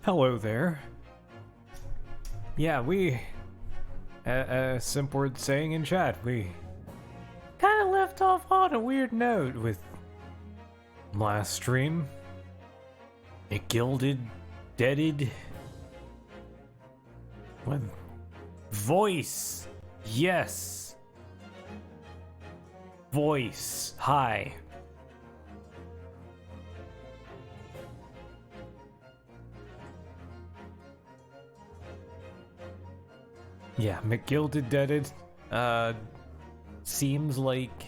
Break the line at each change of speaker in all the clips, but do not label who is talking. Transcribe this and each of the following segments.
Hello there. Yeah, we, as Simpward saying in chat, we kind of left off on a weird note with last stream. It gilded, deaded, with voice. Yes. Voice. Hi. Yeah, McGilded deaded. Seems like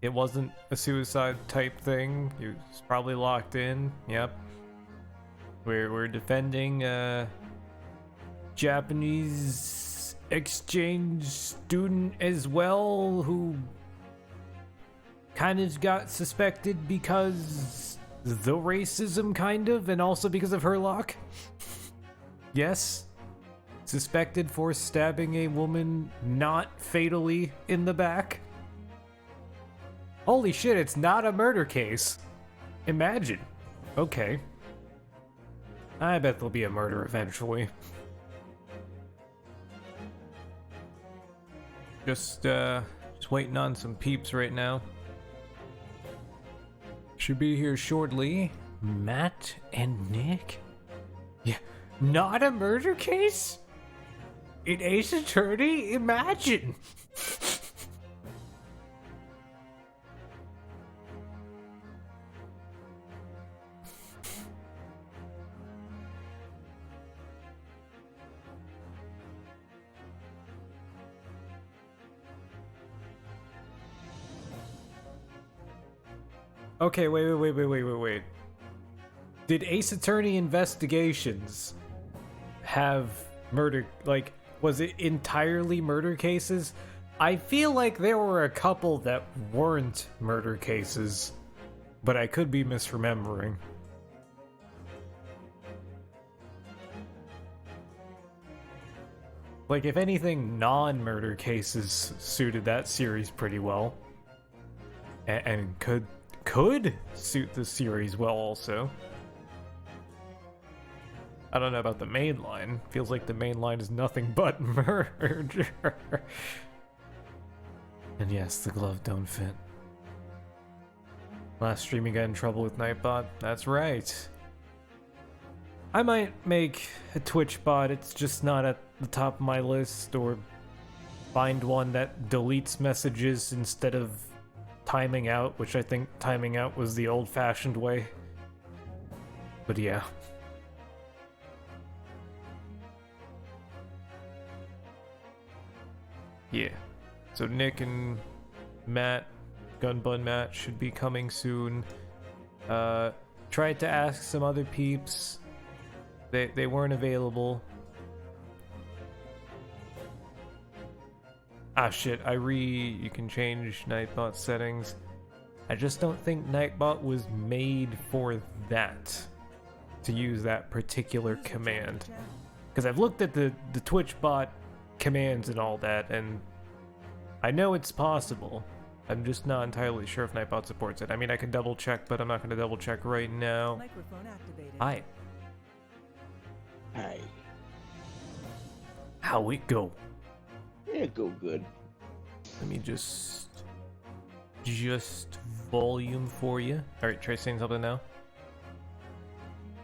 it wasn't a suicide type thing. He was probably locked in. Yep. We're defending Japanese exchange student as well, who kind of got suspected because the racism, kind of, and also because of her lock. Yes. Suspected for stabbing a woman not fatally in the back. Holy shit, it's not a murder case. Imagine. Okay. I bet there'll be a murder eventually. Just waiting on some peeps right now. Should be here shortly. Matt and Nick? Yeah. Not a murder case? In Ace Attorney? Imagine! Okay, wait. Did Ace Attorney Investigations have murder, like, was it entirely murder cases? I feel like there were a couple that weren't murder cases, but I could be misremembering. Like, if anything, non-murder cases suited that series pretty well. And could suit the series well also. I don't know about the main line. Feels like the main line is nothing but murder. And yes, the glove don't fit. Last stream you got in trouble with Nightbot. That's right. I might make a Twitch bot. It's just not at the top of my list, or find one that deletes messages instead of timing out, which I think timing out was the old-fashioned way. But yeah. Yeah. So Nick and Matt, Gunbun Matt, should be coming soon. Tried to ask some other peeps. They weren't available. Ah shit, you can change Nightbot settings. I just don't think Nightbot was made for that. To use that particular command. Because I've looked at the Twitch bot commands and all that, and I know it's possible. I'm just not entirely sure if Nightbot supports it. I mean, I can double check, but I'm not going to double check right now.
Microphone activated.
Hi.
Hi.
How it go?
Yeah, go good.
Let me just volume for you. All right, try saying something now.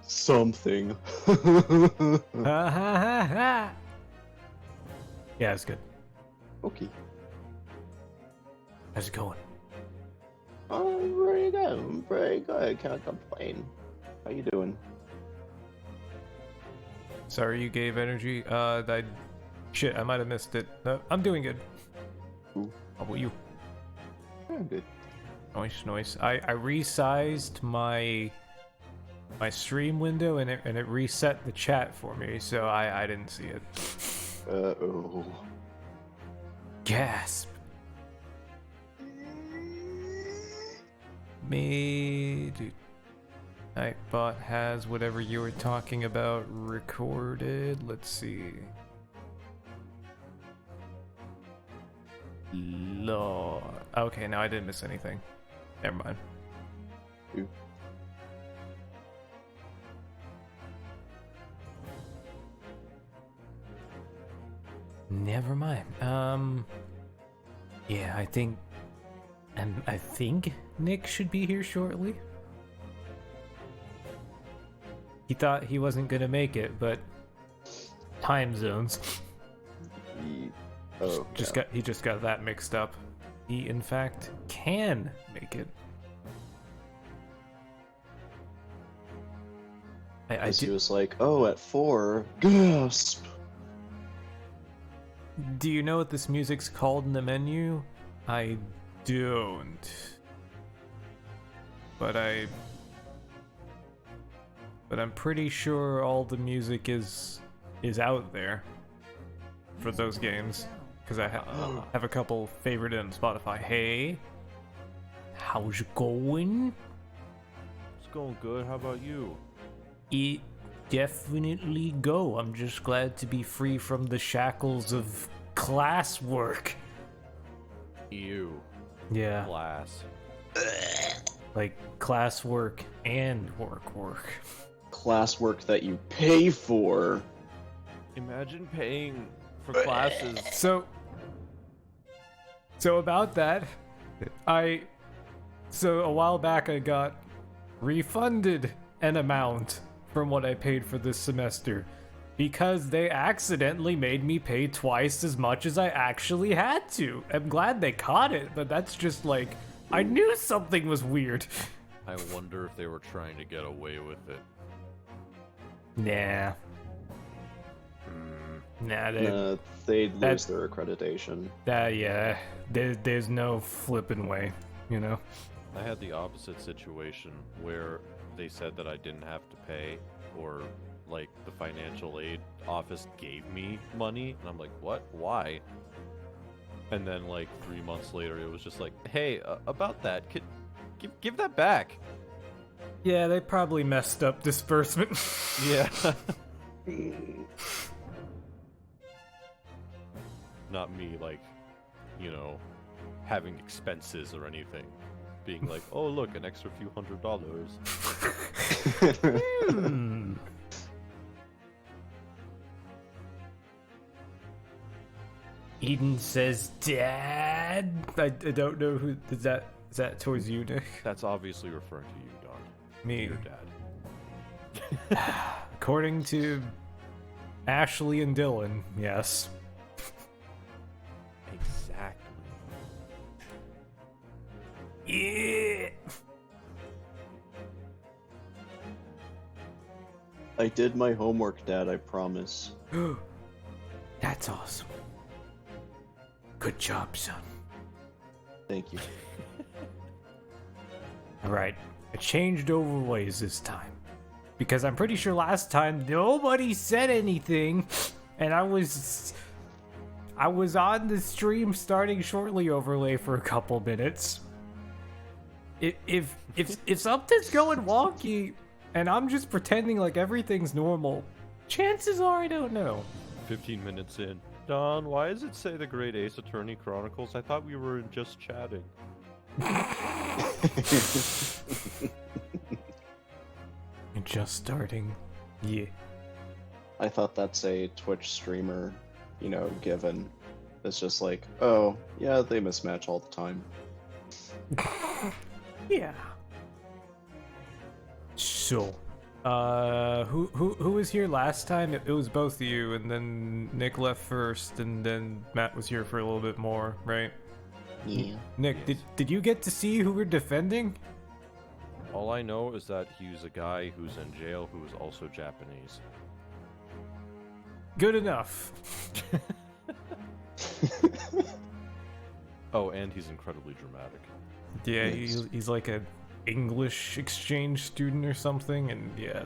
Something.
Ha ha ha ha. Yeah, it's good.
Okay.
How's it going?
I'm pretty good. I'm pretty good. Can't complain. How you doing?
Sorry you gave energy. Shit, I might have missed it. No, I'm doing good.
Ooh.
How about you?
I'm good.
Nice. I resized my stream window and it reset the chat for me, so I didn't see it.
Uh-oh.
Gasp. Me, dude. Nightbot has whatever you were talking about recorded. Let's see. Lord. Okay, now I didn't miss anything. Never mind.
Ooh.
Never mind. Yeah, I think Nick should be here shortly. He thought he wasn't gonna make it, but time zones. He just got that mixed up. He in fact can make it.
He was like, oh, at 4, gasp.
Do you know what this music's called in the menu? I don't. But I'm pretty sure all the music is out there for those games, because I have a couple favorited on Spotify. Hey, how's it going?
It's going good. How about you?
It definitely go. I'm just glad to be free from the shackles of classwork.
Ew.
Yeah.
Class.
Like classwork and work.
Classwork that you pay for.
Imagine paying for classes.
So about that, so a while back I got refunded an amount from what I paid for this semester because they accidentally made me pay twice as much as I actually had to. I'm glad they caught it, but that's just like, I knew something was weird.
I wonder if they were trying to get away with it.
Nah.
They'd lose their accreditation.
Yeah, there's no flipping way, you know?
I had the opposite situation where they said that I didn't have to pay, or like the financial aid office gave me money, and I'm like, what? Why? And then like 3 months later, it was just like, hey, about that, give that back.
Yeah, they probably messed up disbursement.
Yeah. Not me, like, you know, having expenses or anything. Being like, oh look, an extra few $100s.
Eden says, "Dad." I don't know who is that. Is that towards you, Nick?
That's obviously referring to you, Don.
Me.
Your dad.
According to Ashley and Dylan, yes.
Exactly.
Yeah.
I did my homework, Dad, I promise.
That's awesome. Good job, son.
Thank you.
Alright, I changed over ways this time. Because I'm pretty sure last time nobody said anything, and I was on the stream starting shortly overlay for a couple minutes. If something's going wonky and I'm just pretending like everything's normal, chances are I don't know.
15 minutes in. Don, why does it say the Great Ace Attorney Chronicles? I thought we were just chatting.
You're just starting. Yeah.
I thought that's a Twitch streamer, you know, given. It's just like, oh, yeah, they mismatch all the time.
Yeah. So, who was here last time? It was both of you, and then Nick left first, and then Matt was here for a little bit more, right?
Yeah.
Nick,
Yes.
did you get to see who we're defending?
All I know is that he's a guy who's in jail who is also Japanese.
Good enough.
Oh, and he's incredibly dramatic.
Yeah,
Nice.
he's like a English exchange student or something, and yeah,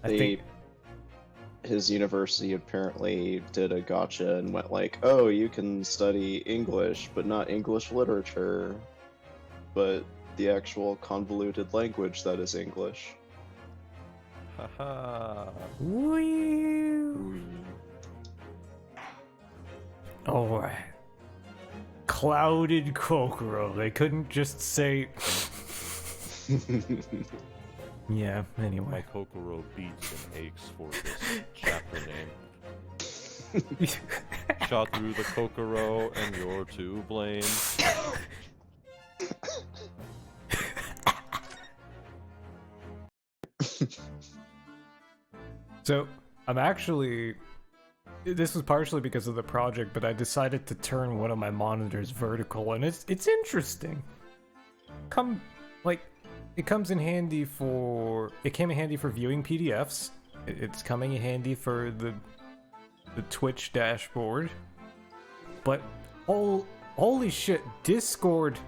I think
His university apparently did a gotcha and went like, oh, you can study English, but not English literature, but the actual convoluted language that is English.
Haha.
Wee. Alright. Clouded Kokoro. They couldn't just say. Yeah,
My
anyway.
Kokoro beats and aches for this chapter name. Shot through the Kokoro, and you're to blame.
So, I'm actually... This was partially because of the project, but I decided to turn one of my monitors vertical, and it's interesting. It comes in handy for... It came in handy for viewing PDFs. It's coming in handy for the Twitch dashboard. But holy shit, Discord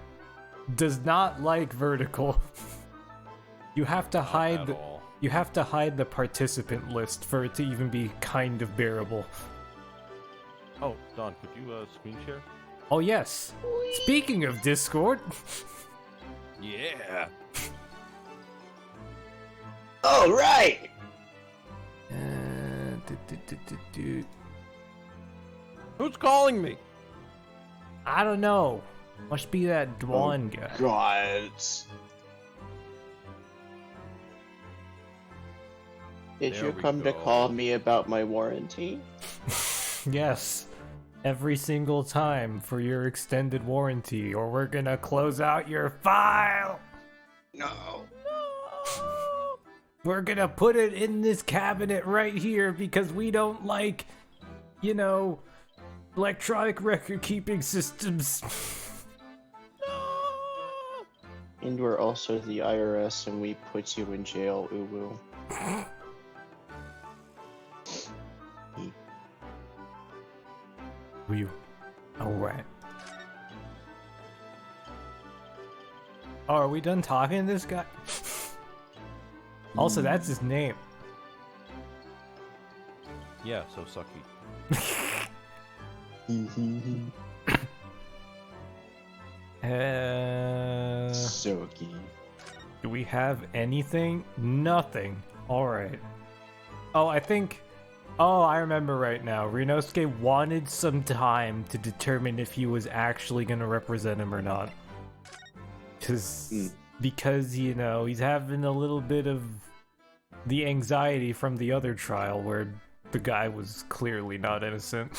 does not like vertical. You have to hide the participant list for it to even be kind of bearable.
Oh, Don, could you screen share?
Oh yes. Speaking of Discord.
Yeah.
All right.
Who's calling me?
I don't know. Must be that Dwan guy.
God. Did
There
you
we
come to
go.
call me about my warranty?
Yes. Every single time for your extended warranty, or we're gonna close out your file.
No.
We're gonna put it in this cabinet right here because we don't like, electronic record keeping systems.
And we're also the IRS and we put you in jail, uwu.
You. Alright. Oh, are we done talking to this guy? Also, that's his name.
Yeah, so sucky.
Soaky.
Do we have anything? Nothing. Alright. Oh, I remember right now. Rinosuke wanted some time to determine if he was actually going to represent him or not. Because, he's having a little bit of the anxiety from the other trial where the guy was clearly not innocent.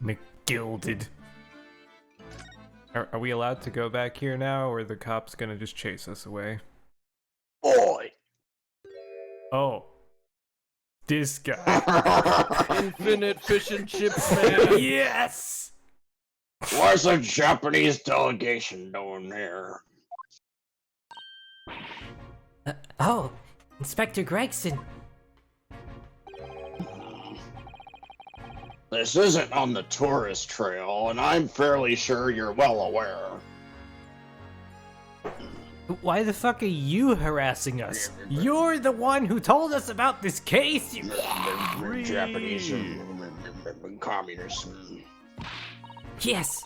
McGilded. Are we allowed to go back here now, or are the cops gonna just chase us away?
Oi!
Oh. This guy.
Infinite fish and chips, man.
Yes!
What's a Japanese delegation doing here?
Oh, Inspector Gregson.
This isn't on the tourist trail, and I'm fairly sure you're well aware.
Why the fuck are you harassing us? You're the one who told us about this case, you...
Japanese communists.
Yes,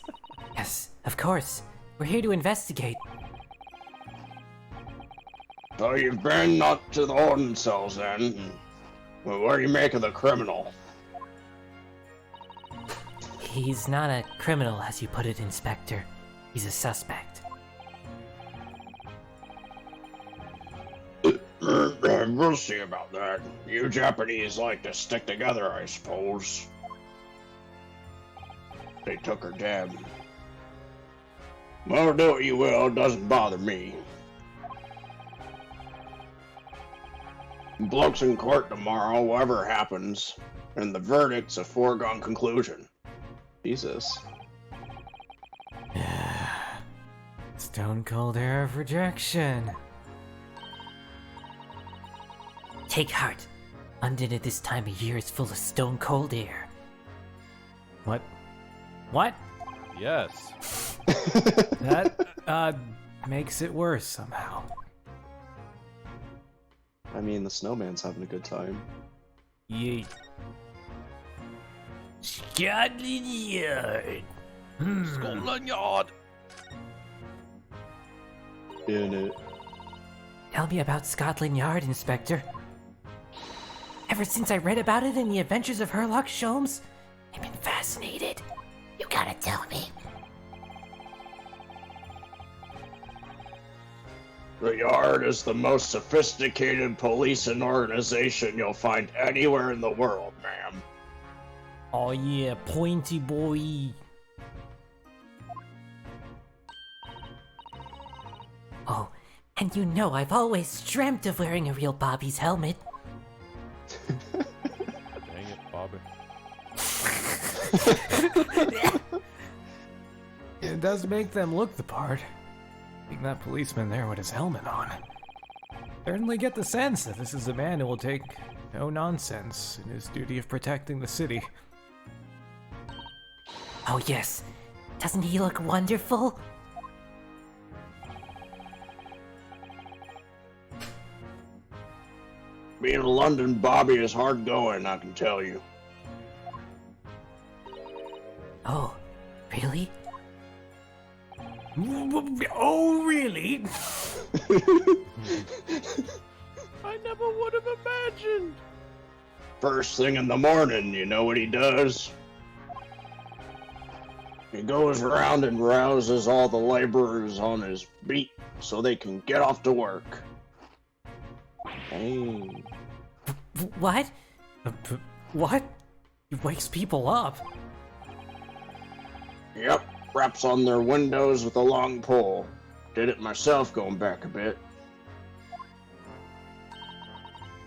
of course. We're here to investigate.
So you've been up to the holding cells then? Well, what do you make of the criminal?
He's not a criminal, as you put it, Inspector. He's a suspect.
We'll see about that. You Japanese like to stick together, I suppose. They took her dead. Well, do what you will, it doesn't bother me. Bloke's in court tomorrow, whatever happens, and the verdict's a foregone conclusion. Jesus.
Stone cold air of rejection. Take heart. London at this time of year is full of stone cold air.
What? What?
Yes.
That, makes it worse somehow.
I mean, the snowman's having a good time.
Yeet.
Scotland Yard.
Scotland Yard.
In it.
Tell me about Scotland Yard, Inspector. Ever since I read about it in the Adventures of Sherlock Holmes, I've been fascinated. You gotta tell me.
The Yard is the most sophisticated policing organization you'll find anywhere in the world, ma'am.
Oh yeah, pointy boy.
Oh, and you know I've always dreamt of wearing a real Bobby's helmet.
Dang it, Bobby.
It does make them look the part. Seeing that policeman there with his helmet on. Certainly get the sense that this is a man who will take no nonsense in his duty of protecting the city.
Oh yes, doesn't he look wonderful?
Being a London Bobby is hard going, I can tell you.
Oh, really?
Oh, really?
I never would have imagined.
First thing in the morning, you know what he does? He goes around and rouses all the laborers on his beat so they can get off to work. Hey.
What?
What? He wakes people up.
Yep, raps on their windows with a long pole. Did it myself going back a bit.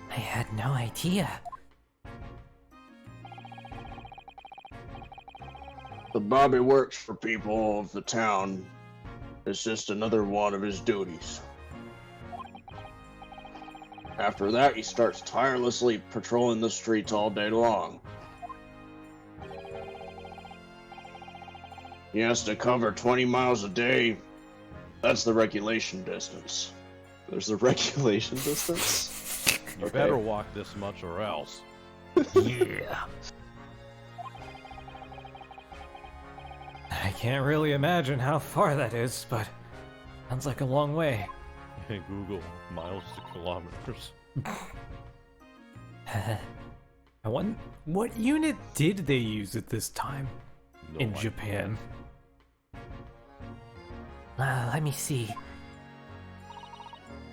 I had no idea.
The Bobby works for people of the town. It's just another one of his duties. After that, he starts tirelessly patrolling the streets all day long. He has to cover 20 miles a day. That's the regulation distance.
There's a regulation distance?
You
Okay.
better walk this much or else.
Yeah. I can't really imagine how far that is, but sounds like a long way.
Hey, Google, miles to kilometers.
I wonder, what unit did they use at this time
No
in
idea.
Japan?
Let me see.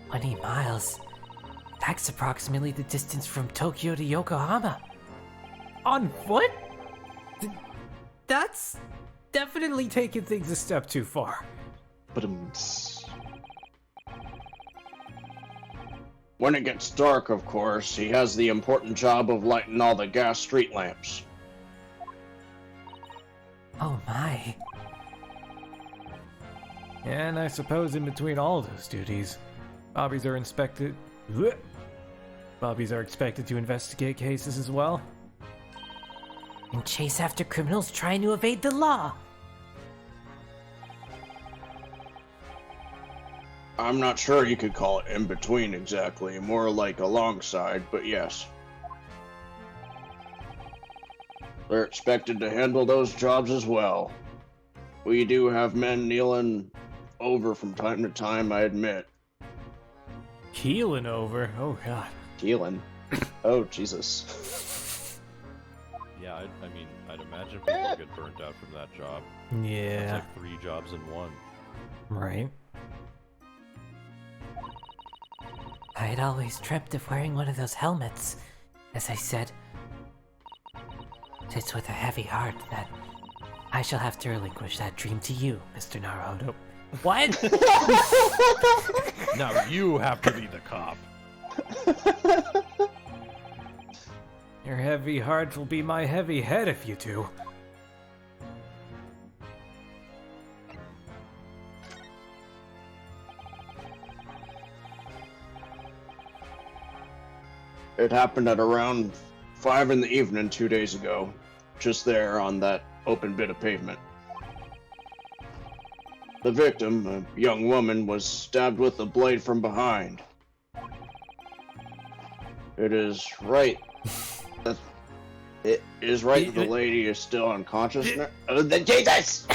20 miles. That's approximately the distance from Tokyo to Yokohama.
On foot? That's definitely taking things a step too far.
But
When it gets dark, of course, he has the important job of lighting all the gas street lamps.
Oh my.
And I suppose in between all those duties, Bobbies are expected to investigate cases as well.
And chase after criminals trying to evade the law.
I'm not sure you could call it in between exactly, more like alongside, but yes. They're expected to handle those jobs as well. We do have men kneeling over from time to time, I admit.
Keeling over? Oh god.
Keelan. Oh, Jesus.
Yeah, I mean, I'd imagine people get burnt out from that job. It's
Yeah,
like 3 jobs in one.
right.
I had always dreamt of wearing one of those helmets. As I said, it's with a heavy heart that I shall have to relinquish that dream to you, Mr. Naruto. What?
Now you have to be the cop.
Your heavy heart will be my heavy head if you do.
It happened at around 5 in the evening 2 days ago, just there on that open bit of pavement. The victim, a young woman, was stabbed with a blade from behind. It is right. It is right that the lady is still unconscious now. Oh, Jesus!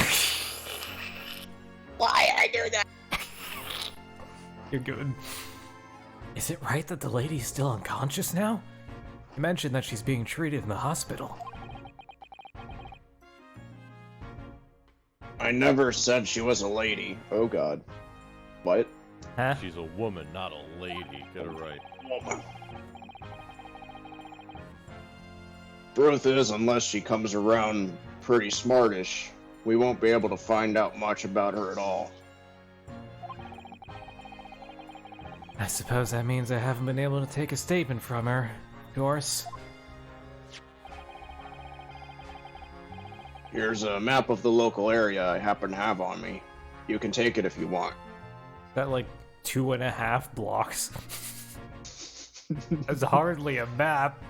Why did I do that?
You're good. Is it right that the lady's still unconscious now? You mentioned that she's being treated in the hospital.
I never said she was a lady.
Oh god. What?
Huh?
She's a woman, not a lady. Get it right.
Woman. Truth is, unless she comes around pretty smartish, we won't be able to find out much about her at all.
I suppose that means I haven't been able to take a statement from her. Of course.
Here's a map of the local area I happen to have on me. You can take it if you want.
That like 2.5 blocks. That's hardly a map.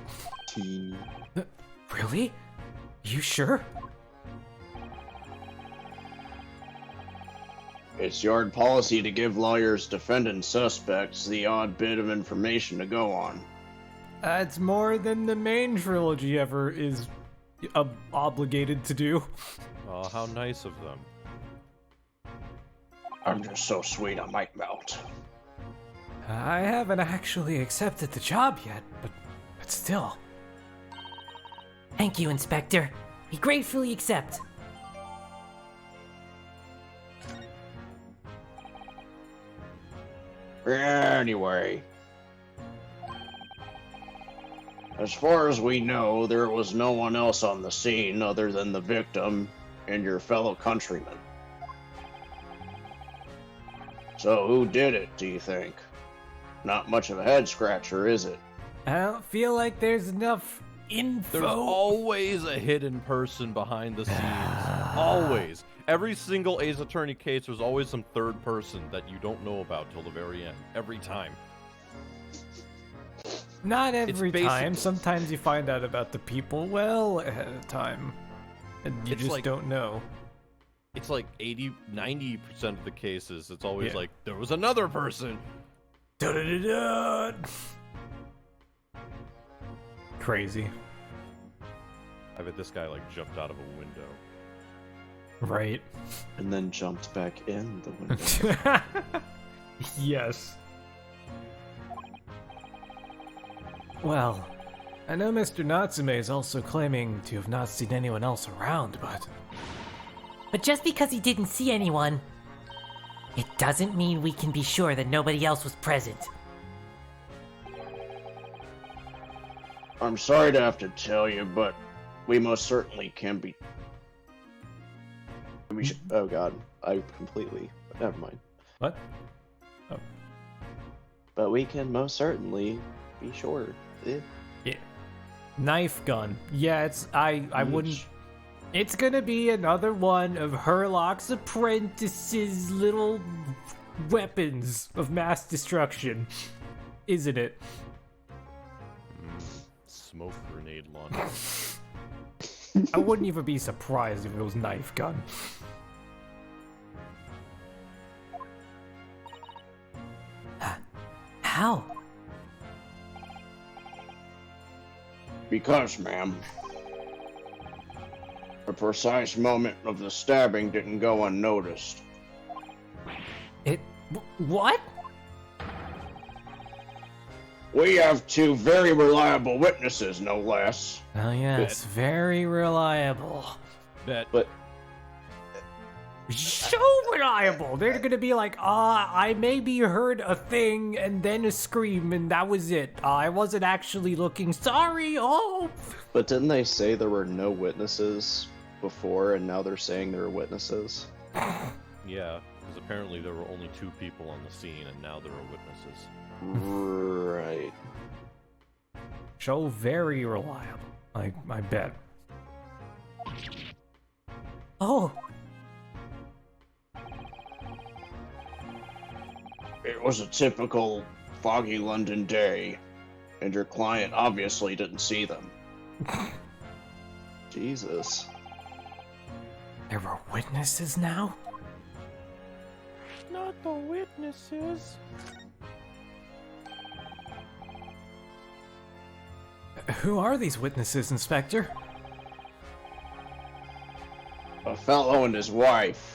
Teeny.
Really? You sure?
It's yard policy to give lawyers, defendant, suspects the odd bit of information to go on.
That's more than the main trilogy ever is obligated to do.
Oh, how nice of them.
I'm just so sweet I might melt.
I haven't actually accepted the job yet, but still.
Thank you, Inspector. We gratefully accept.
Anyway, as far as we know, there was no one else on the scene other than the victim and your fellow countrymen. So who did it, do you think? Not much of a head scratcher, is it?
I don't feel like there's enough info.
There's always a hidden person behind the scenes. Always. Every single Ace Attorney case, there's always some third person that you don't know about till the very end. Every time.
Not every
basic-
time. Sometimes you find out about the people well ahead of time. And you
It's
just
like-
don't know.
It's like 80-90% of the cases, it's always
Yeah.
like, there was another person.
Da-da-da-da. Crazy.
I bet this guy like jumped out of a window.
Right.
And then jumped back in the window.
Yes. Well, I know Mr. Natsume is also claiming to have not seen anyone else around, but...
But just because he didn't see anyone, it doesn't mean we can be sure that nobody else was present.
I'm sorry to have to tell you, but we most certainly can be.
Oh god, I completely. Never mind.
What?
But we can most certainly be sure. Eh.
Yeah. Knife gun. Yeah, I wouldn't... It's gonna be another one of Herlock's apprentices' little weapons of mass destruction. Isn't it?
Smoke grenade launcher.
I wouldn't even be surprised if it was knife gun.
How?
Because, ma'am, the precise moment of the stabbing didn't go unnoticed.
What?
We have two very reliable witnesses, no less.
Oh yeah, it's very reliable.
Bet.
But
So reliable! They're gonna be like, I maybe heard a thing and then a scream and that was it. I wasn't actually looking. Sorry, oh!
didn't they say there were no witnesses before, and now they're saying there are witnesses?
Yeah, because apparently there were only 2 people on the scene, and now there are witnesses.
Right.
So very reliable. I bet.
Oh,
It was a typical foggy London day, and your client obviously didn't see them.
Jesus.
There were witnesses now?
Not the witnesses.
Who are these witnesses, Inspector?
A fellow and his wife.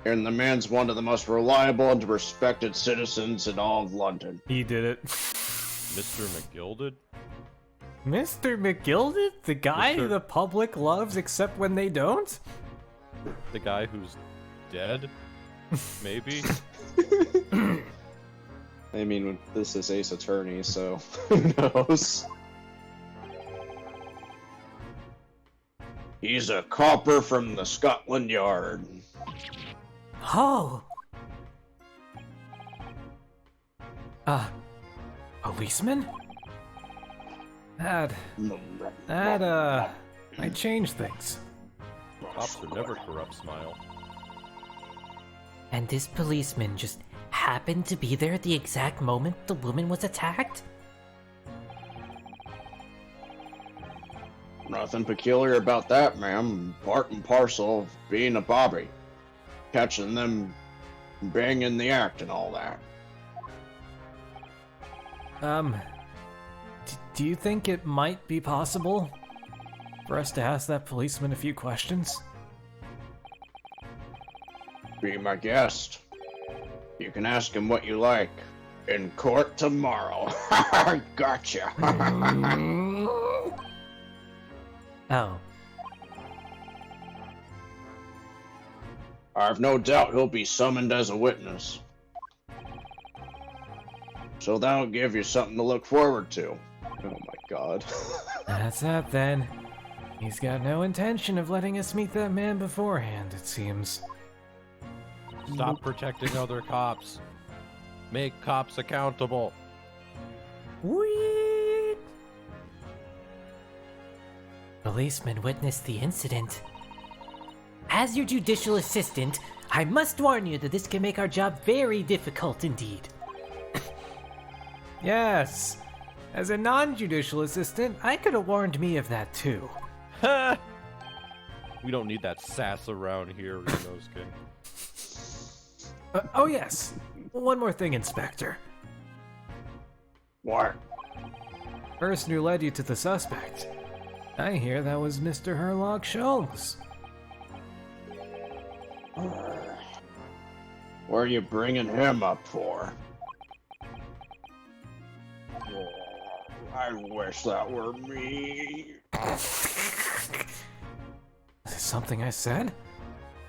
And the man's one of the most reliable and respected citizens in all of London.
He did it.
Mr. McGilded?
Mr. McGilded? The guy
Mr.
the public loves except when they don't?
The guy who's dead? Maybe?
I mean, this is Ace Attorney, so who knows?
He's a copper from the Scotland Yard.
Oh,
Policeman? That might change things.
Cops are never corrupt, Smile.
and this policeman just happened to be there at the exact moment the woman was attacked?
Nothing peculiar about that, ma'am. Part and parcel of being a bobby. Catching them banging the act and all that.
Do you think it might be possible for us to ask that policeman a few questions?
Be my guest. You can ask him what you like. In court tomorrow. Gotcha.
Oh,
I've no doubt he'll be summoned as a witness. So that'll give you something to look forward to.
Oh my god.
That's that then. He's got no intention of letting us meet that man beforehand, it seems.
Stop protecting other cops. Make cops accountable.
Whee!
policeman witnessed the incident. As your judicial assistant, I must warn you that this can make our job very difficult indeed.
Yes. As a non-judicial assistant, I could have warned me of that too.
We don't need that sass around here, Reno's King.
Oh yes. One more thing, Inspector.
What?
Person who led you to the suspect. I hear that was Mr. Herlock Sholmes.
What are you bringing him up for? I wish that were me.
Is this something I said?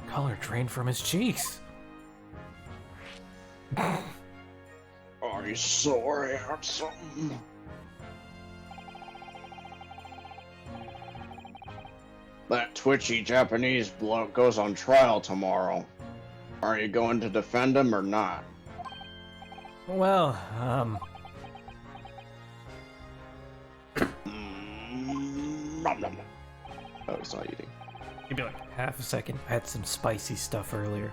Color drained from his cheeks.
Oh, he's so handsome. That twitchy Japanese bloke goes on trial tomorrow. Are you going to defend him or not?
Well,
Oh, he's not eating.
give me like half a second. I had some spicy stuff earlier.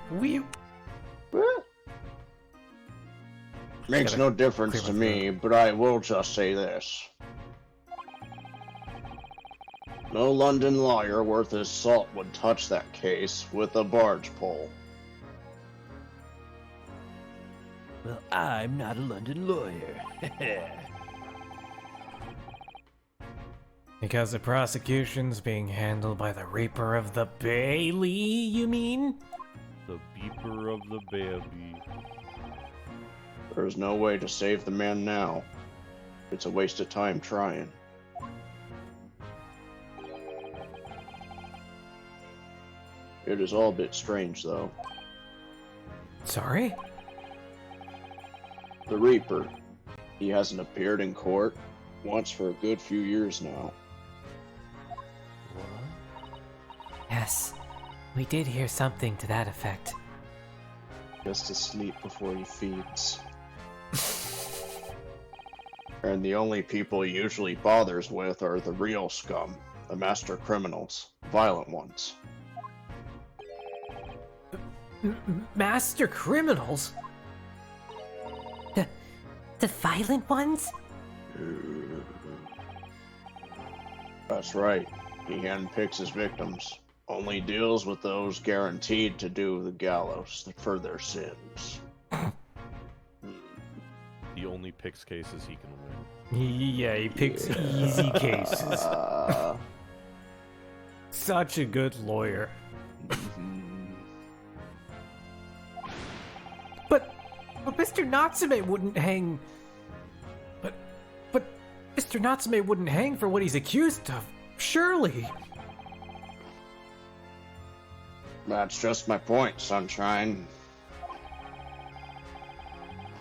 Makes
Gotta
no difference
clear
to
my
me, but I will just say this. No London lawyer worth his salt would touch that case with a barge pole.
Well, I'm not a London lawyer.
Because the prosecution's being handled by the Reaper of the Bailey, you mean?
The beeper of the baby.
There's no way to save the man now. It's a waste of time trying. It is all a bit strange, though.
Sorry?
The Reaper. He hasn't appeared in court once for a good few years now.
Yes, we did hear something to that effect.
Just to sleep before he feeds.
And the only people he usually bothers with are the real scum, the master criminals, violent ones.
Master criminals?
The violent ones?
That's right. He handpicks his victims. Only deals with those guaranteed to do the gallows for their sins.
He only picks cases he can win.
Yeah, he picks easy cases. Such a good lawyer. But Mr. Natsume wouldn't hang. But Mr. Natsume wouldn't hang for what he's accused of. Surely.
That's just my point, Sunshine.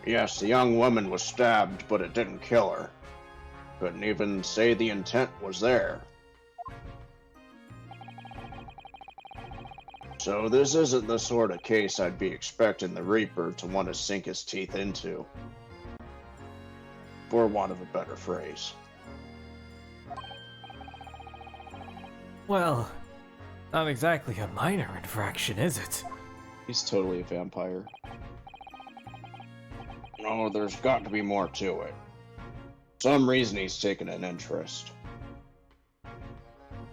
Yes, the young woman was stabbed, but it didn't kill her. Couldn't even say the intent was there. So this isn't the sort of case I'd be expecting the Reaper to want to sink his teeth into. For want of a better phrase.
Well, not exactly a minor infraction, is it?
He's totally a vampire.
No, there's got to be more to it. Some reason he's taken an interest.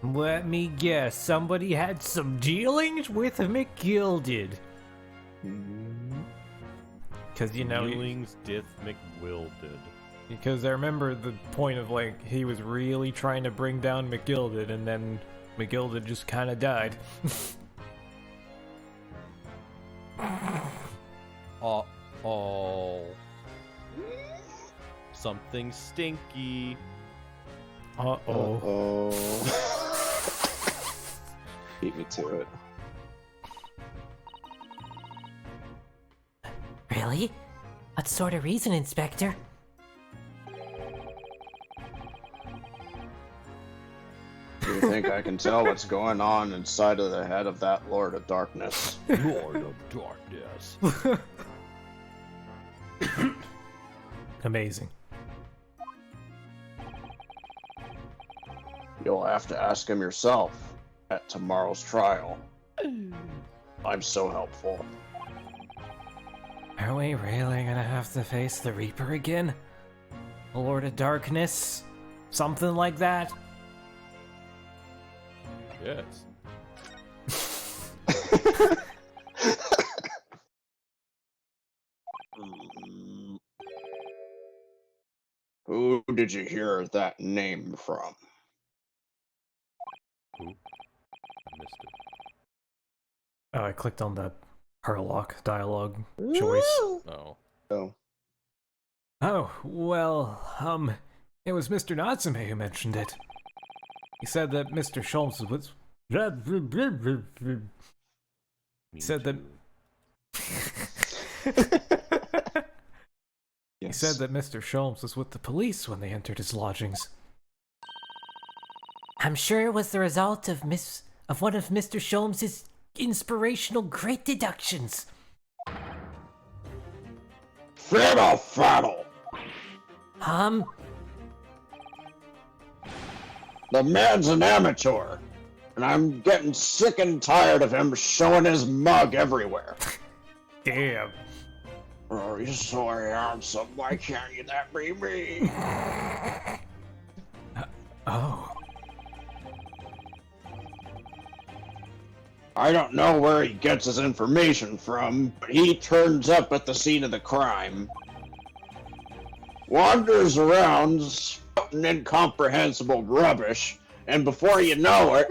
Let me guess, somebody had some dealings with McGilded. Because, you know...
Dealings dith McWilded.
Because I remember the point of, like, he was really trying to bring down McGilded, and then McGilded just kind of died.
Oh. Something stinky.
Uh-oh.
Oh. Beat me to it.
Really? What sort of reason, Inspector?
Do you think I can tell what's going on inside of the head of that Lord of Darkness?
Lord of Darkness.
Amazing.
You'll have to ask him yourself at tomorrow's trial. I'm so helpful.
Are we really gonna have to face the Reaper again? Lord of Darkness? Something like that?
Yes.
Who did you hear that name from?
Who? I missed it.
Oh, I clicked on the Herlock dialogue choice.
Oh.
Oh.
Oh, well, it was Mr. Natsume who mentioned it. He said that Mr. Sholmes was... He said that... He
Yes.
said that Mr. Sholmes was with the police when they entered his lodgings.
I'm sure it was the result of one of Mr. Sholmes' inspirational great deductions.
Fiddle faddle! The man's an amateur, and I'm getting sick and tired of him showing his mug everywhere.
Damn.
Oh, you're so handsome. Why can't you that be me?
Oh.
I don't know where he gets his information from, but he turns up at the scene of the crime. Wanders around, spouting incomprehensible rubbish, and before you know it,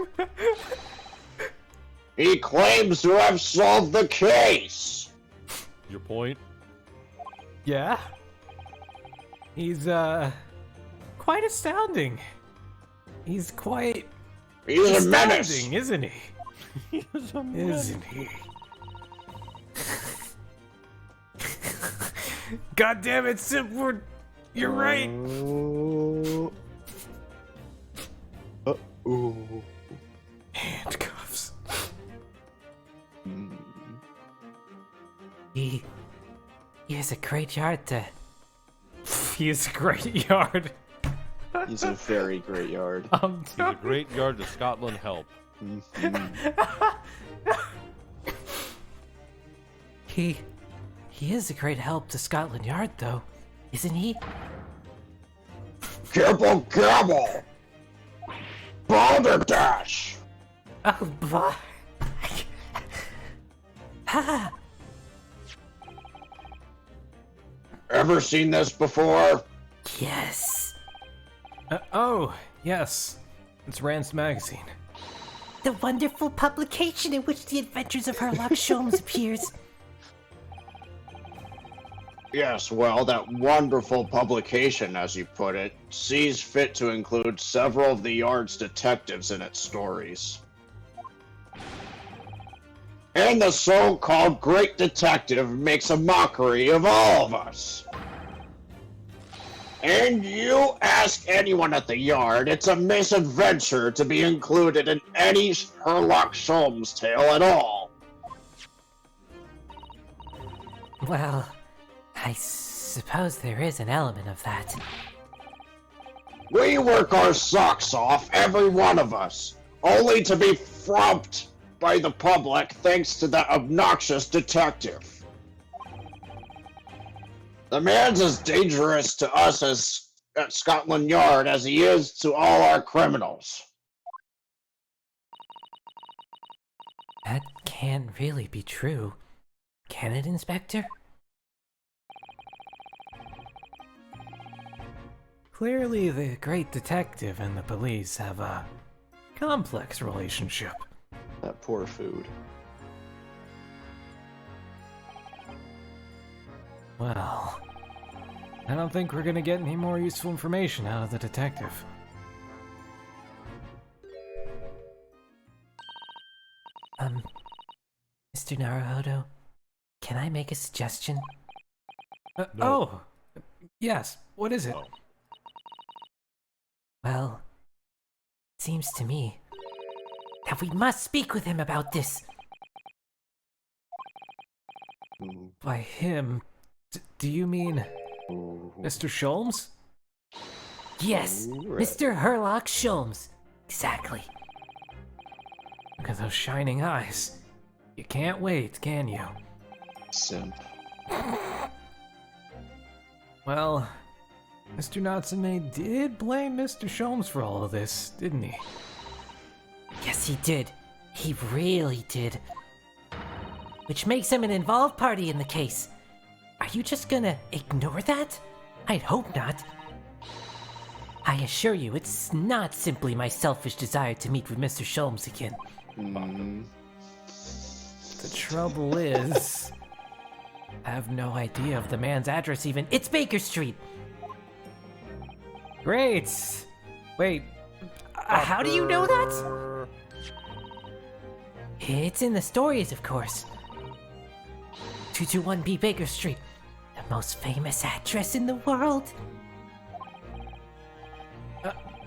he claims to have solved the case!
Your point?
Yeah? He's, quite astounding. He's quite
He's a menace!
astounding, isn't he? Isn't he? God damn it, Simp, you're right.
Uh-oh.
Handcuffs.
He has a great yard to...
He is a great yard.
He's a very great yard.
He's a great yard to Scotland help.
He is a great help to Scotland Yard, though, isn't he?
Gibble gabble! Balderdash!
Oh, boy. Ha!
Ever seen this before?
Yes.
Oh, yes. It's Rand's magazine.
The wonderful publication in which the adventures of Herlock Sholmes appears.
Yes, well, that wonderful publication, as you put it, sees fit to include several of the Yard's detectives in its stories. And the so-called great detective makes a mockery of all of us. And you ask anyone at the Yard, it's a misadventure to be included in any Herlock Sholmes tale at all.
Well, I suppose there is an element of that.
We work our socks off, every one of us, only to be frumped by the public thanks to that obnoxious detective. The man's as dangerous to us as at Scotland Yard as he is to all our criminals.
That can't really be true. Can it, Inspector?
Clearly, the great detective and the police have a complex relationship.
That poor food.
Well, I don't think we're gonna get any more useful information out of the detective.
Mr. Naruhodo, can I make a suggestion?
No.
Oh, yes. What is it?
No.
Well, it seems to me that we must speak with him about this.
Ooh,
By him, do you mean
ooh.
Mr. Sholmes?
Yes,
Right.
Mr. Herlock Sholmes. Exactly.
Look at those shining eyes. You can't wait, can you?
Simp.
Well, Mr. Natsume did blame Mr. Sholmes for all of this, didn't he?
Yes, he did. He really did. Which makes him an involved party in the case. Are you just gonna ignore that? I'd hope not. I assure you, it's not simply my selfish desire to meet with Mr. Sholmes again.
The trouble is, I have no idea of the man's address even.
It's Baker Street.
Great! Wait,
How do you know that? It's in the stories, of course. 221B Baker Street, the most famous address in the world.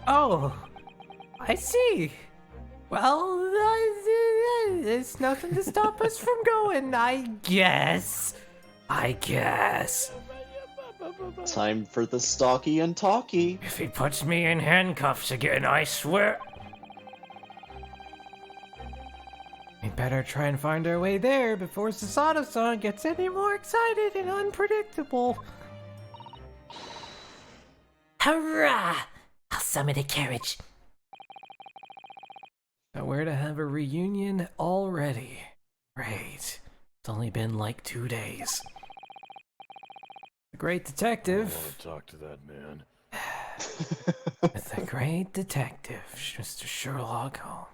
oh, I see. Well, there's nothing to stop us from going, I guess.
Time for the stalky and talky.
If he puts me in handcuffs again, I swear. We better try and find our way there before Sasada-san gets any more excited and unpredictable.
Hurrah! I'll summon a carriage.
Now we're to have a reunion already. Great. It's only been like 2 days. The great
I
detective.
want to talk to that man.
With the great detective, Mr. Sherlock Holmes.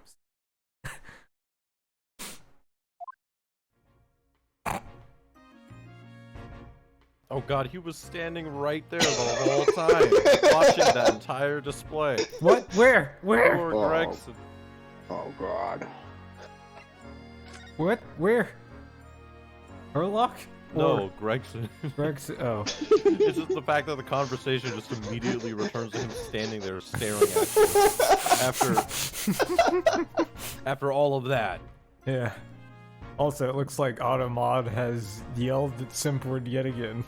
Oh god, he was standing right there the whole time, watching that entire display.
What? Where? Where?
Poor
Oh.
Gregson.
Oh god.
What? Where? Herlock?
No, Gregson.
Greg's. Oh.
It's just the fact that the conversation just immediately returns to him standing there staring at you. After all of that.
Yeah. Also, it looks like Automod has yelled at Simpward yet again.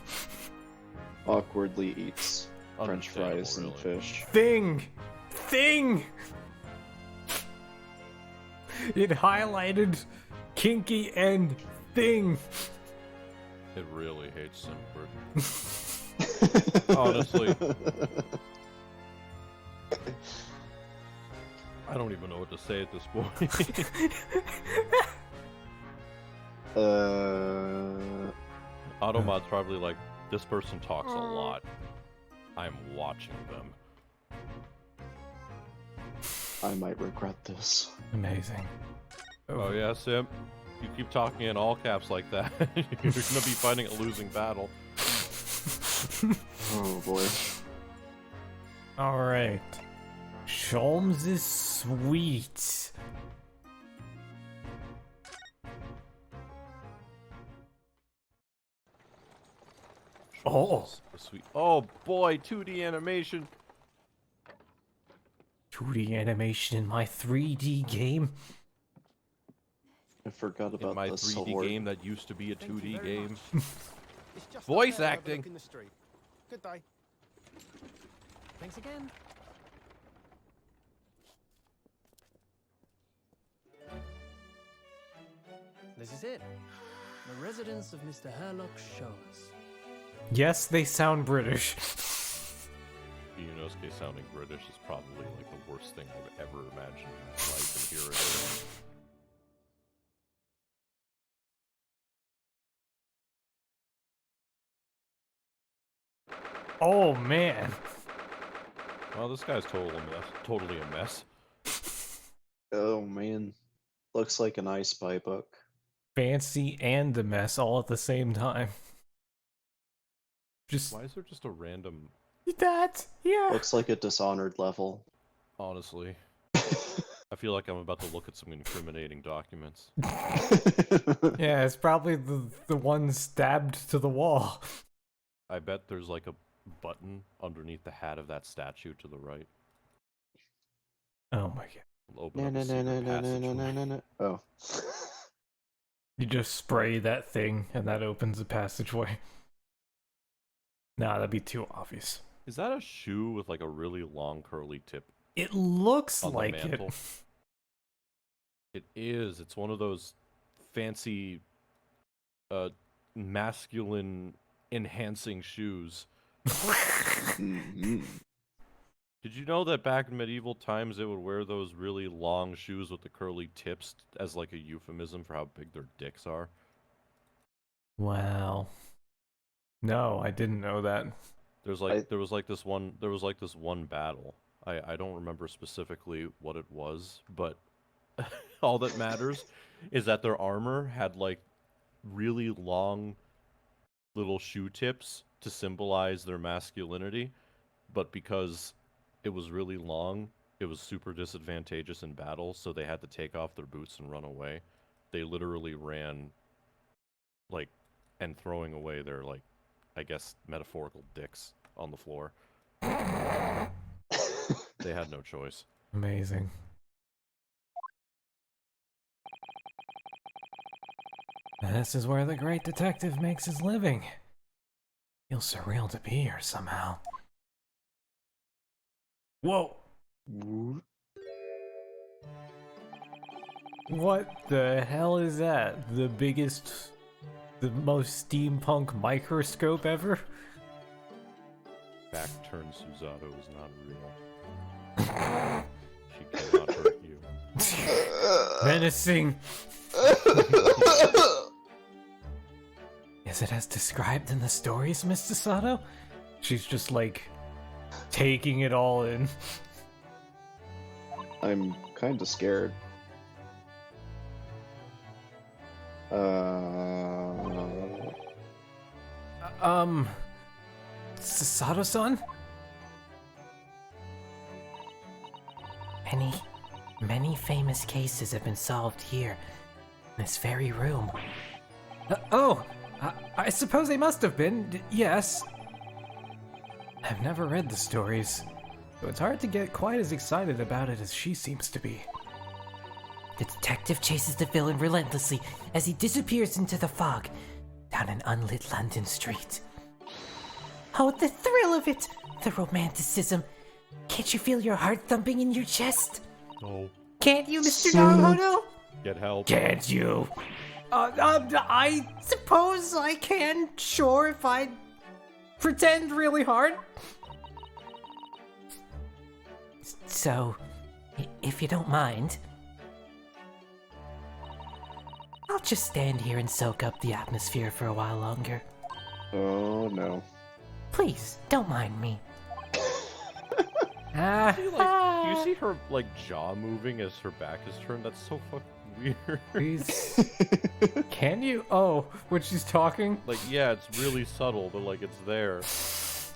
Awkwardly eats French fries and
Understandable,
fish.
Thing! It highlighted kinky and thing.
It really hates Simpward. Honestly. I don't even know what to say at this point. Automod's probably like, this person talks a lot. I'm watching them.
I might regret this.
Amazing.
Oh yeah, Simp. You keep talking in all caps like that, you're gonna be fighting a losing battle.
Oh boy.
Alright. Sholmes is sweet. Oh.
Sweet. Oh boy, 2D animation.
2D animation in my 3D game.
I forgot
In
about
my
the
3D
sword.
game that used to be a 2D game.
It's just
Voice
up there,
acting.
overlooking the street. Good day.
Thanks again.
This is it. The residence of Mr. Herlock's showers.
Yes, they sound British.
Ionosuke sounding British is probably like the worst thing I've ever imagined in my life, and here it is.
Oh man.
Well, this guy's totally a mess.
Oh man, looks like an I Spy book.
Fancy and the mess all at the same time. Just
Why is there just a random...
that, yeah.
Looks like a Dishonored level.
Honestly, I feel like I'm about to look at some incriminating documents.
Yeah, it's probably the one stabbed to the wall.
I bet there's like a button underneath the hat of that statue to the right.
Oh my god.
It'll open up a secret passageway.
Oh.
You just spray that thing and that opens a passageway. Nah, that'd be too obvious.
Is that a shoe with like a really long curly tip
It looks
on
like
the mantle?
it.
It is. It's one of those fancy, masculine enhancing shoes.
Mhm.
Did you know that back in medieval times they would wear those really long shoes with the curly tips as like a euphemism for how big their dicks are?
Wow. No, I didn't know that.
There was like this one battle. I don't remember specifically what it was, but all that matters is that their armor had like really long little shoe tips to symbolize their masculinity, but because it was really long, it was super disadvantageous in battle, so they had to take off their boots and run away. They literally ran like and throwing away their like, I guess, metaphorical dicks on the floor. They had no choice.
Amazing. This is where the great detective makes his living. Feels surreal to be here somehow. Whoa! What the hell is that? The most steampunk microscope ever?
Back turn Suzato is not real. She cannot hurt you.
Menacing! Is it as described in the stories, Mr. Sato? She's just like taking it all in.
I'm kind of scared.
Sato-san?
Many famous cases have been solved here, in this very room.
I suppose they must have been, yes. I've never read the stories, so it's hard to get quite as excited about it as she seems to be.
The detective chases the villain relentlessly as he disappears into the fog down an unlit London street. Oh, the thrill of it! The romanticism. Can't you feel your heart thumping in your chest?
No.
Can't you, Mr. Naruhodo?
Get help.
Can't you?
I suppose I can, sure, if I
Pretend really hard?
So, if you don't mind, I'll just stand here and soak up the atmosphere for a while longer.
Oh no.
Please, don't mind me.
Do you see her like jaw moving as her back is turned? That's so fucking weird.
Please. Can you? Oh, when she's talking?
Like, yeah, it's really subtle, but like it's there.
Is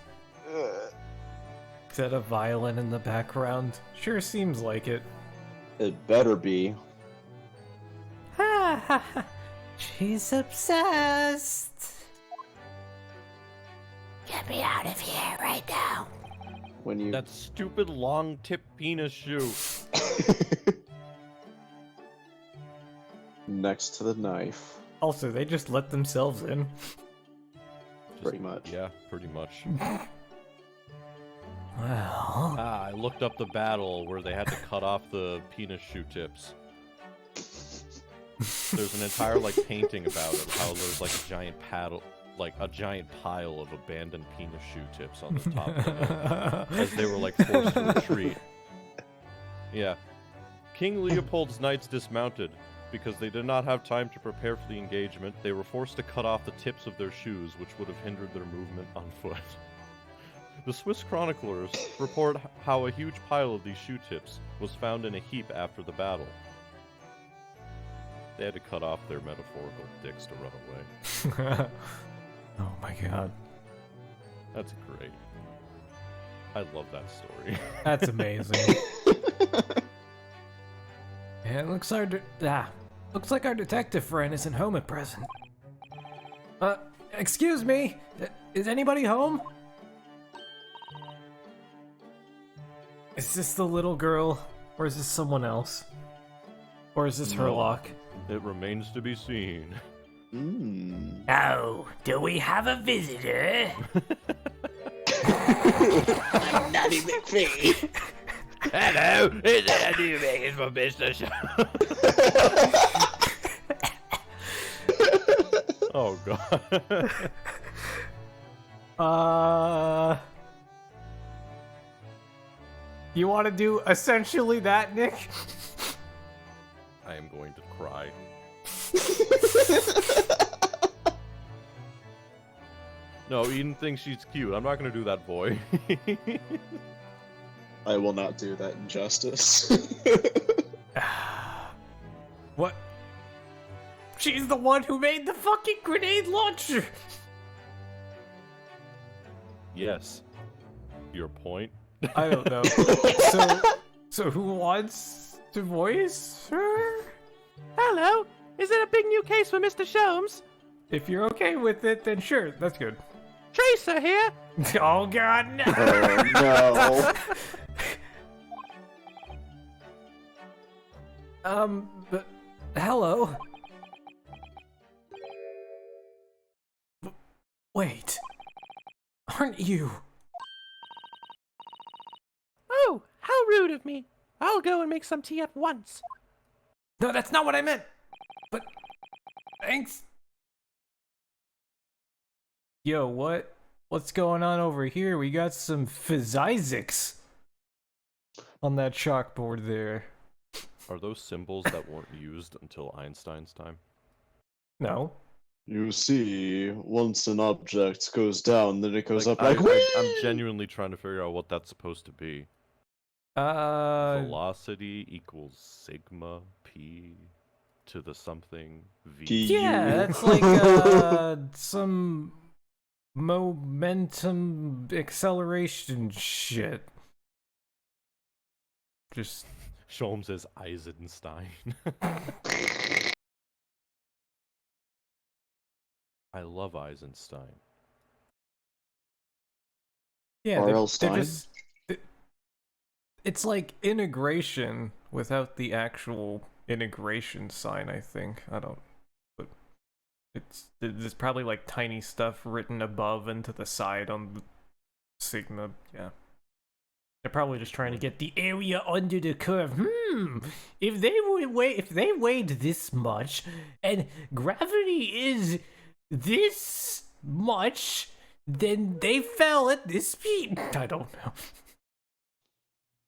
that a violin in the background? Sure seems like it.
It better be.
She's obsessed. Get me out of here right now.
When you
That stupid long tip penis shoe.
next to the knife.
Also, they just let themselves in.
Pretty much.
Yeah, pretty much.
Well,
I looked up the battle where they had to cut off the penis shoe tips. There's an entire painting about it, how there's a giant giant pile of abandoned penis shoe tips on the top of it, as they were forced to retreat. Yeah. King Leopold's knights dismounted. Because they did not have time to prepare for the engagement, they were forced to cut off the tips of their shoes, which would have hindered their movement on foot. The Swiss chroniclers report how a huge pile of these shoe tips was found in a heap after the battle. They had to cut off their metaphorical dicks to run away.
Oh my god.
That's great. I love that story.
That's amazing. Yeah, looks like our detective friend isn't home at present. Excuse me? Is anybody home? Is this the little girl? Or is this someone else? Or is this Herlock?
It remains to be seen.
oh, do we have a visitor?
I'm not even free.
Hello, is that a new making for Mr. Show? Oh
god. You want to do essentially that, Nick?
I am going to cry. No, Eden thinks she's cute. I'm not going to do that boy.
I will not do that injustice.
What? She's the one who made the fucking grenade launcher!
Yes. Your point?
I don't know. So who wants to voice her?
Hello, is it a big new case for Mr. Sholmes?
If you're okay with it, then sure, that's good.
Tracer here.
Oh god, no!
Oh no.
But, hello? Wait. Aren't you?
Oh, how rude of me. I'll go and make some tea at once.
No, that's not what I meant! But, thanks. Yo, what's going on over here? We got some physics on that chalkboard there.
Are those symbols that weren't used until Einstein's time?
No.
You see, once an object goes down, then it goes up
I'm
"Whee!"
genuinely trying to figure out what that's supposed to be. Velocity equals sigma p to the something v.
Yeah, that's like some momentum acceleration shit. Just
Sholmes is Eisenstein. I love Eisenstein.
yeah,
R.L.
they're
Stein?
just it's like integration without the actual integration sign, I think. I don't, but there's probably like tiny stuff written above and to the side on the sigma. Yeah, they're probably just trying to get the area under the curve. If they weighed this much and gravity is this much, then they fell at this speed. I don't know.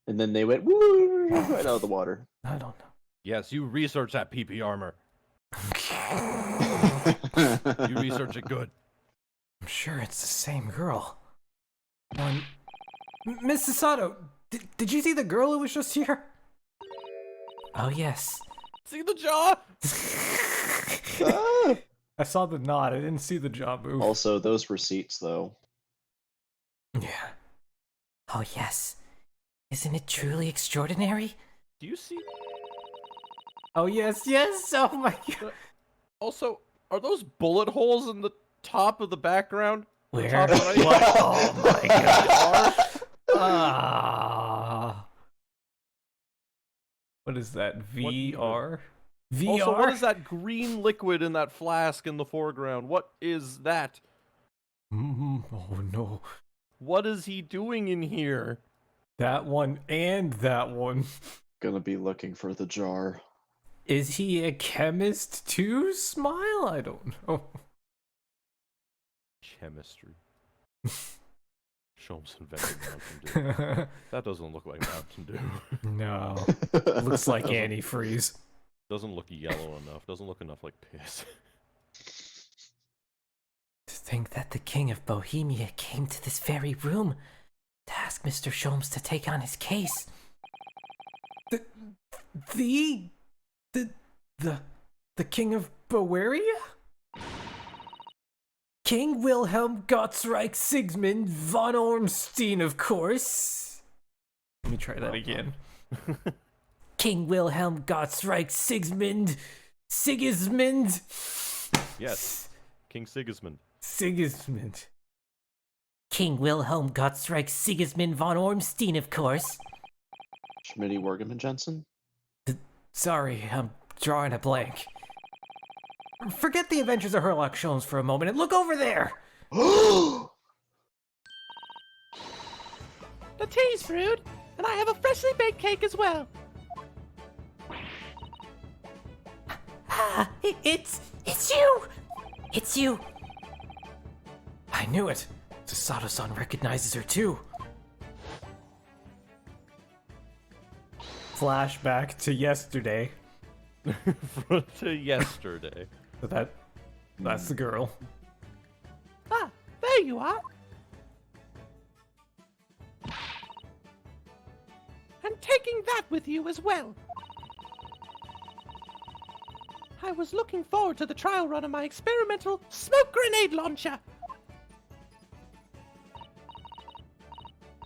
And then they went woo right out of the water.
I don't know.
Yes, you research that PP armor. You research it good.
I'm sure it's the same girl. Miss Sasato, did you see the girl who was just here?
Oh, yes.
See the jaw?
Ah!
I saw the nod, I didn't see the jaw move.
Also, those receipts, though.
Yeah.
Oh, yes. Isn't it truly extraordinary?
Do you see?
Oh, yes, oh my god.
Also, are those bullet holes in the top of the background?
Where?
Top right?
What? Oh my god. Ah. What is that? VR? VR?
Also, what is that green liquid in that flask in the foreground? What is that?
Oh no.
What is he doing in here?
That one and that one.
Gonna be looking for the jar.
Is he a chemist too? Smile? I don't know.
Chemistry. Sholmes invented Mountain Dew. That doesn't look like Mountain Dew.
No. Looks like antifreeze.
Doesn't look yellow enough. Doesn't look enough like piss.
To think that the King of Bohemia came to this very room to ask Mr. Sholmes to take on his case.
The King of Bavaria? King Wilhelm Gottsreich Sigismund von Ormstein, of course. Let me try that again.
King Wilhelm Gottsreich Sigismund.
Yes. King Sigismund.
Sigismund.
King Wilhelm Gottsreich Sigismund von Ormstein, of course.
Schmitty Worgeman Jensen?
Sorry, I'm drawing a blank. Forget the Adventures of Sherlock Holmes for a moment and look over there!
The tea's brewed, and I have a freshly baked cake as well.
Ah, it's you! It's you!
I knew it. Sasato-san recognizes her too. Flashback to yesterday.
To yesterday.
So that's the girl.
Ah, there you are. And taking that with you as well. I was looking forward to the trial run of my experimental smoke grenade launcher.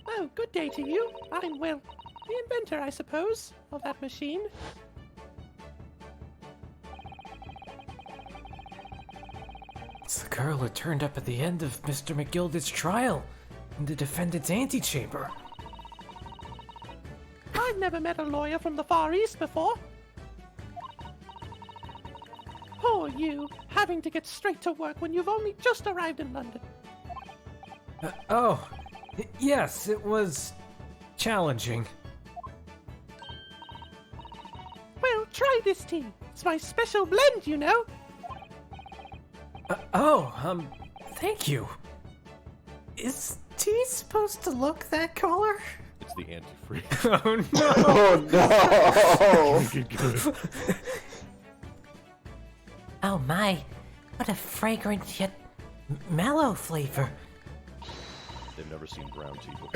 Oh, good day to you. I'm, well, the inventor, I suppose, of that machine.
It's the girl who turned up at the end of Mr. McGilded's trial in the defendant's antechamber.
I've never met a lawyer from the Far East before. Poor you, having to get straight to work when you've only just arrived in London.
Yes, it was challenging.
Well, try this tea. It's my special blend, you know.
Thank you. Is tea supposed to look that color?
It's the antifreeze.
Oh no!
Oh no!
Oh my, what a fragrant yet mellow flavor.
They've never seen brown tea before.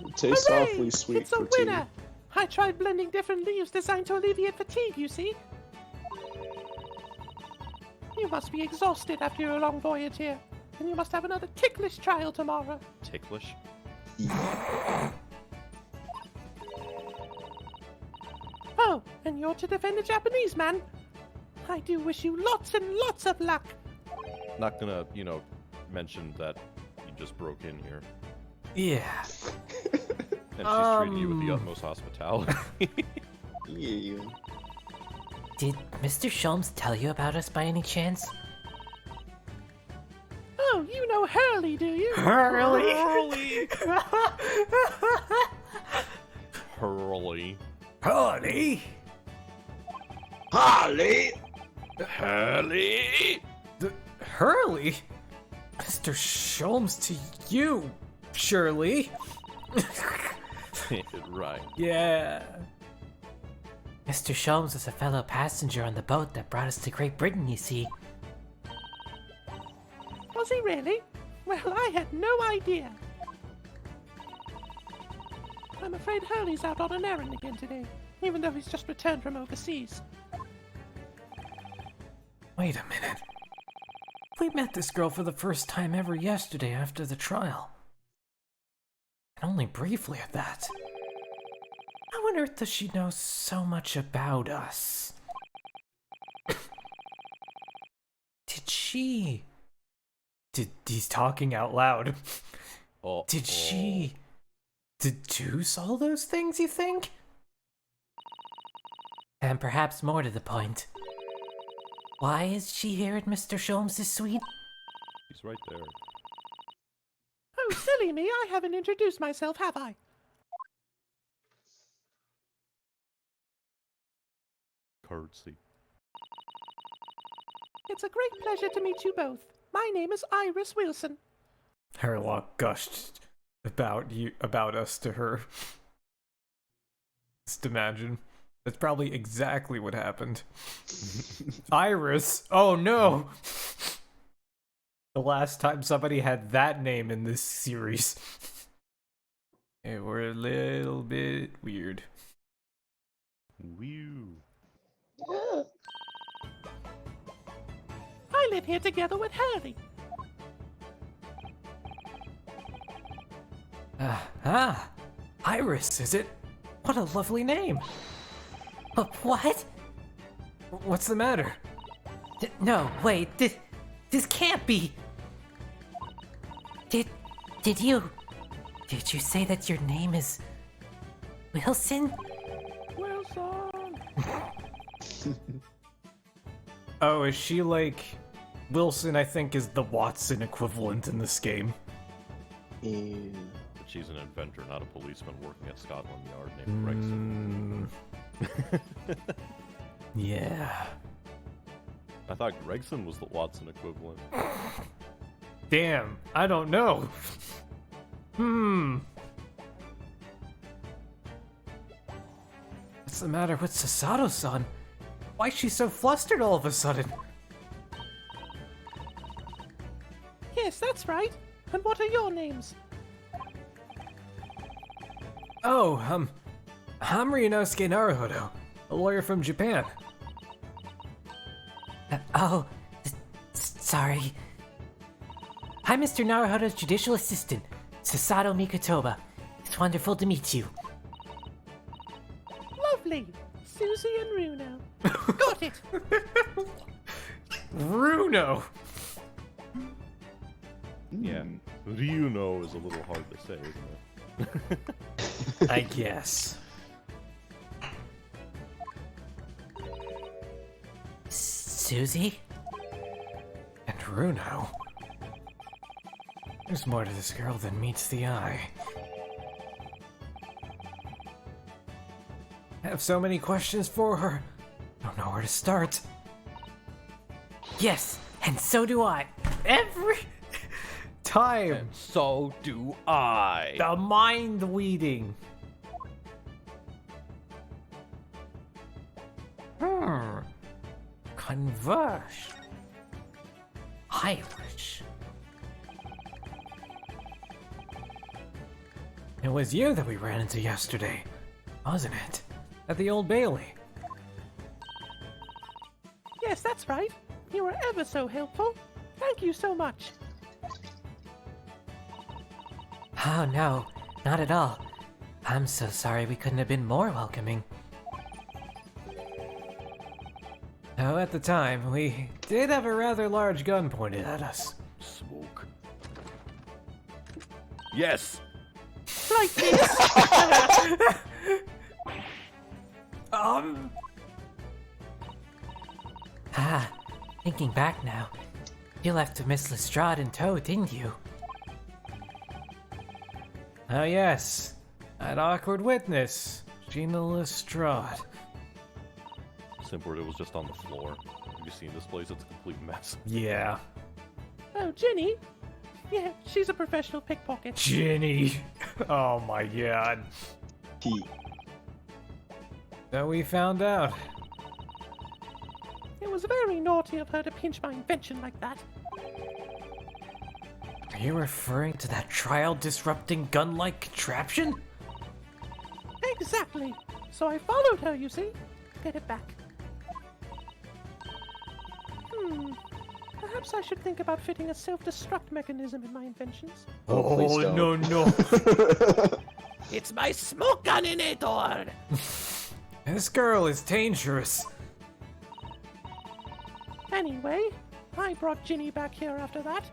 It tastes
Hooray!
awfully sweet
It's a
for tea.
winner. I tried blending different leaves designed to alleviate fatigue, you see. You must be exhausted after your long voyage here, and you must have another ticklish trial tomorrow.
Ticklish?
Oh, and you're to defend a Japanese man. I do wish you lots and lots of luck.
Not gonna, mention that you just broke in here.
Yeah.
And she's treating you with the utmost hospitality.
Yeah.
Did Mr. Sholmes tell you about us by any chance?
Oh, you know Hurley, do you?
Hurley!
Hurley.
Hurley!
Holly!
Hurley!
Hurley? Mr. Sholmes to you, Shirley.
Right.
Yeah.
Mr. Sholmes was a fellow passenger on the boat that brought us to Great Britain, you see.
Was he really? Well, I had no idea. I'm afraid Hurley's out on an errand again today, even though he's just returned from overseas.
Wait a minute. We met this girl for the first time ever yesterday after the trial. And only briefly at that. How on earth does she know so much about us? He's talking out loud. Did she deduce all those things, you think?
And perhaps more to the point, why is she here at Mr. Sholmes' suite?
She He's right there.
Oh, silly me, I haven't introduced myself, have I?
Curtsy.
It's a great pleasure to meet you both. My name is Iris Wilson.
Herlock gushed about us to her. Just imagine. That's probably exactly what happened. Iris? Oh no! The last time somebody had that name in this series. They were a little bit weird.
Whew.
I live here together with Harry.
Iris, is it? What a lovely name.
What?
What's the matter?
No, wait, this can't be. Did you say that your name is Wilson?
Wilson!
Oh, is she like... Wilson, I think, is the Watson equivalent in this game.
Ew.
But she's an inventor, not a policeman working at Scotland Yard named Gregson.
Yeah.
I thought Gregson was the Watson equivalent.
Damn, I don't know. What's the matter with Sasato-san? Why is she so flustered all of a sudden?
Yes, that's right. And what are your names?
Oh, I'm Ryunosuke Naruhodo, a lawyer from Japan.
Sorry. I'm Mr. Naruhodo's judicial assistant, Sasato Mikotoba. It's wonderful to meet you.
Lovely. Susie and Runo. Got it.
Runo!
Yeah. Ryuno is a little hard to say, isn't it?
I guess.
Susie?
And Runo. There's more to this girl than meets the eye. I have so many questions for her. Don't know where to start.
Yes, and so do I.
Every time.
So do I.
The mind weeding. Converse. Irish. It was you that we ran into yesterday, wasn't it? At the Old Bailey.
Yes, that's right. You were ever so helpful. Thank you so much.
Oh no, not at all. I'm so sorry we couldn't have been more welcoming.
Oh, at the time, we did have a rather large gun pointed at us.
Smoke. Yes!
Like this.
Thinking back now, you left Miss Lestrade in tow, didn't you?
Oh yes, that awkward witness, Gina Lestrade.
Simpler, it was just on the floor. Have you seen this place? It's a complete mess.
Yeah.
Oh, Ginny? Yeah, she's a professional pickpocket.
Ginny. Oh my god.
He.
So we found out.
It was very naughty of her to pinch my invention like that.
Are you referring to that trial-disrupting gun-like contraption?
Exactly. So I followed her, you see. Get it back. Perhaps I should think about fitting a self-destruct mechanism in my inventions.
Oh, please don't.
no.
It's my smoke guninator!
This girl is dangerous.
Anyway, I brought Ginny back here after that.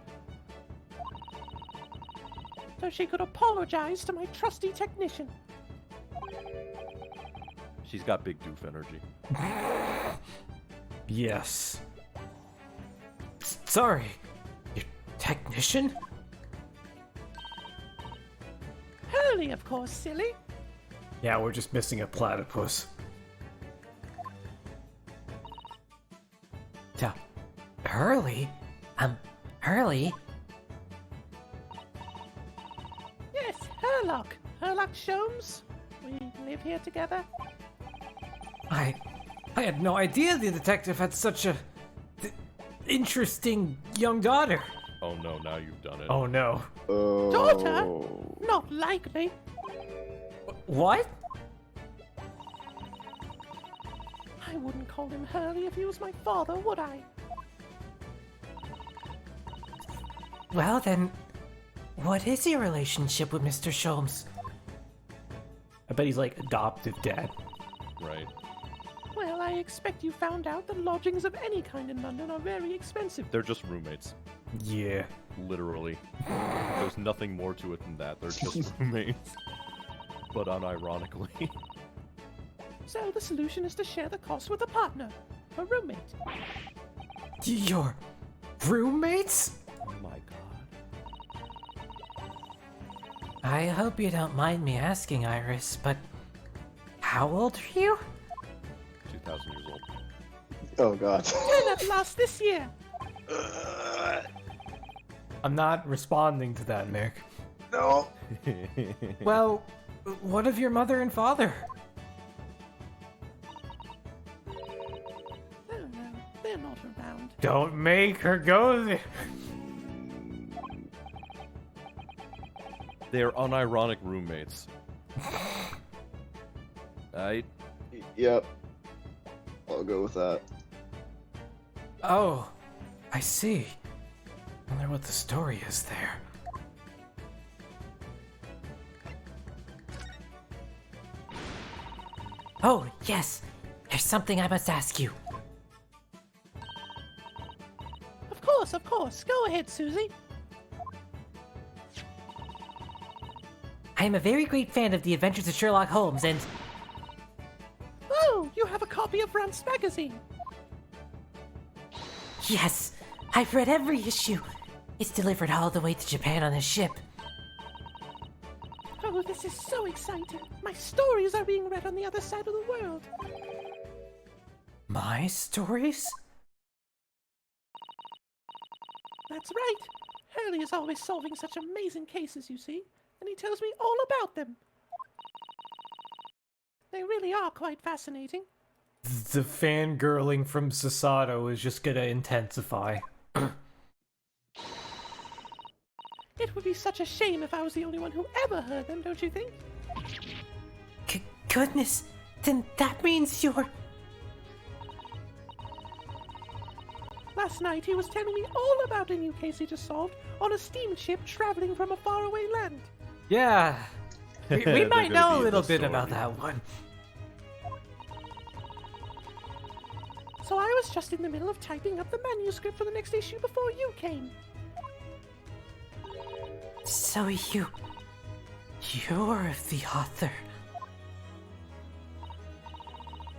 So she could apologize to my trusty technician.
She's got big doof energy.
Yes. Sorry. You're
technician?
Hurley, of course, silly.
Yeah, we're just missing a platypus.
Hurley? Hurley?
Yes, Herlock. Herlock Sholmes. We live here together.
I had no idea the detective had such a interesting young daughter.
Oh no, now you've done it.
Oh no.
Daughter? Not likely.
What?
I wouldn't call him Hurley if he was my father, would I?
Well then, what is your relationship with Mr. Sholmes?
I bet he's like adoptive dad.
Right.
Well, I expect you found out that lodgings of any kind in London are very expensive.
They're just roommates.
Yeah.
Literally. There's nothing more to it than that. They're just roommates. But unironically.
So the solution is to share the cost with a partner, a roommate.
Your roommates?
Oh my god.
I hope you don't mind me asking, Iris, but how old are you?
2,000 years old.
Oh god.
10 at last this year.
I'm not responding to that, Nick.
No.
Well, what of your mother and father?
Oh no, they're not around.
Don't make her go there.
They're unironic roommates.
Yep. I'll go with that.
Oh, I see. I wonder what the story is there.
Oh, yes. There's something I must ask you.
Of course. Go ahead, Susie.
I am a very great fan of the Adventures of Sherlock Holmes, and
Oh, you have a copy of Rance magazine.
yes, I've read every issue. It's delivered all the way to Japan on a ship.
Oh, this is so exciting. My stories are being read on the other side of the world.
My stories?
That's right. Hurley is always solving such amazing cases, you see, and he tells me all about them. They really are quite fascinating.
The fangirling from Sasato is just gonna intensify.
It would be such a shame if I was the only one who ever heard them, don't you think?
Goodness, then that means you're...
Last night he was telling me all about a new case he just solved on a steamship traveling from a faraway land.
Yeah. We
They're
might
gonna
know
be
a
in
little
the
bit
story.
about that one.
So I was just in the middle of typing up the manuscript for the next issue before you came.
So you're the author.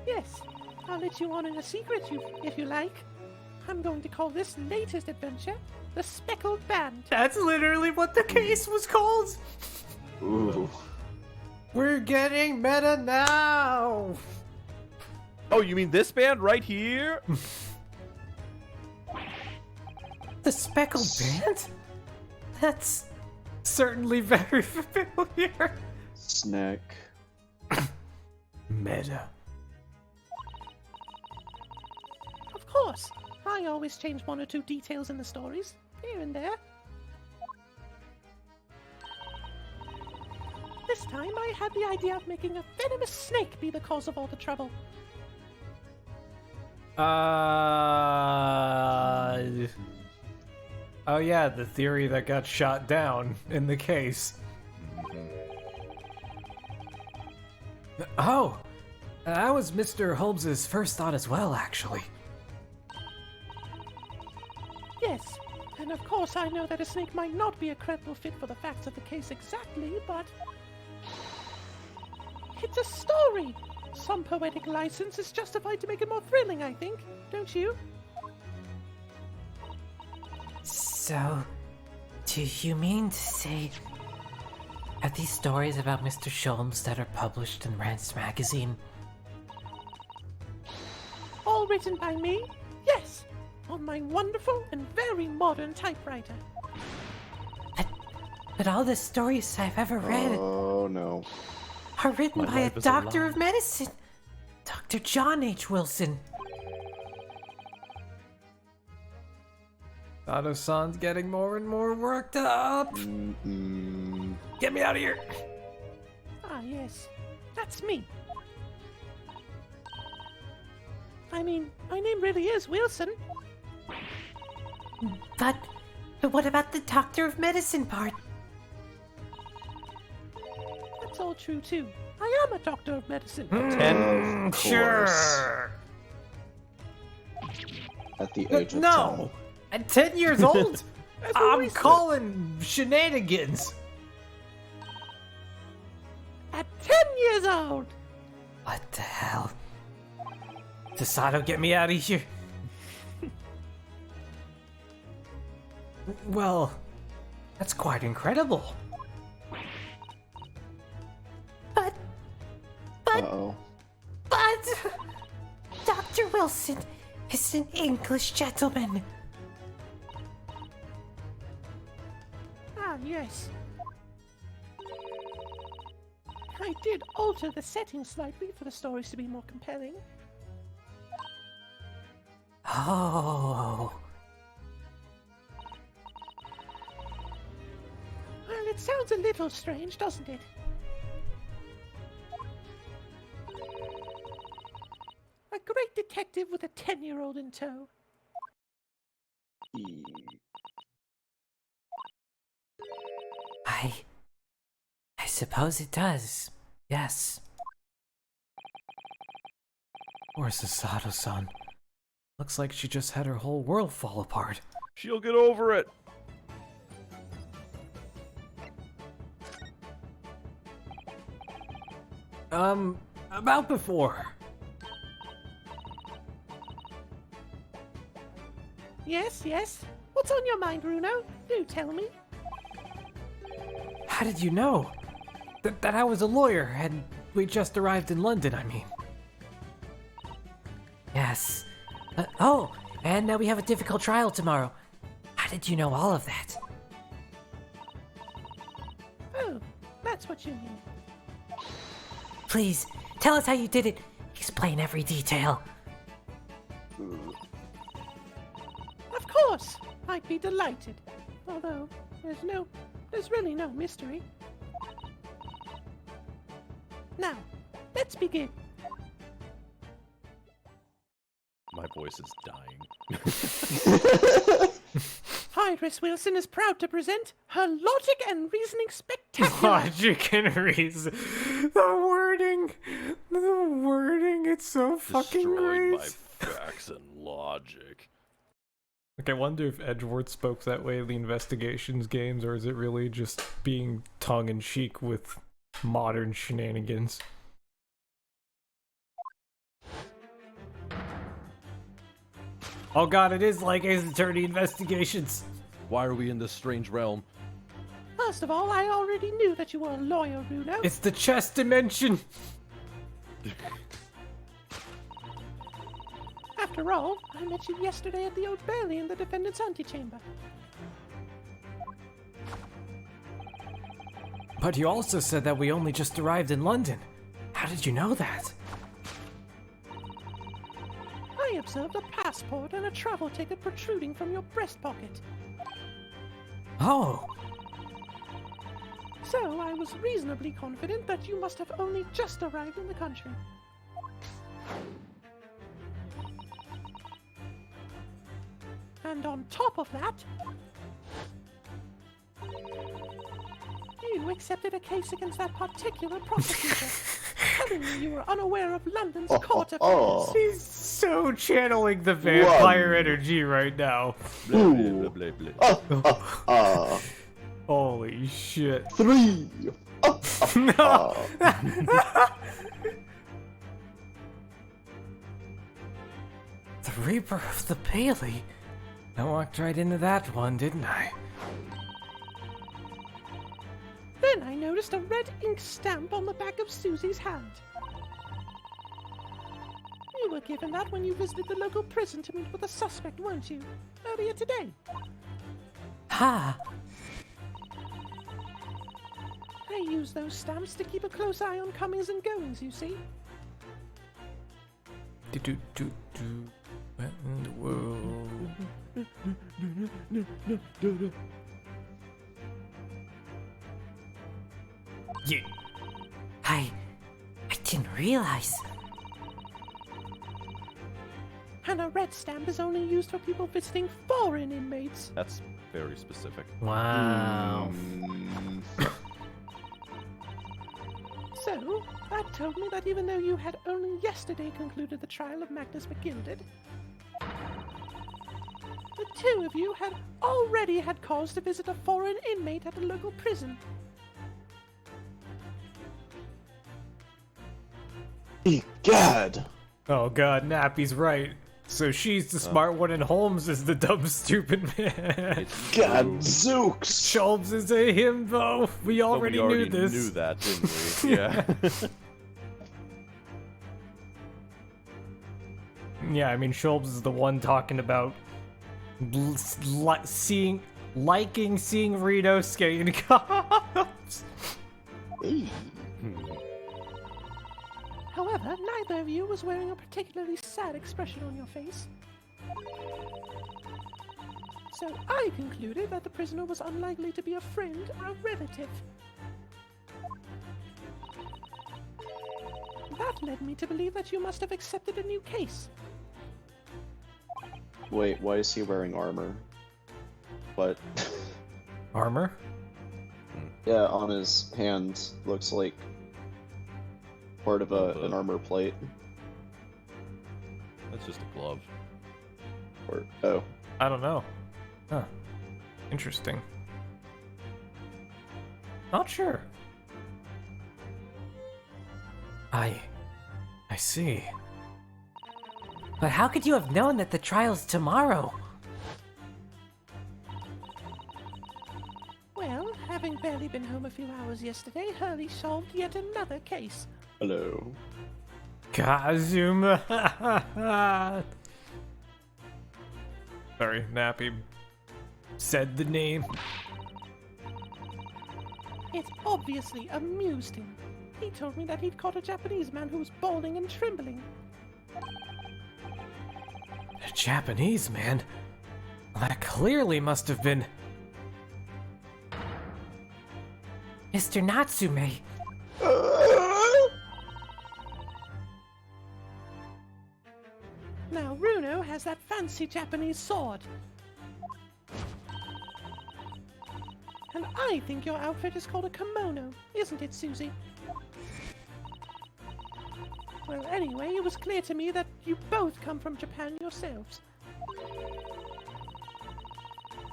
Yes, I'll let you on in a secret if you like. I'm going to call this latest adventure The Speckled Band.
That's literally what the case was called.
Ooh.
We're getting meta now.
Oh, you mean this band right here?
The Speckled Band? That's certainly very familiar.
Snack.
Meta.
Of course, I always change one or two details in the stories, here and there. This time I had the idea of making a venomous snake be the cause of all the trouble.
Oh yeah, the theory that got shot down in the case. Oh, that was Mr. Holmes's first thought as well, actually.
Yes, and of course I know that a snake might not be a credible fit for the facts of the case exactly, but... it's a story! Some poetic license is justified to make it more thrilling, I think, don't you?
So, Do you mean to say... Are these stories about Mr. Sholmes that are published in Rand's magazine?
All written by me? Yes, on my wonderful and very modern typewriter.
But all the stories I've ever read
Oh no.
are written
My
by a
life is a
doctor
lie.
of medicine. Dr. John H. Wilson.
Sato-san's getting more and more worked up.
Mm-mm.
Get me out of here.
Ah, yes, that's me. I mean, my name really is Wilson.
But what about the doctor of medicine part?
That's all true too. I am a doctor of medicine.
Of
Sure.
At the age of
No. At 10 years old,
That's what
I'm
we said.
calling shenanigans.
At 10 years old.
What the hell?
Does Sato get me out of here? Well, that's quite incredible.
But,
10. Uh-oh.
Dr. Wilson is an English gentleman.
Ah, yes. I did alter the settings slightly for the stories to be more compelling.
Oh.
Well, it sounds a little strange, doesn't it? A great detective with a 10-year-old in tow.
I suppose it does. Yes.
Where's the Sato-san? Looks like she just had her whole world fall apart.
She'll get over it.
About before.
Yes, yes. What's on your mind, Bruno? Do tell me.
How did you know? That I was a lawyer and we just arrived in London, I mean.
Yes. Oh, and now we have a difficult trial tomorrow. How did you know all of that?
Oh, that's what you mean.
Please, tell us how you did it. Explain every detail.
Of course, I'd be delighted. Although, there's really no mystery. Now, let's begin.
My voice is dying.
Iris Wilson is proud to present her Logic and Reasoning Spectacular.
Logic and reason. The wording, it's so fucking
Destroyed
great.
by facts and logic.
Like, I wonder if Edgeworth spoke that way in the Investigations games, or is it really just being tongue-in-cheek with modern shenanigans? Oh god, it is like Ace Attorney Investigations.
Why are we in this strange realm?
First of all, I already knew that you were a lawyer, Bruno.
It's the chess dimension.
After all, I met you yesterday at the Old Bailey in the defendant's antechamber.
But you also said that we only just arrived in London. How did you know that?
I observed a passport and a travel ticket protruding from your breast pocket.
Oh,
So I was reasonably confident that you must have only just arrived in the country. And on top of that, you accepted a case against that particular prosecutor, telling me you were unaware of London's court affairs.
she's so channeling the vampire energy right now.
Blah, blah, blah, blah, blah.
Holy shit.
3.
No. The Reaper of the Bailey. I walked right into that one, didn't I?
noticed a red ink stamp on the back of Susie's hand. You were given that when you visited the local prison to meet with a suspect, weren't you? Earlier today.
Ha!
I use those stamps to keep a close eye on comings and goings, you see.
What in the world? Yeah.
I didn't realize.
And a red stamp is only used for people visiting foreign inmates.
That's very specific.
Wow.
So, that told me that even though you had only yesterday concluded the trial of Magnus McGilded, the two of you had already had cause to visit a foreign inmate at a local prison.
Egad!
Oh god, Nappy's right. So she's the smart one and Holmes is the dumb, stupid man.
It's
God,
true.
Zooks!
Sholmes is a himbo. We
But
already,
we already
knew this.
knew that, didn't we? Yeah.
Yeah, I mean, Sholmes is the one talking about liking seeing Rito skating cops.
Hey.
However, neither of you was wearing a particularly sad expression on your face. So I concluded that the prisoner was unlikely to be a friend or a relative. That led me to believe that you must have accepted a new case.
Wait, why is he wearing armor? What?
Armor?
Yeah, on his hand looks like part of an armor plate.
That's just a glove.
Or oh,
I don't know. Huh. Interesting. Not sure. I see.
But how could you have known that the trial's tomorrow?
Well, having barely been home a few hours yesterday, Hurley solved yet another case.
hello.
Kazuma. Sorry, Nappy said the name.
It obviously amused him. He told me that he'd caught a Japanese man who was bawling and trembling.
A Japanese man? That clearly must have been.
Mr. Natsume.
Now Runo has that fancy Japanese sword. And I think your outfit is called a kimono, isn't it, Susie? Well, anyway, it was clear to me that you both come from Japan yourselves.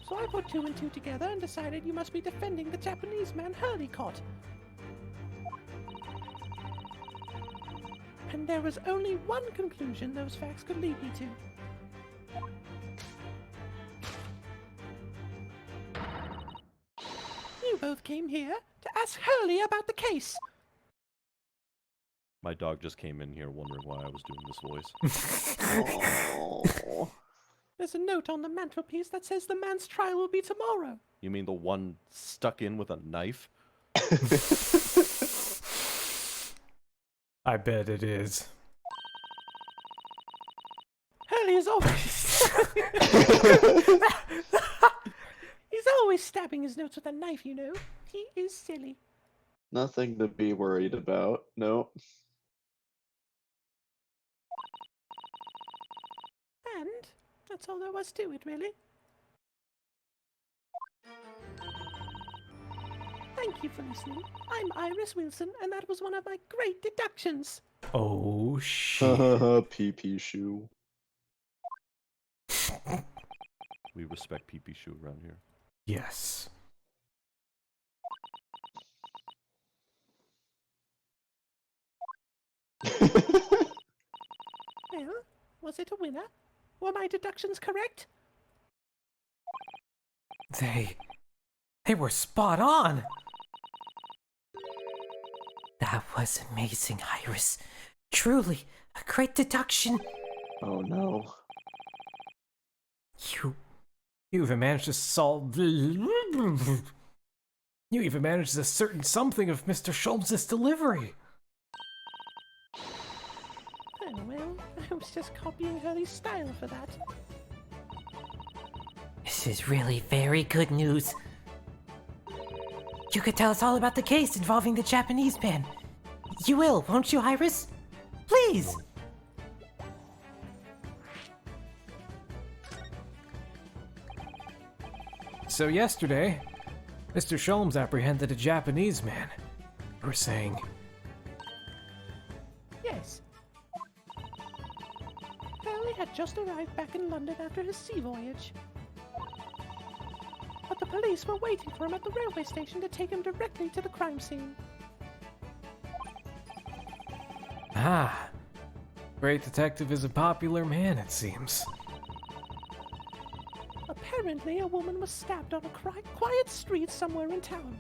So I put two and two together and decided you must be defending the Japanese man Hurley caught. And there was only one conclusion those facts could lead me to. You both came here to ask Hurley about the case.
My dog just came in here wondering why I was doing this voice.
Oh.
There's a note on the mantelpiece that says the man's trial will be tomorrow.
You mean the one stuck in with a knife?
I bet it is.
Hurley is always... He's always stabbing his notes with a knife, you know. He is silly.
Nothing to be worried about. No.
And that's all there was to it, really. Thank you for listening. I'm Iris Wilson, and that was one of my great deductions.
Oh shit.
Pee-pee shoe.
We respect pee-pee shoe around here.
Yes.
Well, was it a winner? Were my deductions correct?
They were spot on. That was amazing, Iris. Truly, a great deduction.
Oh no.
You
You even managed to solve. You even managed to ascertain something of Mr. Sholmes' delivery.
Oh, well, I was just copying Hurley's style for that.
This is really very good news. You could tell us all about the case involving the Japanese man. You will, won't you, Iris? Please!
So yesterday, Mr. Sholmes apprehended a Japanese man. You were saying.
Yes. Hurley had just arrived back in London after his sea voyage. But the police were waiting for him at the railway station to take him directly to the crime scene.
Ah. Great detective is a popular man, it seems.
Apparently, a woman was stabbed on a quiet street somewhere in town.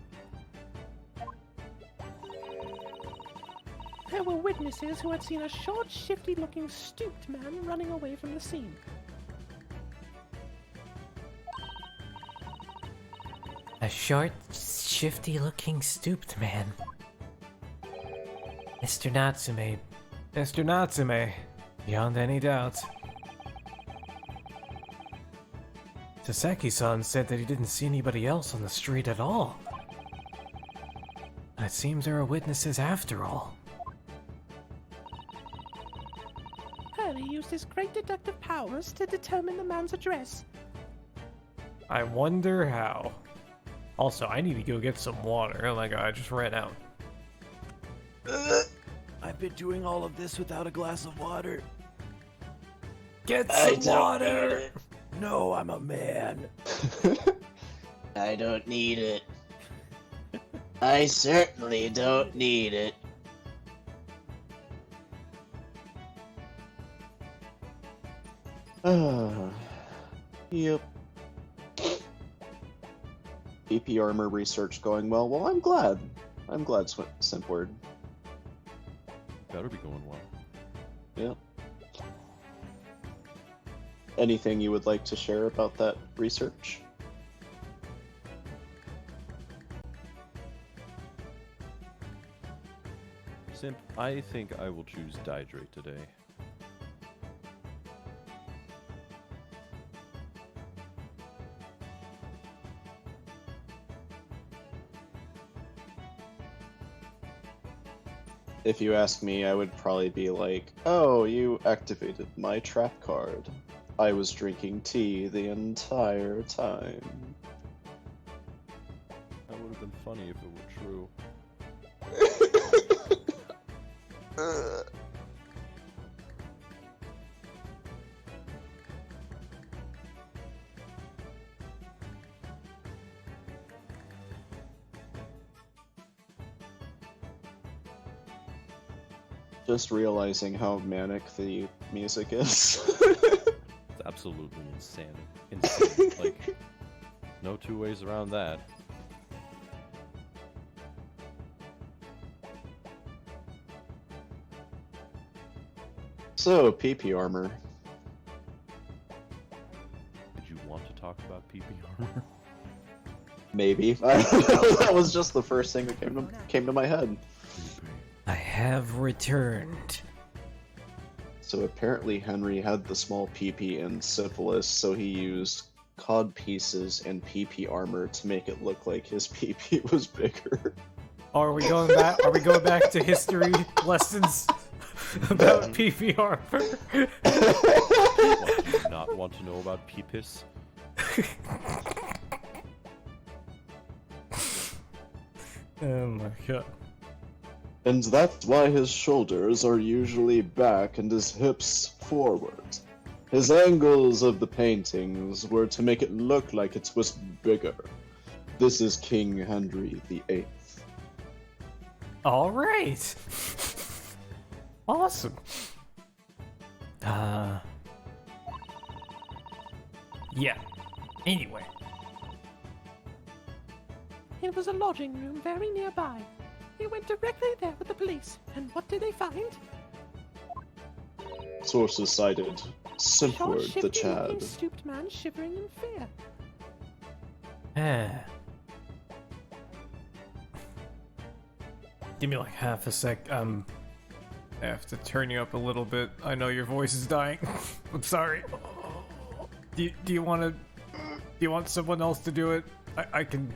There were witnesses who had seen a short, shifty-looking, stooped man running away from the scene.
A short, shifty-looking, stooped man. Mr. Natsume.
Mr. Natsume, beyond any doubt. Saseki-san said that he didn't see anybody else on the street at all. And it seems there are witnesses after all.
Hurley used his great deductive powers to determine the man's address.
I wonder how. Also, I need to go get some water. Oh my god, I just ran out.
I've been doing all of this without a glass of water.
Get some water!
No, I'm a man.
I don't need it. I certainly don't need it.
Yep. PP armor research going well. Well, I'm glad. I'm glad, Simpward.
Better be going well.
Yeah. Anything you would like to share about that research?
Simp, I think I will choose Dihydrate today.
If you ask me, I would probably be like, oh, you activated my trap card. I was drinking tea the entire time.
That would have been funny if it were true.
Just realizing how manic the music is.
It's absolutely insane. Like, no two ways around that.
So, PP armor.
Did you want to talk about PP armor?
Maybe. I don't know, that was just the first thing that came to my head.
I have returned.
So apparently Henry had the small PP and syphilis, so he used cod pieces and PP armor to make it look like his PP was bigger.
Are we going back? Are we going back to history lessons about PP armor?
What, do you not want to know about Peepis?
Oh my god.
And that's why his shoulders are usually back and his hips forward. His angles of the paintings were to make it look like it was bigger. This is King Henry VIII.
All right. Awesome. Yeah. Anyway.
It was a lodging room very nearby. He went directly there with the police, and what did they find?
Sources cited
Short,
Simpward the
shifty-looking,
Chad.
stooped man shivering in fear.
Give me like half a sec. I have to turn you up a little bit. I know your voice is dying. I'm sorry. Do you want someone else to do it? I can.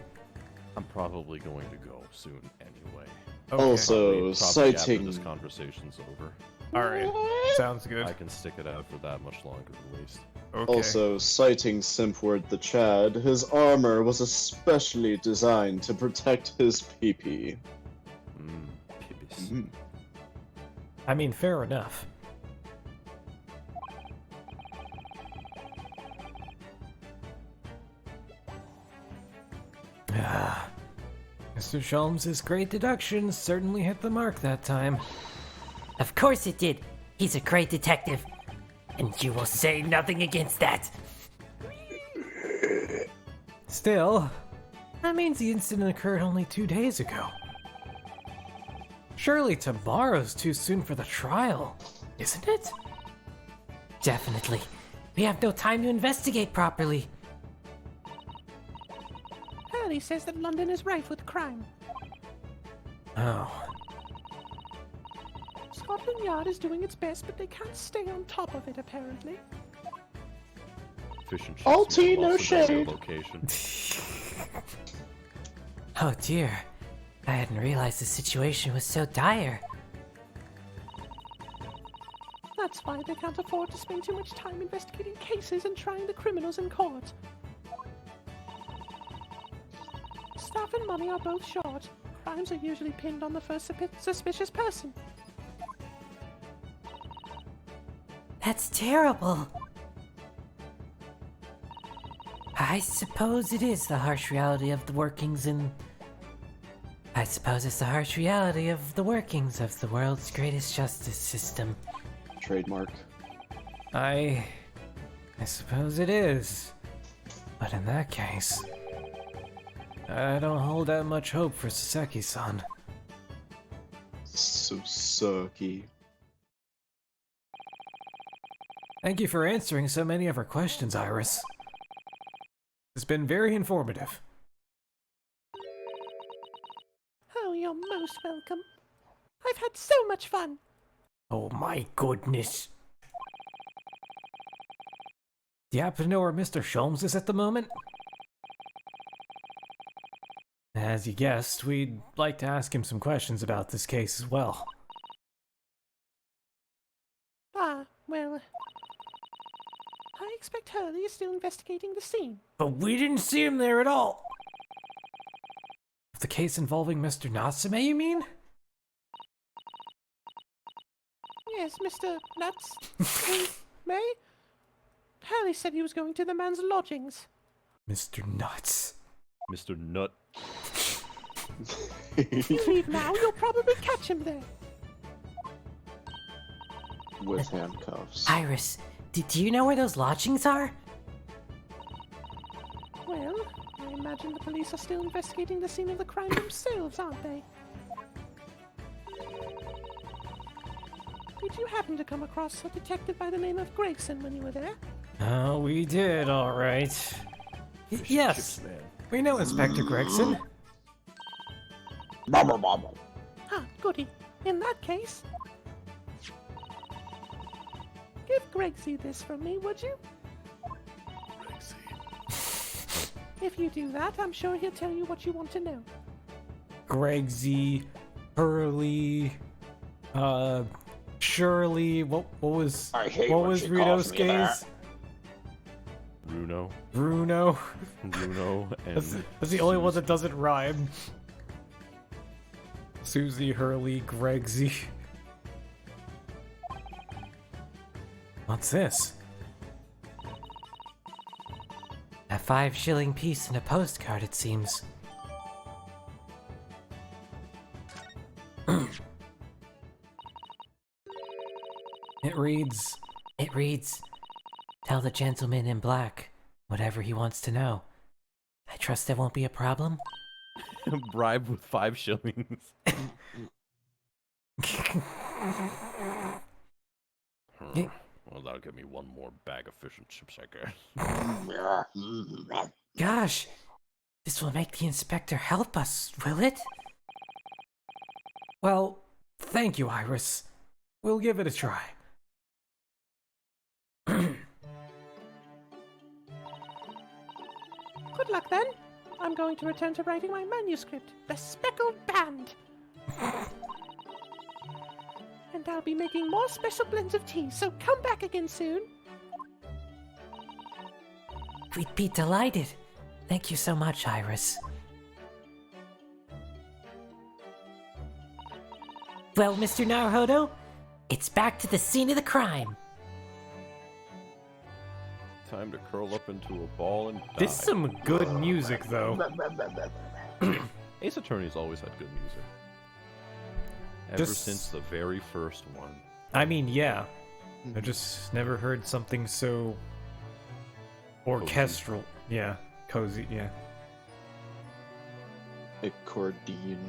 I'm probably going to go soon anyway.
Okay.
Also,
Probably after
citing
this conversation's over.
All right. Sounds good.
I can stick it out for that much longer at least.
Okay.
Also, citing Simpward the Chad, his armor was especially designed to protect his pee-pee.
Pibis.
I mean, fair enough. Ah. Mr. Sholmes' great deductions certainly hit the mark that time.
Of course it did. He's a great detective. And you will say nothing against that.
Still, that means the incident occurred only 2 days ago. Surely tomorrow's too soon for the trial, isn't it?
Definitely. We have no time to investigate properly.
Hurley says that London is rife with crime.
Oh.
Scotland Yard is doing its best, but they can't stay on top of it, apparently.
Fish and chips
All
make
tea, no
lots of better
shade.
Location.
Oh dear. I hadn't realized the situation was so dire.
That's why they can't afford to spend too much time investigating cases and trying the criminals in court. Staff and money are both short. Crimes are usually pinned on the first suspicious person.
That's terrible. I suppose it is the harsh reality of the workings of the world's greatest justice system.
Trademark.
I suppose it is. But in that case, I don't hold that much hope for Saseki-san.
So sucky.
Thank you for answering so many of our questions, Iris. It's been very informative.
Oh, you're most welcome. I've had so much fun.
Oh my goodness. Do you happen to know where Mr. Sholmes is at the moment? As you guessed, we'd like to ask him some questions about this case as well.
Well, I expect Hurley is still investigating the scene.
But we didn't see him there at all! The case involving Mr. Natsume, you mean?
Yes, Mr. Nuts. May? Hurley said he was going to the man's lodgings.
Mr. Nuts.
Mr. Nut.
If you leave now, you'll probably catch him there.
With handcuffs.
Iris, do you know where those lodgings are?
Well, I imagine the police are still investigating the scene of the crime themselves, aren't they? Did you happen to come across a detective by the name of Gregson when you were there?
Oh, we did, alright. Yes,
Chips, man.
we know Inspector Gregson.
Bubble bubble.
Ah, goody. In that case... Give Gregsy this from me, would you? If you do that, I'm sure he'll tell you what you want to know.
Gregsy, Hurley, Shirley, what was
I hate
what
when
was
she calls me that.
Ritosuke's?
Bruno.
Bruno.
Bruno and
That's the only one that doesn't rhyme. Susie, Hurley, Gregsy. What's this?
A 5-shilling piece and a postcard, it seems.
It reads,
Tell the gentleman in black whatever he wants to know. I trust there won't be a problem.
bribe with 5 shillings. Well, that'll give me one more bag of fish and chips, I guess.
Gosh, this will make the inspector help us, will it?
Well, thank you, Iris. We'll give it a try.
Good luck then. I'm going to return to writing my manuscript, The Speckled Band. And I'll be making more special blends of tea, so come back again soon.
We'd be delighted. Thank you so much, Iris. Well, Mr. Naruhodo, it's back to the scene of the crime.
Time to curl up into a ball and die.
This is some good music, though.
Ace Attorney's always had good music. Ever
Just-
since the very first one.
I mean, yeah. I just never heard something so orchestral. Yeah, cozy, yeah.
Accordion.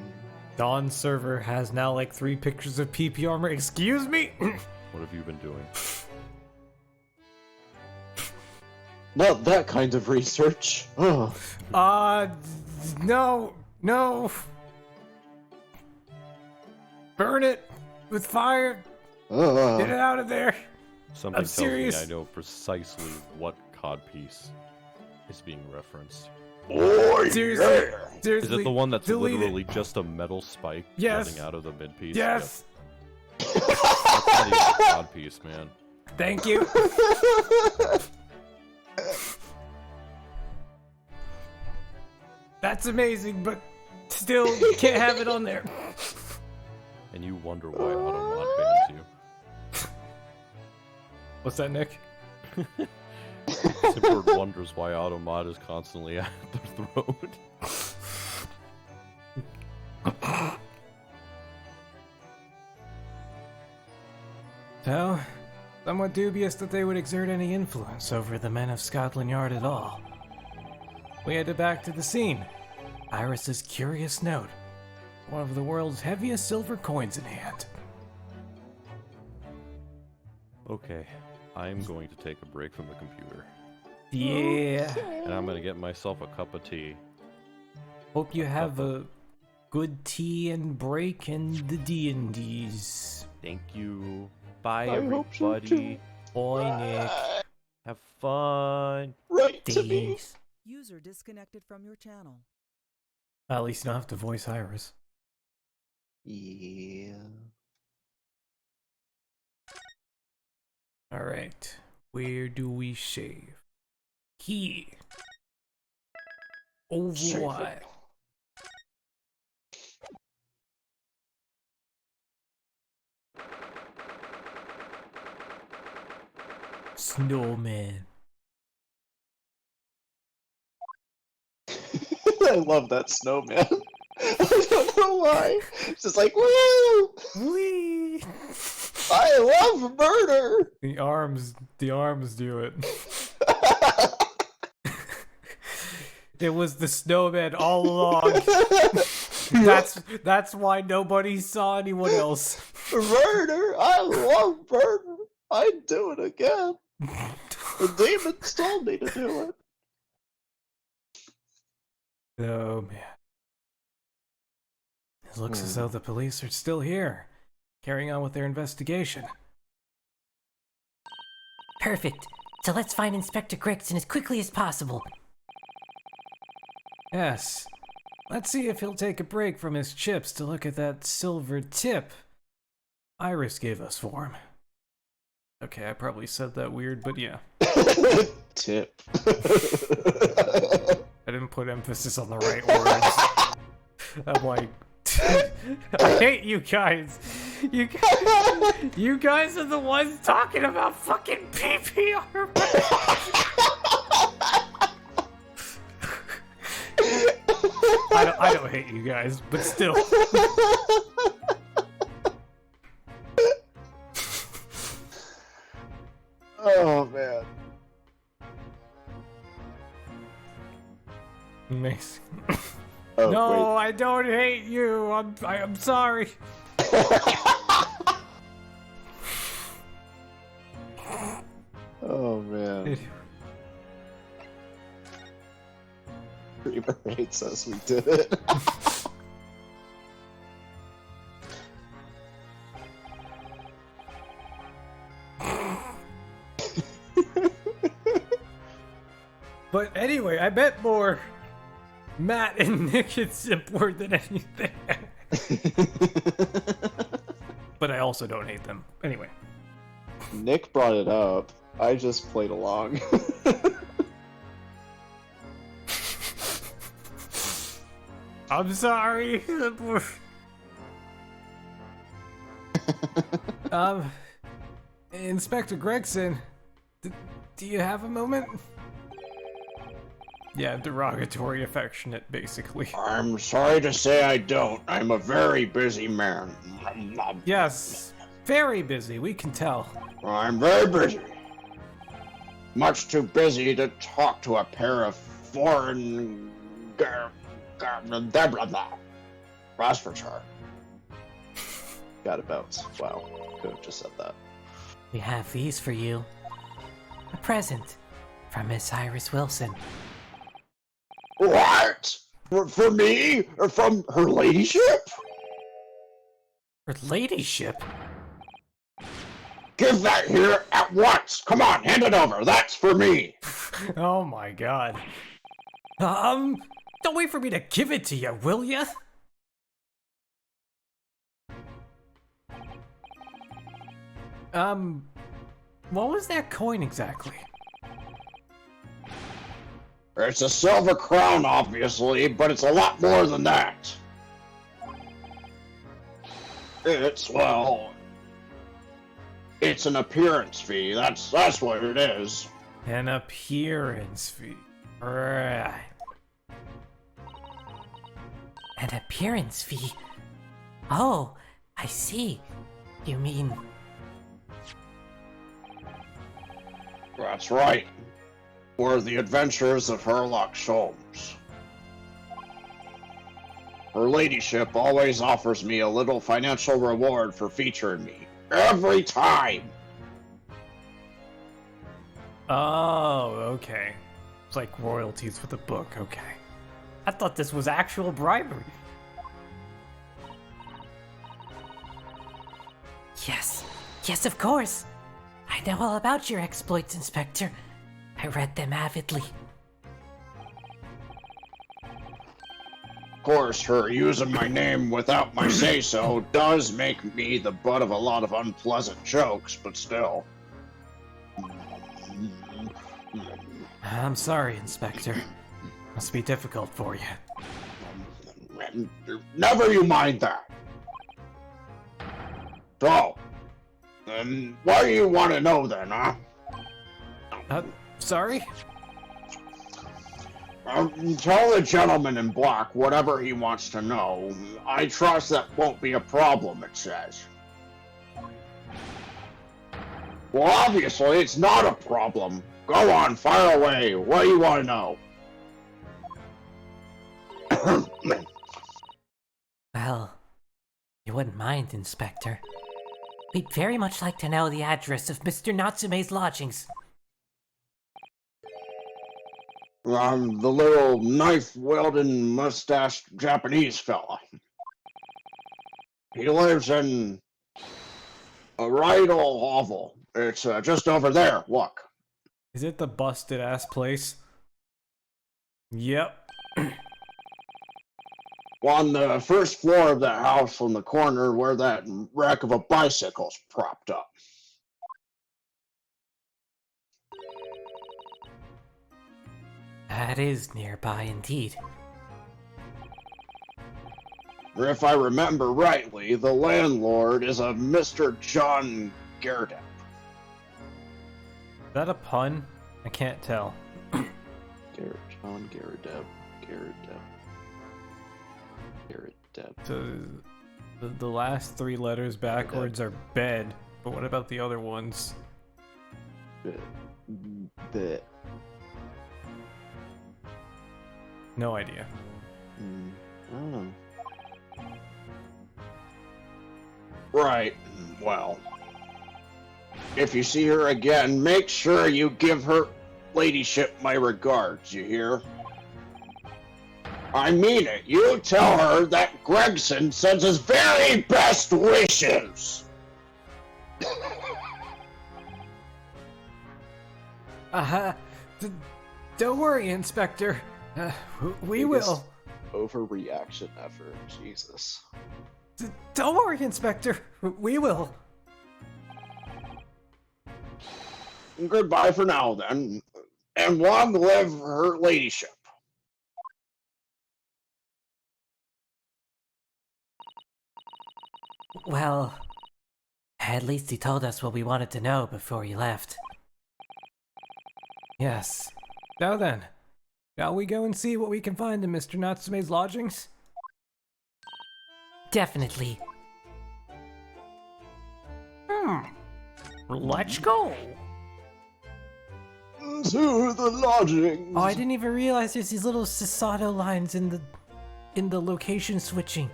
Dawn server has now like 3 pictures of PP armor. Excuse me?
What have you been doing?
Not that kind of research. Oh.
No. Burn it with fire. Get it out of there.
Something
I'm
tells
serious.
me I know precisely what codpiece is being referenced.
Oh,
Seriously.
yeah.
Seriously.
Is it the one that's
delete
literally just a metal spike
Yes.
running out of the mid-piece?
Yes.
Yep. That's not even a codpiece, man.
Thank you. That's amazing, but still can't have it on there.
And you wonder why Automod bans you.
What's that, Nick?
Simperd wonders why Automod is constantly at the throat.
So, somewhat dubious that they would exert any influence over the men of Scotland Yard at all. We headed back to the scene. Iris's curious note. One of the world's heaviest silver coins in hand.
Okay, I'm going to take a break from the computer.
Yeah.
And I'm going to get myself a cup of tea.
Hope you have a good tea and break and the D&Ds.
Thank you. Bye,
I hope so,
everybody.
Boy, Nick.
Have fun.
Right to me.
Thanks.
User disconnected from your channel.
At least you don't have to voice Iris.
Yeah.
Alright. Where do we save? Here. Over
Save
what?
it.
Snowman.
I love that snowman. I don't know why. It's just like, woo!
Whee!
I love murder!
The arms do it. It was the snowman all along. That's why nobody saw anyone else.
Murder! I love murder! I'd do it again. The demons told me to do it.
Oh man. It looks as though the police are still here, carrying on with their investigation.
Perfect. So let's find Inspector Gregson as quickly as possible.
Yes. Let's see if he'll take a break from his chips to look at that silver tip Iris gave us for him. Okay, I probably said that weird, but yeah.
Tip.
I didn't put emphasis on the right words. I'm like, I hate you guys. You guys are the ones talking about fucking PPR. I don't hate you guys, but still.
Oh man.
Amazing.
Oh,
No, I don't hate you. I'm sorry.
Oh man. Reaper hates us, we did it.
But anyway, I bet more Matt and Nick hit Zip Word than anything. But I also don't hate them. Anyway.
Nick brought it up. I just played along.
I'm sorry. Inspector Gregson, do you have a moment? Yeah, derogatory, affectionate, basically.
I'm sorry to say I don't. I'm a very busy man.
Yes, very busy, we can tell.
I'm very busy. Much too busy to talk to a pair of foreign... That's for sure.
Got it bounce. Wow, could have just said that.
We have these for you. A present from Miss Iris Wilson.
What? For me? Or from her ladyship?
Her ladyship?
Give that here at once! Come on, hand it over. That's for me.
Oh my god. Don't wait for me to give it to you, will ya? What was that coin exactly?
It's a silver crown, obviously, but it's a lot more than that. It's an appearance fee. That's what it is.
An appearance fee. Right.
An appearance fee? Oh, I see. You mean...
That's right. We're the adventures of Herlock Sholmes. Her ladyship always offers me a little financial reward for featuring me. Every time!
Oh, okay. It's like royalties for the book, okay. I thought this was actual bribery.
Yes, yes, of course. I know all about your exploits, Inspector. I read them avidly.
Of course, her using my name without my say-so does make me the butt of a lot of unpleasant jokes, but still.
I'm sorry, Inspector. Must be difficult for you.
Never you mind that. So, what do you want to know then, huh?
Sorry?
Tell the gentleman in black whatever he wants to know. I trust that won't be a problem, it says. Well, obviously, it's not a problem. Go on, fire away. What do you want to know?
Well, you wouldn't mind, Inspector. We'd very much like to know the address of Mr. Natsume's lodgings.
The little knife-wielding, mustached Japanese fella. He lives in a Rydal hovel. It's just over there, look.
Is it the busted ass place? Yep.
On the first floor of that house on the corner where that wreck of a bicycle's propped up.
That is nearby indeed.
If I remember rightly, the landlord is a Mr. John Gerdep.
Is that a pun? I can't tell.
John Garrideb.
The last three letters backwards are bed, but what about the other ones?
The
No idea.
Oh.
Right. Well, if you see her again, make sure you give her ladyship my regards, you hear? I mean it. You tell her that Gregson sends his very best wishes.
Don't worry, Inspector. We will.
Overreaction effort. Jesus.
Don't worry, Inspector. We will.
Goodbye for now, then. And long live her ladyship.
Well, at least he told us what we wanted to know before he left.
Yes. Now then, shall we go and see what we can find in Mr. Natsume's lodgings?
Definitely.
Let's go.
To the lodgings.
Oh, I didn't even realize there's these little Sasato lines in the location switching.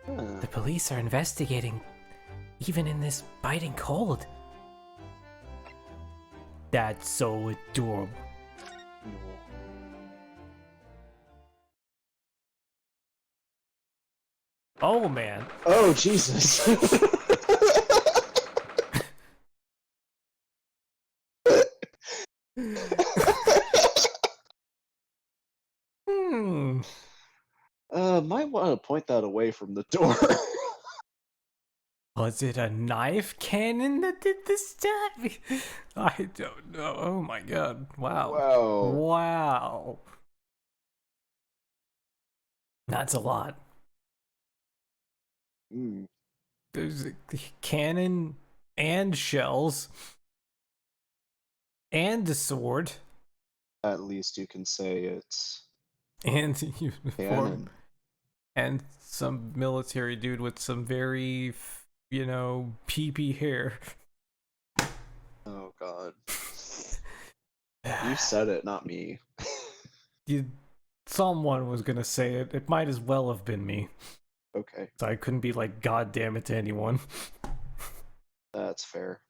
The police are investigating, even in this biting cold.
That's so adorable. Oh man.
Oh Jesus. Might want to point that away from the door.
Was it a knife cannon that did this to me? I don't know. Oh my god. Wow.
Wow.
Wow. That's a lot. There's a cannon and shells and a sword
At least you can say it's
and a uniform
canon.
and some military dude with some very, peepee hair.
Oh god. You said it, not me.
Someone was gonna say it. It might as well have been me.
Okay,
So I couldn't be like, God damn it to anyone.
that's fair.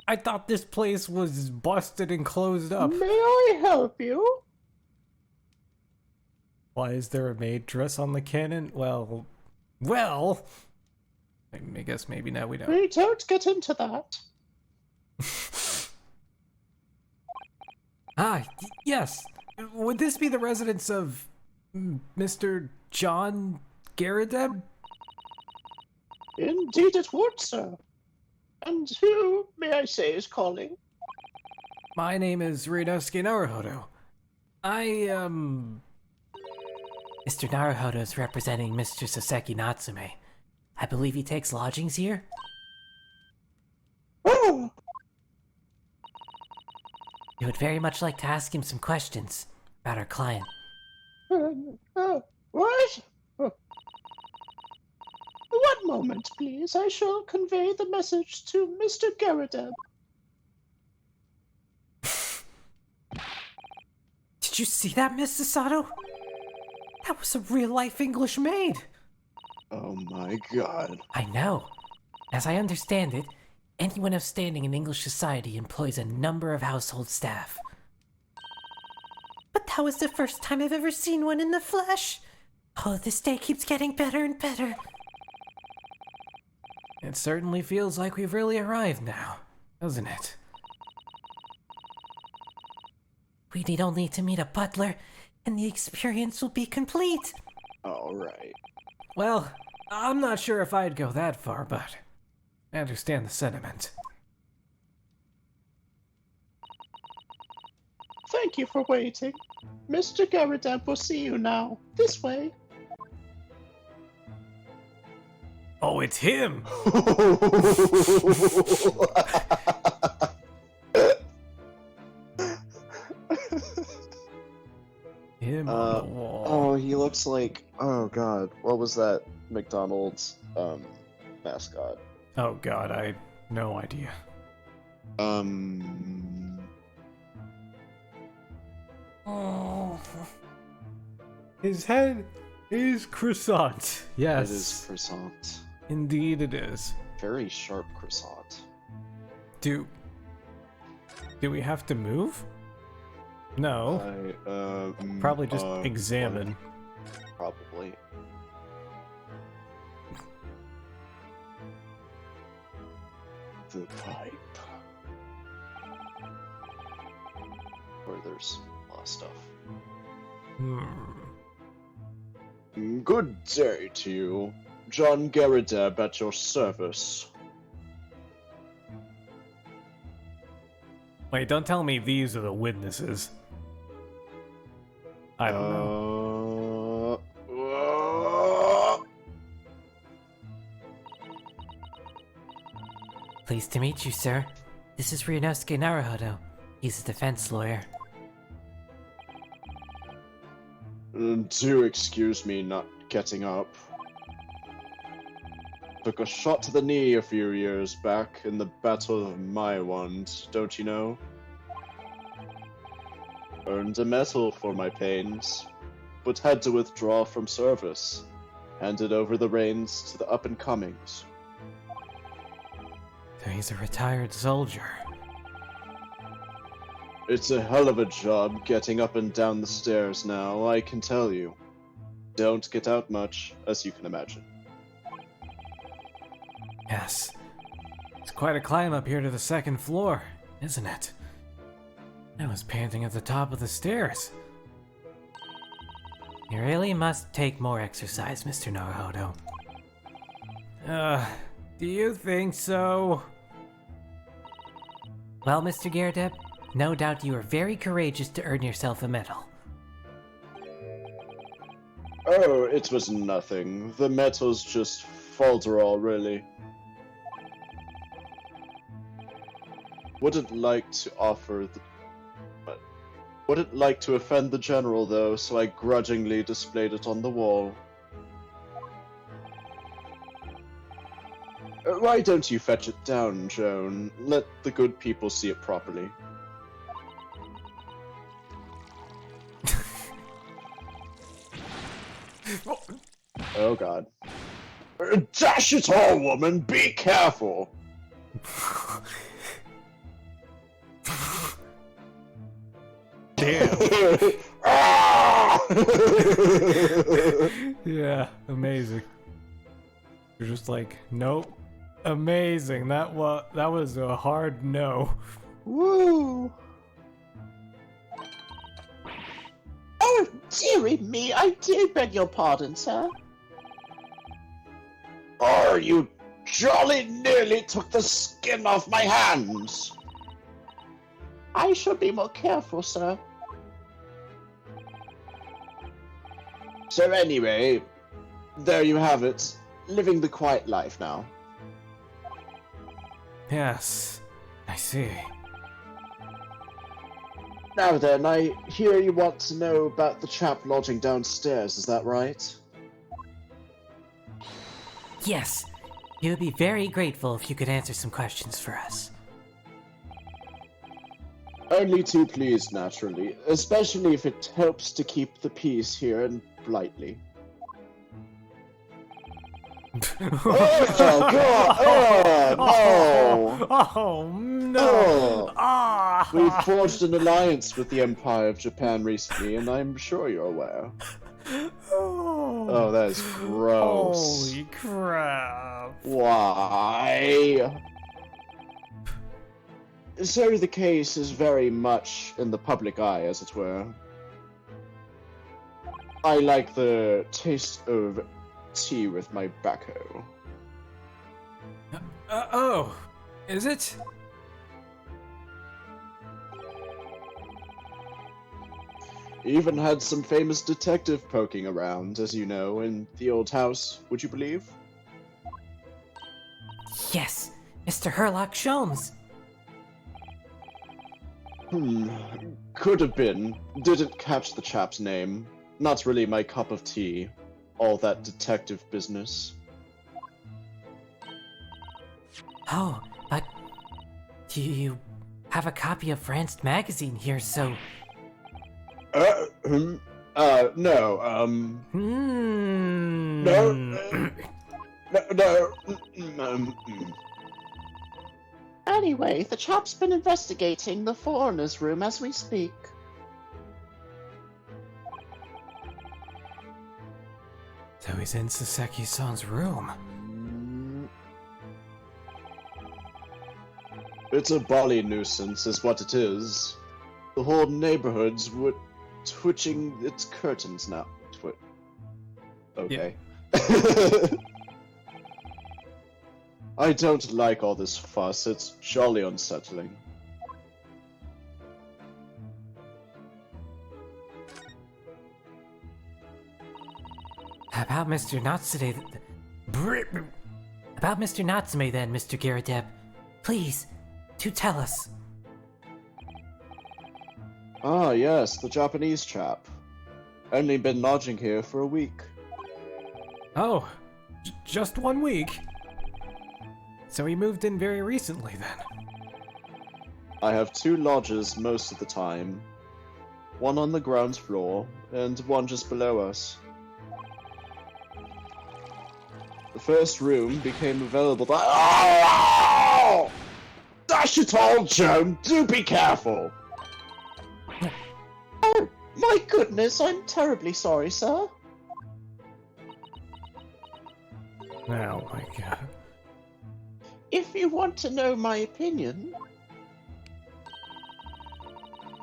I thought this place was busted and closed up.
May I help you?
Why is there a maid dress on the cannon? Well, I guess maybe now we know.
We don't get into that.
Yes. Would this be the residence of Mr. John Garadeb?
Indeed it would, sir. And who, may I say, is calling?
My name is Reinosuke Naruhodo.
Mr. Naruhodo is representing Mr. Soseki Natsume. I believe he takes lodgings here?
Oh!
We would very much like to ask him some questions about our client.
What? One moment, please. I shall convey the message to Mr. Garadeb.
Did you see that, Miss Sasato? That was a real-life English maid.
Oh my god.
I know. As I understand it, anyone of standing in English society employs a number of household staff. But that was the first time I've ever seen one in the flesh. Oh, this day keeps getting better and better.
It certainly feels like we've really arrived now, doesn't it?
We need only to meet a butler, and the experience will be complete.
Alright.
Well, I'm not sure if I'd go that far, but I understand the sentiment.
Thank you for waiting. Mr. Garadeb will see you now. This way.
Oh, it's him! Him on the wall.
Oh, he looks like, oh god, what was that McDonald's mascot?
Oh god, I no idea. Oh. His head is croissant. Yes.
It is croissant.
Indeed it is.
Very sharp croissant.
Do we have to move? No. Probably just examine.
Probably. The pipe. Or there's a lot of stuff. Good day to you. John Garrideb at your service.
Wait, don't tell me these are the witnesses. I don't know.
Pleased to meet you, sir. This is Ryunosuke Naruhodo. He's a defense lawyer.
Do excuse me not getting up. Took a shot to the knee a few years back in the Battle of Maiwand, don't you know? Earned a medal for my pains, but had to withdraw from service. Handed over the reins to the up-and-comings.
So he's a retired soldier.
It's a hell of a job getting up and down the stairs now, I can tell you. Don't get out much, as you can imagine.
Yes. It's quite a climb up here to the second floor, isn't it? I was panting at the top of the stairs.
You really must take more exercise, Mr. Naruhodo.
Do you think so?
Well, Mr. Garrideb, no doubt you are very courageous to earn yourself a medal.
Oh, it was nothing. The medal's just folderol, really. Wouldn't like to offend the general, though, so I grudgingly displayed it on the wall. Why don't you fetch it down, Joan? Let the good people see it properly. Oh god. Dash it all, woman! Be careful!
Damn.
Ah!
Yeah, amazing. You're just like, nope. Amazing. That was a hard no.
Woo! Oh, dearie me, I do beg your pardon, sir.
Oh, you jolly nearly took the skin off my hands!
I shall be more careful, sir.
So anyway, there you have it. Living the quiet life now.
Yes, I see.
Now then, I hear you want to know about the chap lodging downstairs, is that right?
Yes, he would be very grateful if you could answer some questions for us.
Only too pleased, naturally, especially if it helps to keep the peace here in Blightly. Oh, God! Oh, no!
Oh, no! Ah!
We've forged an alliance with the Empire of Japan recently, and I'm sure you're aware. Oh, that is gross.
Holy crap.
Why? So the case is very much in the public eye, as it were. I like the taste of tea with my bacco.
Oh, is it?
Even had some famous detective poking around, as you know, in the old house, would you believe?
Yes, Mr. Herlock Sholmes.
Could have been. Didn't catch the chap's name. Not really my cup of tea. All that detective business.
Oh, but do you have a copy of Franced magazine here, so
No,
Hmm.
no, no.
Anyway, the chap's been investigating the foreigner's room as we speak.
So he's in Saseki-san's room.
It's a bally nuisance, is what it is. The whole neighborhood's twitching its curtains now. Okay. I don't like all this fuss. It's jolly unsettling.
How about Mr. Natsume? About Mr. Natsume then, Mr. Garadeb. Please, do tell us.
Ah, yes, the Japanese chap. Only been lodging here for a week.
Oh, just 1 week? So he moved in very recently then?
I have 2 lodges most of the time. One on the ground floor, and one just below us. The first room became available Oh! Dash it all, Joan! Do be careful! Oh, my goodness, I'm terribly sorry, sir.
Oh my god.
If you want to know my opinion,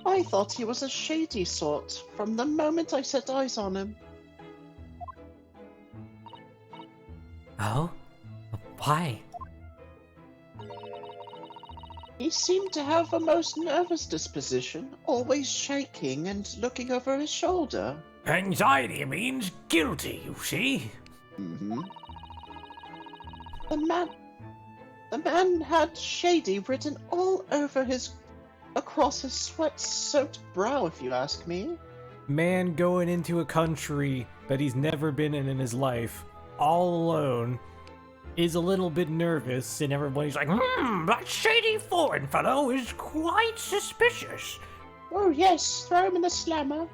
I thought he was a shady sort from the moment I set eyes on him.
Oh? Why?
He seemed to have a most nervous disposition, always shaking and looking over his shoulder.
Anxiety means guilty, you see?
Mm-hmm. The man had shady written all over across his sweat-soaked brow, if you ask me.
Man going into a country that he's never been in his life, all alone, is a little bit nervous, and everybody's like, that shady foreign fellow is quite suspicious.
Oh yes, throw him in the slammer.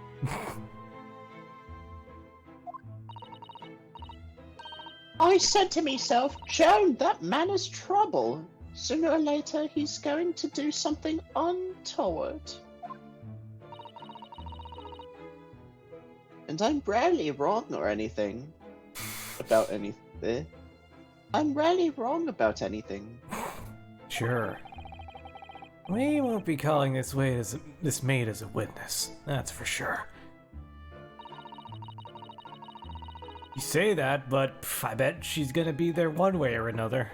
I said to myself, Joan, that man is trouble. Sooner or later, he's going to do something untoward. And I'm rarely wrong or anything. About anything. I'm rarely wrong about anything.
Sure. We won't be calling this maid as a witness, that's for sure. You say that, but I bet she's gonna be there one way or another.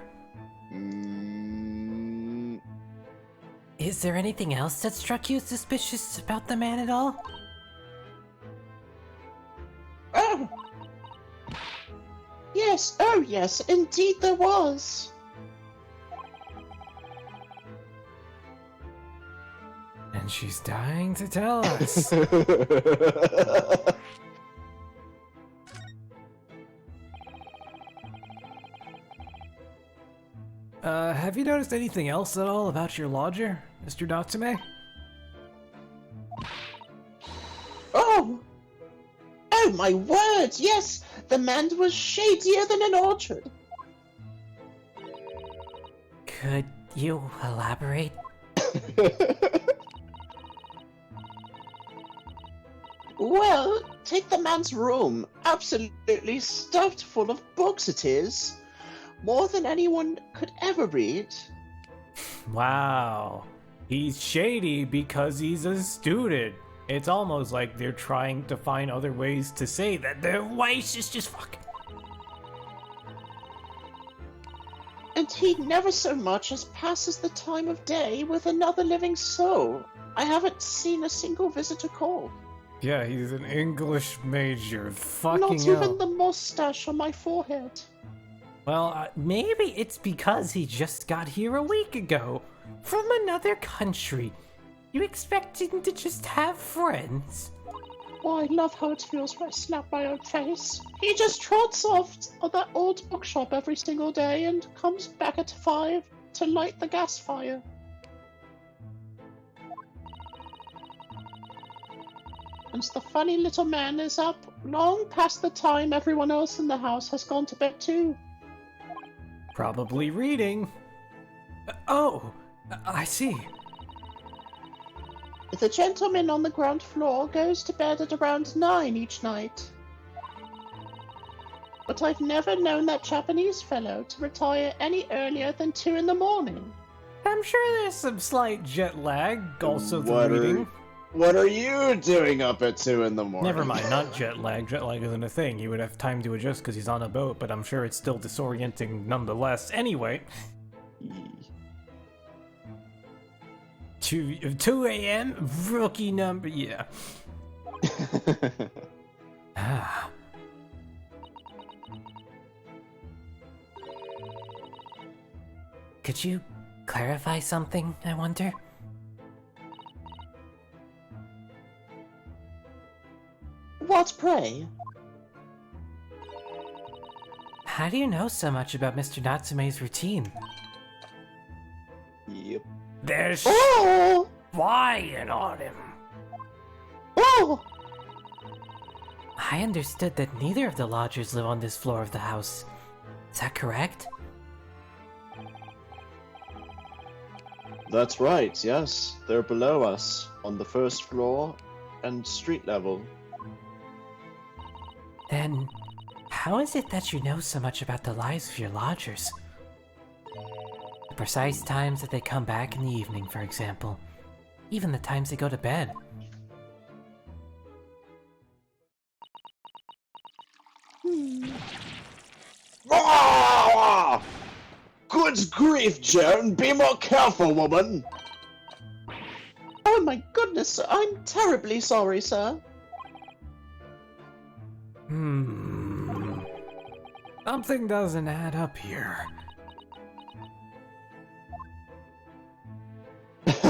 Is there anything else that struck you suspicious about the man at all?
Oh! Yes, oh yes, indeed there was.
And she's dying to tell us. Have you noticed anything else at all about your lodger, Mr. Natsume?
Oh! Oh my word, yes! The man was shadier than an orchard.
Could you elaborate?
Well, take the man's room. Absolutely stuffed full of books it is. More than anyone could ever read.
Wow. He's shady because he's a student. It's almost like they're trying to find other ways to say that they're racist as fuck.
And he never so much as passes the time of day with another living soul. I haven't seen a single visitor call.
Yeah, he's an English major. Fucking
Not
hell.
even the mustache on my forehead.
Well,
Maybe it's because he just got here a week ago. From another country. You expect him to just have friends?
Oh, I love how it feels when I slap my own face. He just trots off at that old bookshop every single day and comes back at 5 to light the gas fire.
and the funny little man is up long past the time everyone else in the house has gone to bed too.
Probably reading. Oh, I see.
The gentleman on the ground floor goes to bed at around 9 each night. But I've never known that Japanese fellow to retire any earlier than 2 in the morning.
I'm sure there's some slight jet lag, also the reading.
What are you doing up at 2 in the morning?
Never mind, not jet lag. Jet lag isn't a thing. He would have time to adjust because he's on a boat, but I'm sure it's still disorienting nonetheless. Anyway. 2 a.m. Rookie number, yeah. Ah.
Could you clarify something, I wonder?
What, pray?
How do you know so much about Mr. Natsume's routine?
Yep.
There's
Oh!
spying on him.
Oh!
I understood that neither of the lodgers live on this floor of the house. Is that correct?
That's right, yes. They're below us, on the first floor and street level.
Then, how is it that you know so much about the lives of your lodgers? The precise times that they come back in the evening, for example. Even the times they go to bed.
Ah!
Good grief, Joan! Be more careful, woman!
Oh my goodness, sir. I'm terribly sorry, sir.
Something doesn't add up here.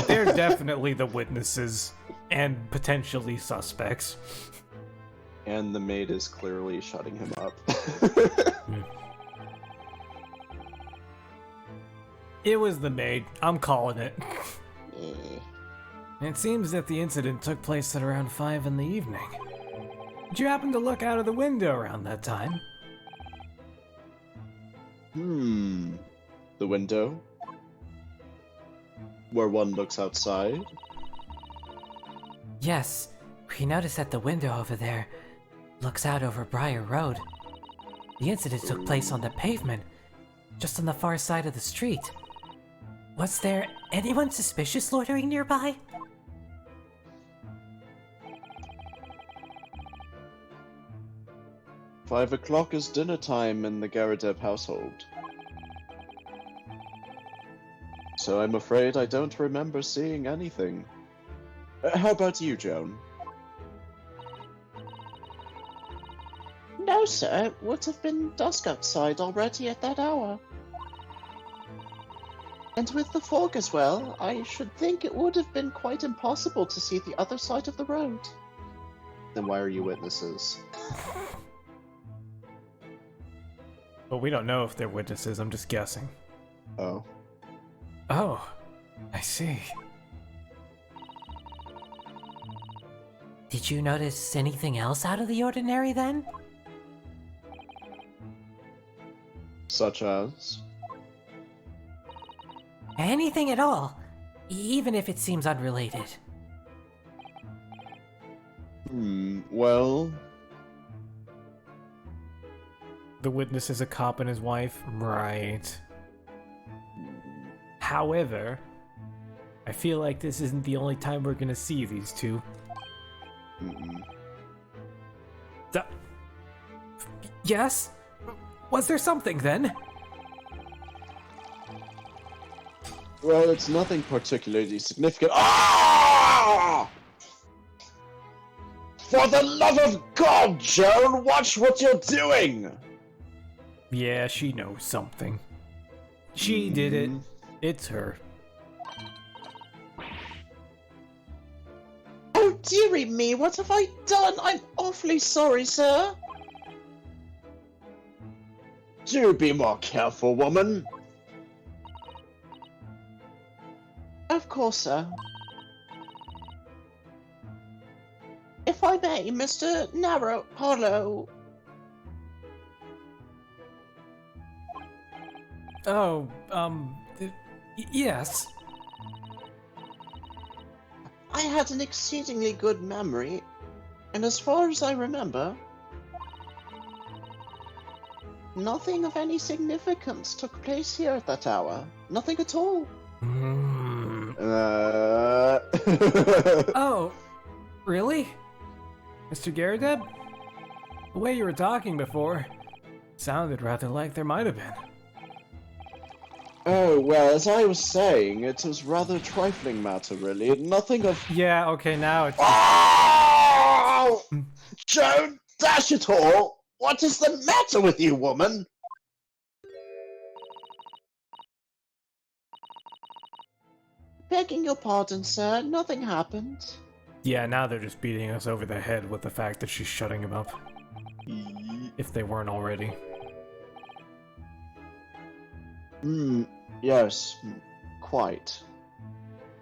They're definitely the witnesses and potentially suspects.
And the maid is clearly shutting him up.
It was the maid. I'm calling it.
Eh.
It seems that the incident took place at around 5 in the evening. Did you happen to look out of the window around that time?
The window? Where one looks outside?
Yes, we noticed that the window over there looks out over Briar Road. The incident took place on the pavement, just on the far side of the street. Was there anyone suspicious loitering nearby?
"5 o'clock is dinner time in the Garadev household. So I'm afraid I don't remember seeing anything. How about you, Joan?
No, sir. It would have been dusk outside already at that hour. And with the fog as well, I should think it would have been quite impossible to see the other side of the road.
Then why are you witnesses?
But we don't know if they're witnesses, I'm just guessing.
Oh.
Oh, I see.
Did you notice anything else out of the ordinary then?
Such as?
Anything at all, even if it seems unrelated.
Well...
The witness is a cop and his wife? Right. However, I feel like this isn't the only time we're gonna see these two. Yes? Was there something then?
Well, it's nothing particularly significant. Ah! For the love of God, Joan, watch what you're doing!
Yeah, she knows something. She did it. It's her.
Oh, dearie me, what have I done? I'm awfully sorry, sir.
Do be more careful, woman.
Of course, sir. If I may, Mr. Narrow Hollow.
Oh, yes.
I had an exceedingly good memory, and as far as I remember, nothing of any significance took place here at that hour. Nothing at all.
Oh, really? Mr. Garrideb? The way you were talking before sounded rather like there might have been.
Oh, well, as I was saying, it was rather a trifling matter, really. Nothing of...
Yeah, okay, now it's...
Oh! Joan, dash it all! What is the matter with you, woman? Begging your pardon, sir, nothing happened.
Yeah, now they're just beating us over the head with the fact that she's shutting him up. If they weren't already.
Yes, quite.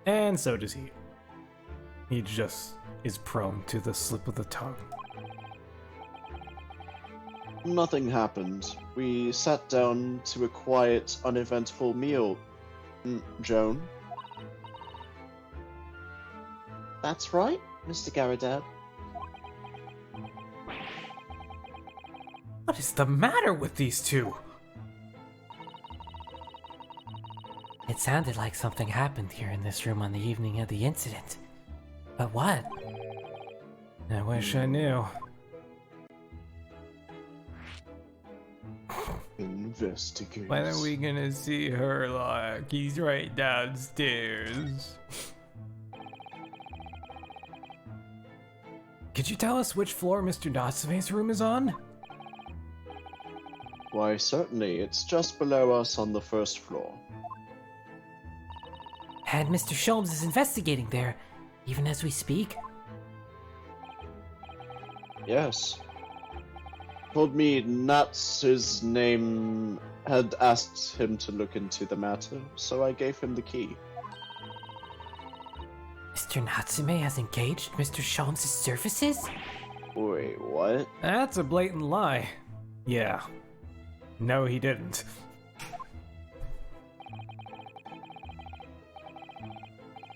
And so does he. He just is prone to the slip of the tongue.
Nothing happened. We sat down to a quiet, uneventful meal. Joan?
That's right, Mr. Garrideb.
What is the matter with these two?
It sounded like something happened here in this room on the evening of the incident. But what?
I wish I knew.
Investigate.
When are we gonna see Herlock? He's right downstairs. Could you tell us which floor Mr. Natsume's room is on?
Why, certainly. It's just below us on the first floor.
And Mr. Sholmes is investigating there, even as we speak.
Yes. Told me Nats, his name, had asked him to look into the matter, so I gave him the key.
Mr. Natsume has engaged Mr. Sholmes' services?
Wait, what?
That's a blatant lie. Yeah. No, he didn't.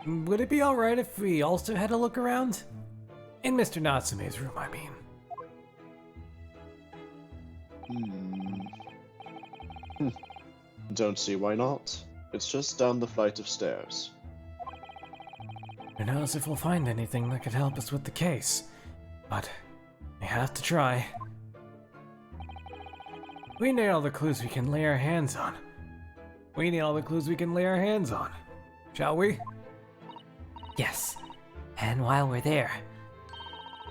Would it be alright if we also had a look around? In Mr. Natsume's room, I mean.
Don't see why not. It's just down the flight of stairs.
Who knows if we'll find anything that could help us with the case. But we have to try. We need all the clues we can lay our hands on. Shall we?
Yes. And while we're there,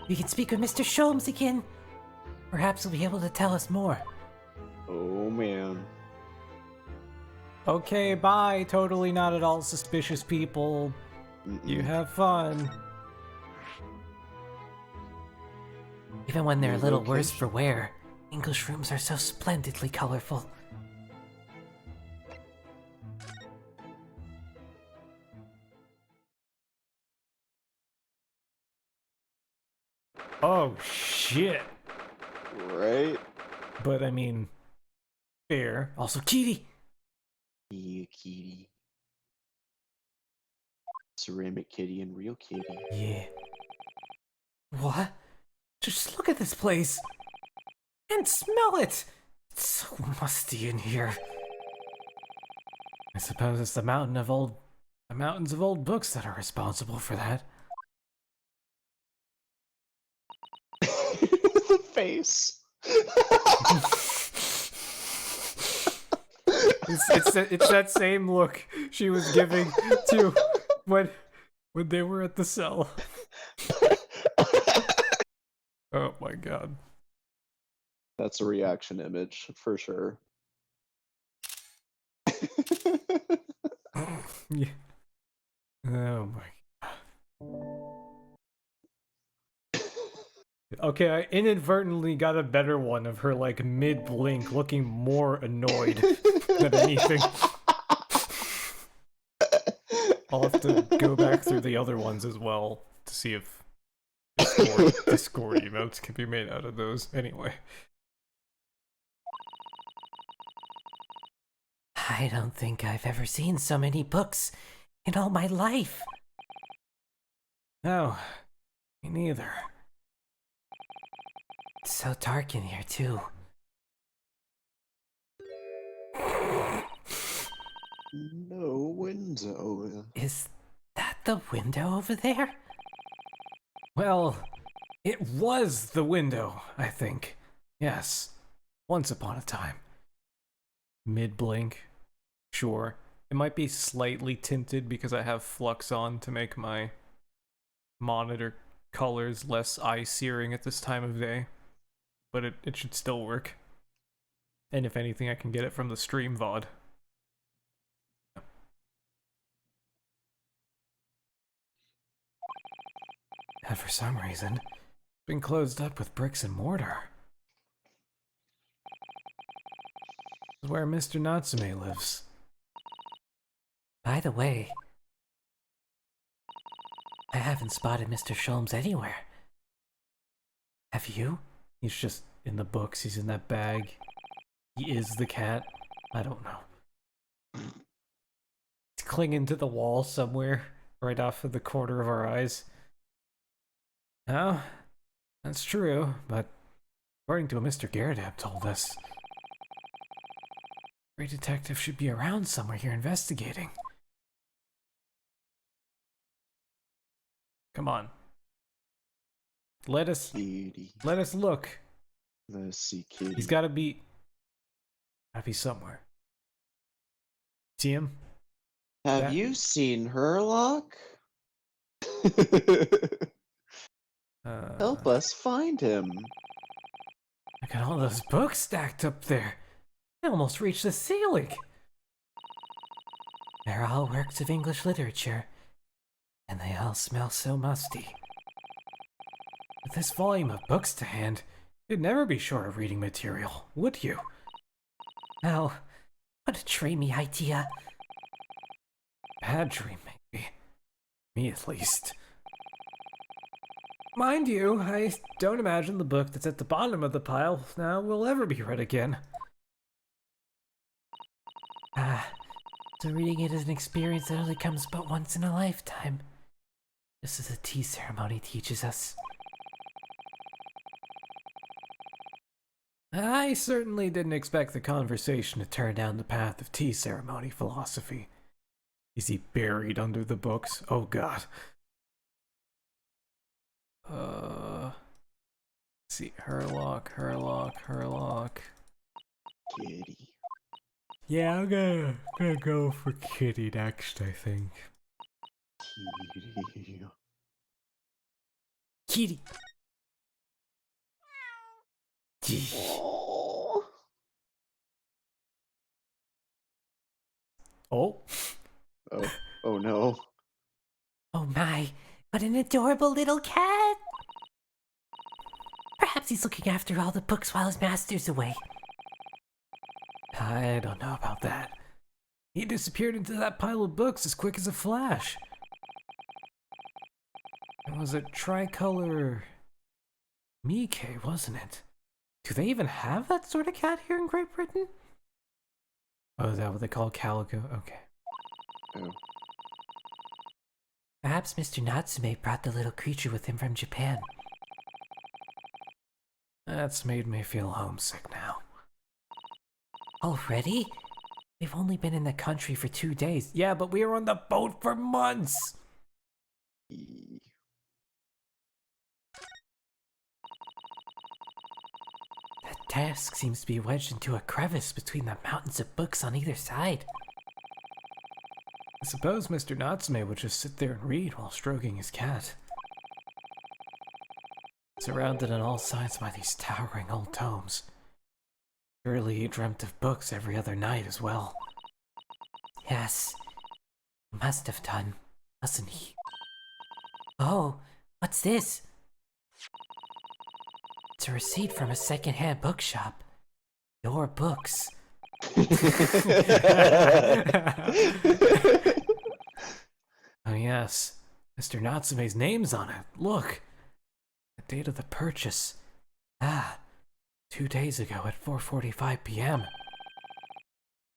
we can speak with Mr. Sholmes again. Perhaps he'll be able to tell us more.
Oh man.
Okay, bye. Totally not at all suspicious people. You have fun.
Even when they're a little worse for wear, English rooms are so splendidly colorful.
Oh, shit.
Right?
But I mean, fair. Also, Kitty.
Yeah, kitty. Ceramic kitty and real kitty.
Yeah. What? Just look at this place. And smell it. It's so musty in here. I suppose it's the mountains of old books that are responsible for that.
The face.
It's that same look she was giving to when they were at the cell. Oh my god.
That's a reaction image, for sure.
Yeah. Oh my god. Okay, I inadvertently got a better one of her, like, mid-blink, looking more annoyed than anything. I'll have to go back through the other ones as well to see if it's Discord emotes can be made out of those anyway.
I don't think I've ever seen so many books in all my life.
No, me neither.
It's so dark in here, too.
No window.
Is that the window over there?
Well, it was the window, I think. Yes, once upon a time. Mid-blink, sure. It might be slightly tinted because I have flux on to make my monitor colors less eye-searing at this time of day. But it should still work. And if anything, I can get it from the stream VOD. And for some reason, it's been closed up with bricks and mortar. This is where Mr. Natsume lives.
By the way, I haven't spotted Mr. Sholmes anywhere. Have you?
He's just in the books, he's in that bag. He is the cat. I don't know. It's clinging to the wall somewhere, right off of the corner of our eyes. Oh, that's true, but according to what Mr. Garridab told us, every detective should be around somewhere here investigating. Come on. Let us
Kitty.
look.
Let's see, kitty.
He's gotta be somewhere. See him?
Have
that-
you seen Herlock? Help us find him.
Look at all those books stacked up there. I almost reached the ceiling.
They're all works of English literature, and they all smell so musty.
With this volume of books to hand, you'd never be short of reading material, would you?
Oh, what a dreamy idea.
Bad dream, maybe. Me, at least. Mind you, I don't imagine the book that's at the bottom of the pile now will ever be read again.
So reading it is an experience that only comes but once in a lifetime. Just as the tea ceremony teaches us.
I certainly didn't expect the conversation to turn down the path of tea ceremony philosophy. Is he buried under the books? Oh god. Let's see, Herlock.
Kitty.
Yeah, I'm gonna go for Kitty next, I think.
Kitty.
Kitty.
Oh.
Oh.
Oh no.
Oh my, what an adorable little cat! Perhaps he's looking after all the books while his master's away.
I don't know about that. He disappeared into that pile of books as quick as a flash. It was a tricolor Miike, wasn't it? Do they even have that sort of cat here in Great Britain? Oh, is that what they call calico? Okay.
Oh.
Perhaps Mr. Natsume brought the little creature with him from Japan.
That's made me feel homesick now.
Already? We've only been in the country for 2 days.
Yeah, but we were on the boat for months!
The desk seems to be wedged into a crevice between the mountains of books on either side.
I suppose Mr. Natsume would just sit there and read while stroking his cat. Surrounded on all sides by these towering old tomes. Surely he dreamt of books every other night as well.
Yes, he must have done, mustn't he? Oh, what's this? It's a receipt from a second-hand bookshop. Your books.
Oh yes, Mr. Natsume's name's on it. Look.
The date of the purchase. Ah, 2 days ago at 4:45 p.m.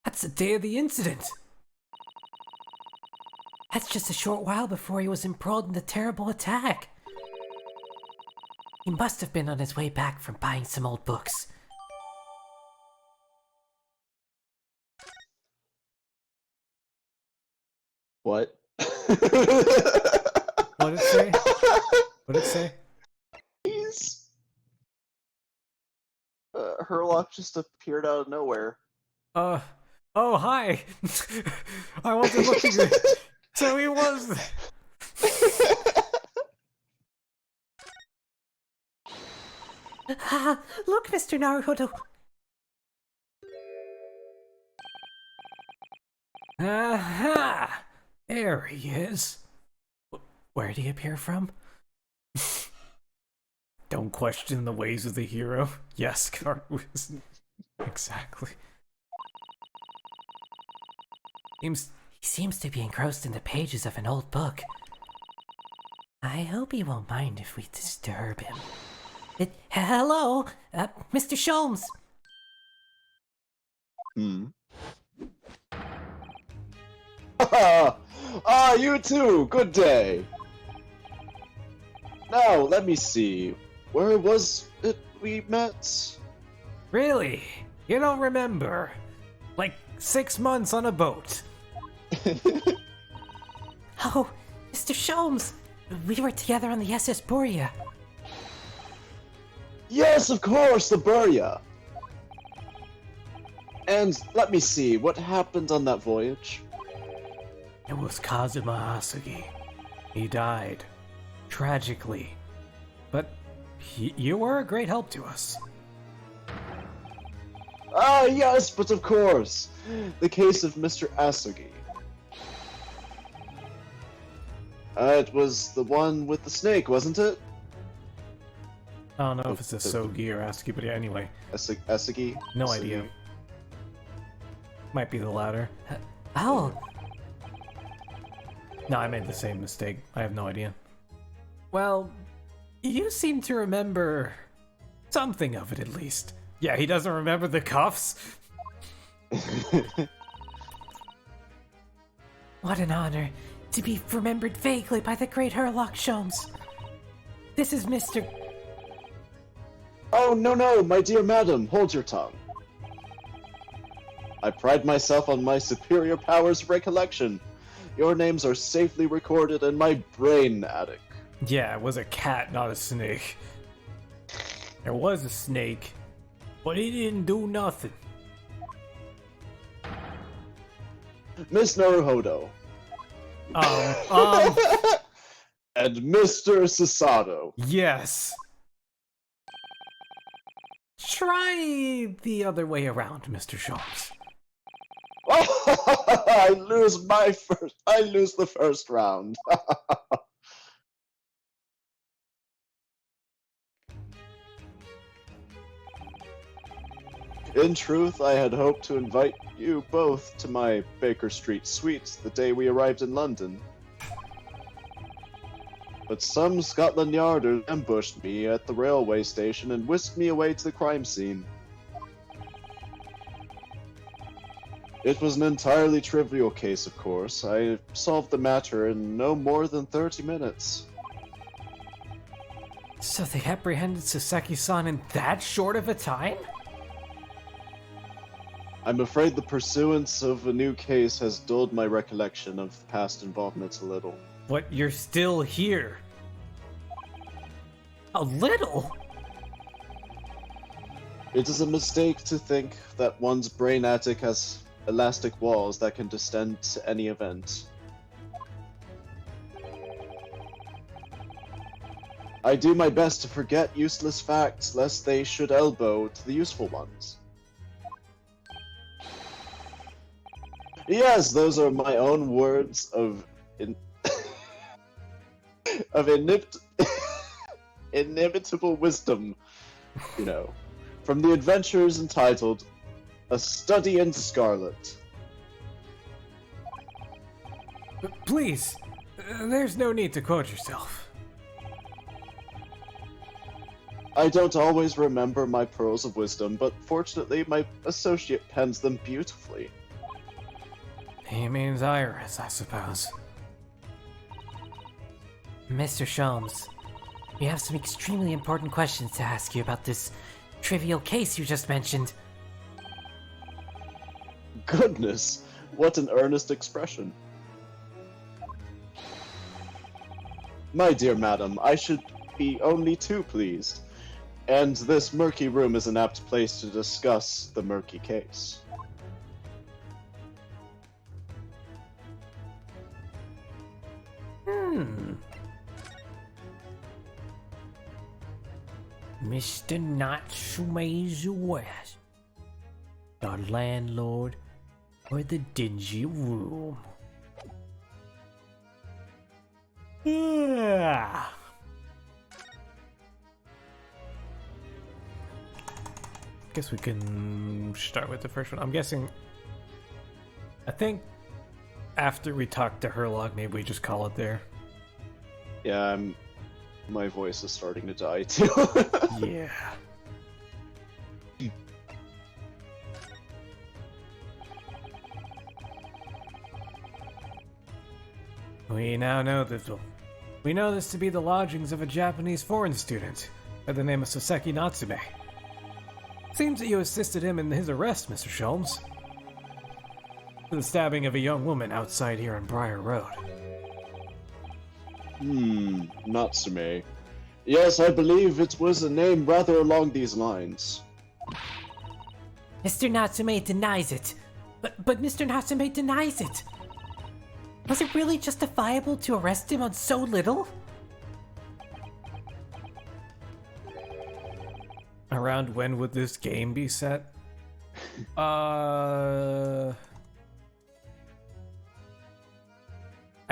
That's the day of the incident. That's just a short while before he was embroiled in the terrible attack. He must have been on his way back from buying some old books.
What?
What did it say? What did it say?
He's Herlock just appeared out of nowhere.
Oh, hi. I wasn't looking at. So he was.
Ah, look, Mr. Naruhodo.
Aha! There he is.
Where'd he appear from?
Don't question the ways of the hero. Yes, Cartwheels. Exactly.
He seems to be engrossed in the pages of an old book. I hope he won't mind if we disturb him. Hello, Mr. Sholmes.
You too. Good day. Now, let me see. Where was it we met?
Really? You don't remember? Like 6 months on a boat.
Oh, Mr. Sholmes. We were together on the SS Borea.
Yes, of course, the Burya. And let me see, what happened on that voyage?
It was Kazuma Asugi. He died. Tragically. But you were a great help to us.
Ah, yes, but of course. The case of Mr. Asugi. It was the one with the snake, wasn't it?
I don't know if it's a Sogi or Asugi, but yeah, anyway.
Asugi?
No
Asugi.
idea. Might be the latter.
Oh,
No, I made the same mistake. I have no idea. Well, you seem to remember something of it at least. Yeah, he doesn't remember the cuffs.
what an honor to be remembered vaguely by the great Herlock Sholmes. This is Mr.
Oh, no, my dear madam, hold your tongue. I pride myself on my superior powers of recollection. Your names are safely recorded in my brain attic.
Yeah, it was a cat, not a snake. There was a snake, but he didn't do nothing.
Miss Naruhodo. And Mr. Sasato.
Yes. Try the other way around, Mr. Sholmes.
I lose the first round. In truth, I had hoped to invite you both to my Baker Street suite the day we arrived in London. But some Scotland Yarders ambushed me at the railway station and whisked me away to the crime scene. It was an entirely trivial case, of course. I solved the matter in no more than 30 minutes.
So they apprehended Saseki-san in that short of a time?
I'm afraid the pursuance of a new case has dulled my recollection of past involvements a little.
But you're still here. A little?
It is a mistake to think that one's brain attic has elastic walls that can distend to any event. I do my best to forget useless facts lest they should elbow to the useful ones. Yes, those are my own words of inimitable wisdom, you know, from the adventures entitled A Study in Scarlet.
Please, there's no need to quote yourself.
I don't always remember my pearls of wisdom, but fortunately my associate pens them beautifully.
He means Iris, I suppose.
Mr. Sholmes, we have some extremely important questions to ask you about this trivial case you just mentioned.
Goodness, what an earnest expression. My dear madam, I should be only too pleased. And this murky room is an apt place to discuss the murky case.
Mr. Natsume's West. The landlord or the dingy room?
Guess we can start with the first one. I'm guessing. I think after we talk to Herlock, maybe we just call it there.
Yeah, my voice is starting to die too.
Yeah. We now know this. We know this to be the lodgings of a Japanese foreign student by the name of Soseki Natsume. Seems that you assisted him in his arrest, Mr. Sholmes. For the stabbing of a young woman outside here on Briar Road.
Natsume. Yes, I believe it was a name rather along these lines.
Mr. Natsume denies it. But Mr. Natsume denies it. Was it really justifiable to arrest him on so little?
Around when would this game be set? I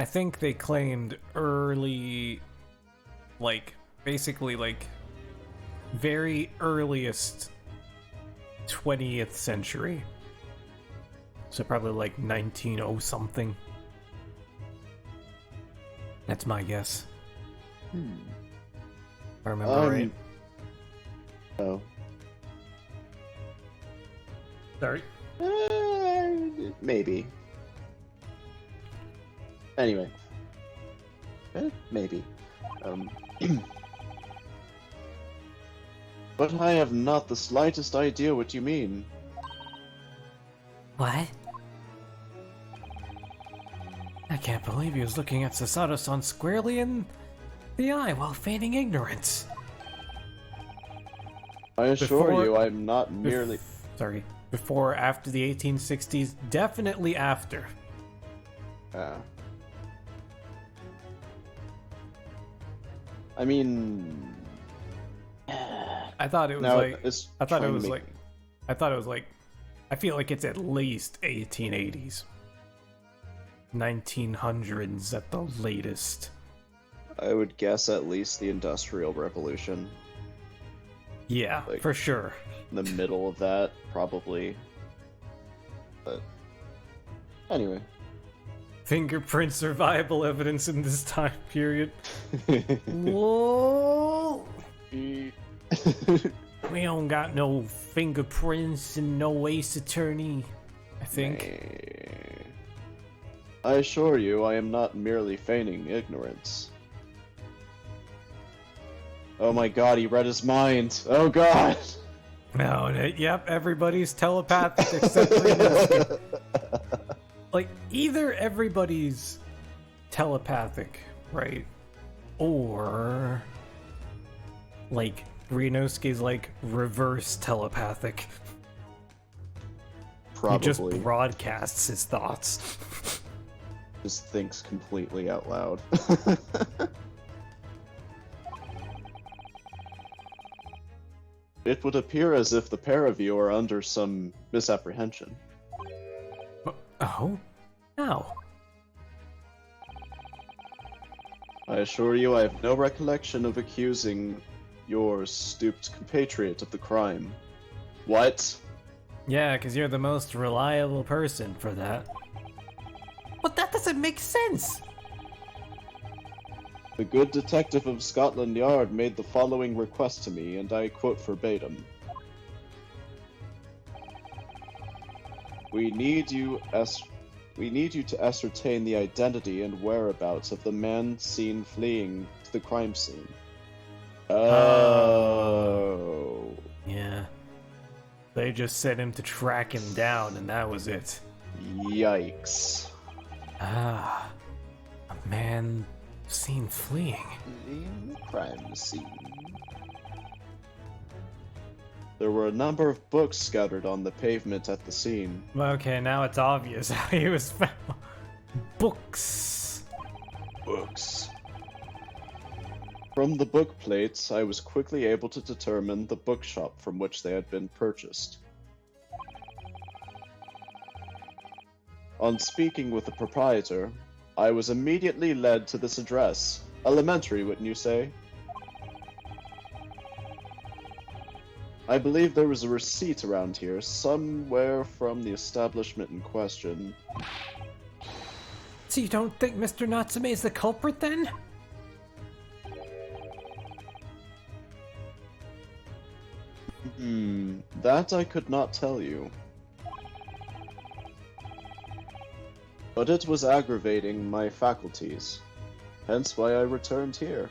think they claimed early, basically very earliest 20th century. So probably 1900 something. That's my guess. If I remember right.
Oh.
Sorry.
Maybe. Anyway. Maybe. But I have not the slightest idea what you mean.
What?
I can't believe he was looking at Sasada-san squarely in the eye while feigning ignorance.
I assure you, I'm not merely...
Before or after the 1860s? Definitely after.
I mean...
I thought it was I feel like it's at least 1880s. 1900s at the latest.
I would guess at least the Industrial Revolution.
Yeah, for sure.
In the middle of that, probably. But anyway.
Fingerprint survival evidence in this time period.
Whoa!
We don't got no fingerprints and no Ace Attorney, I think.
I assure you, I am not merely feigning ignorance. Oh my god, he read his mind! Oh god!
No, yep, everybody's telepathic except Renosuke. Either everybody's telepathic, right? Or, Renosuke's, reverse telepathic.
Probably.
He just broadcasts his thoughts.
Just thinks completely out loud. It would appear as if the pair of you are under some misapprehension.
Oh? How?
I assure you I have no recollection of accusing your stooped compatriot of the crime. What?
Yeah, because you're the most reliable person for that.
But that doesn't make sense!
The good detective of Scotland Yard made the following request to me, and I quote verbatim. We need you to ascertain the identity and whereabouts of the man seen fleeing to the crime scene. Oh.
Yeah. They just set him to track him down, and that was it.
Yikes.
Ah. A man seen fleeing.
Fleeing the crime scene. There were a number of books scattered on the pavement at the scene.
Okay, now it's obvious how he was found. Books.
Books. From the book plates, I was quickly able to determine the bookshop from which they had been purchased. On speaking with the proprietor, I was immediately led to this address. Elementary, wouldn't you say? I believe there was a receipt around here, somewhere from the establishment in question.
So you don't think Mr. Natsume is the culprit then?
That I could not tell you. But it was aggravating my faculties, hence why I returned here.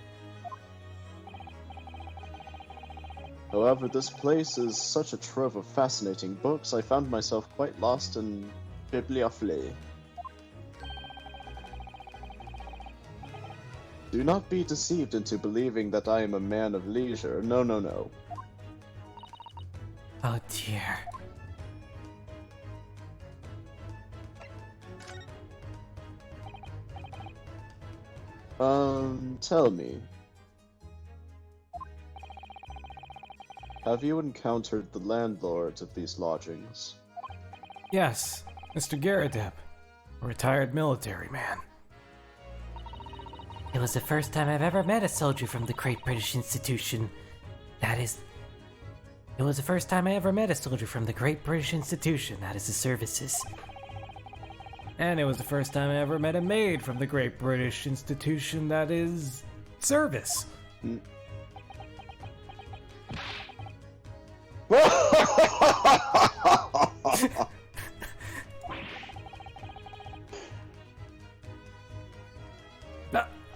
However, this place is such a trove of fascinating books, I found myself quite lost in bibliophile. Do not be deceived into believing that I am a man of leisure. No, no, no.
Oh dear.
Tell me. Have you encountered the landlord of these lodgings?
Yes, Mr. Garadeb, a retired military man.
It was the first time I've ever met a soldier from the Great British Institution. It was the first time I ever met a soldier from the Great British Institution, that is the services.
And it was the first time I ever met a maid from the Great British Institution, that is service.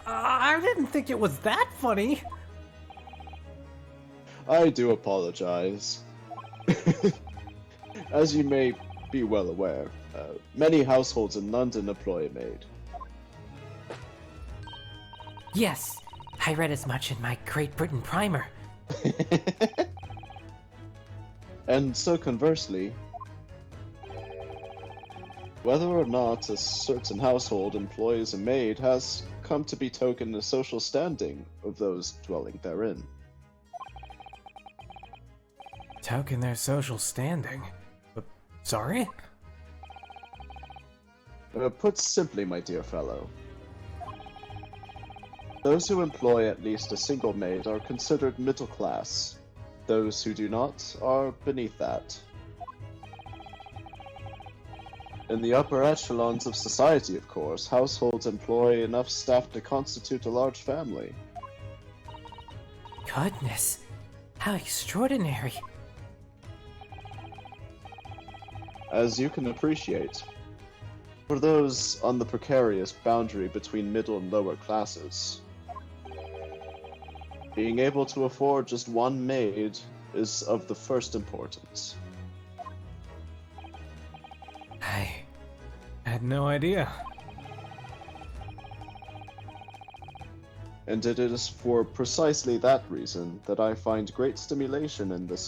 I didn't think it was that funny.
I do apologize. As you may be well aware, many households in London employ a maid.
Yes, I read as much in my Great Britain primer.
And so conversely, whether or not a certain household employs a maid has come to betoken the social standing of those dwelling therein.
Token their social standing? Sorry?
Put simply, my dear fellow, those who employ at least a single maid are considered middle class. Those who do not are beneath that. In the upper echelons of society, of course, households employ enough staff to constitute a large family.
Goodness, how extraordinary.
As you can appreciate, for those on the precarious boundary between middle and lower classes, being able to afford just one maid is of the first importance.
I had no idea.
And it is for precisely that reason that I find great stimulation in this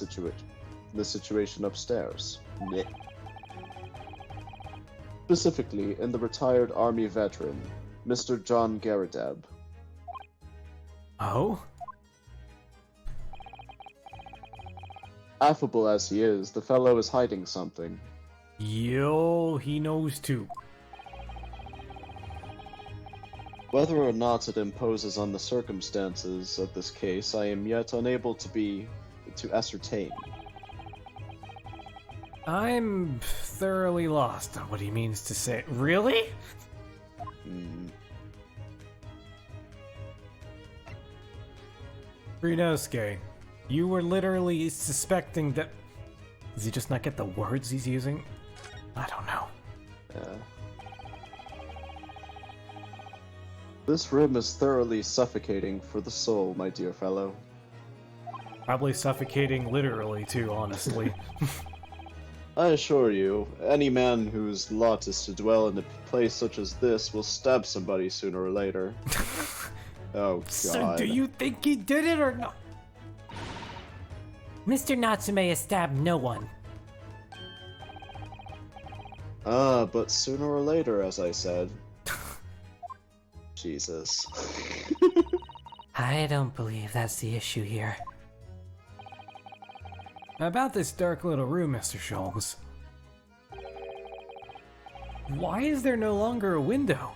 situation upstairs. Blech. Specifically in the retired army veteran, Mr. John Garadeb.
Oh?
Affable as he is, the fellow is hiding something.
Yo, he knows too.
Whether or not it imposes on the circumstances of this case, I am yet unable to ascertain.
I'm thoroughly lost on what he means to say. Really? Rinosuke, you were literally suspecting that... Does he just not get the words he's using? I don't know.
This room is thoroughly suffocating for the soul, my dear fellow.
Probably suffocating literally, too, honestly.
I assure you, any man whose lot is to dwell in a place such as this will stab somebody sooner or later. Oh, God.
So do you think he did it or not?
Mr. Natsume has stabbed no one.
But sooner or later, as I said. Jesus.
I don't believe that's the issue here.
About this dark little room, Mr. Schultz. Why is there no longer a window?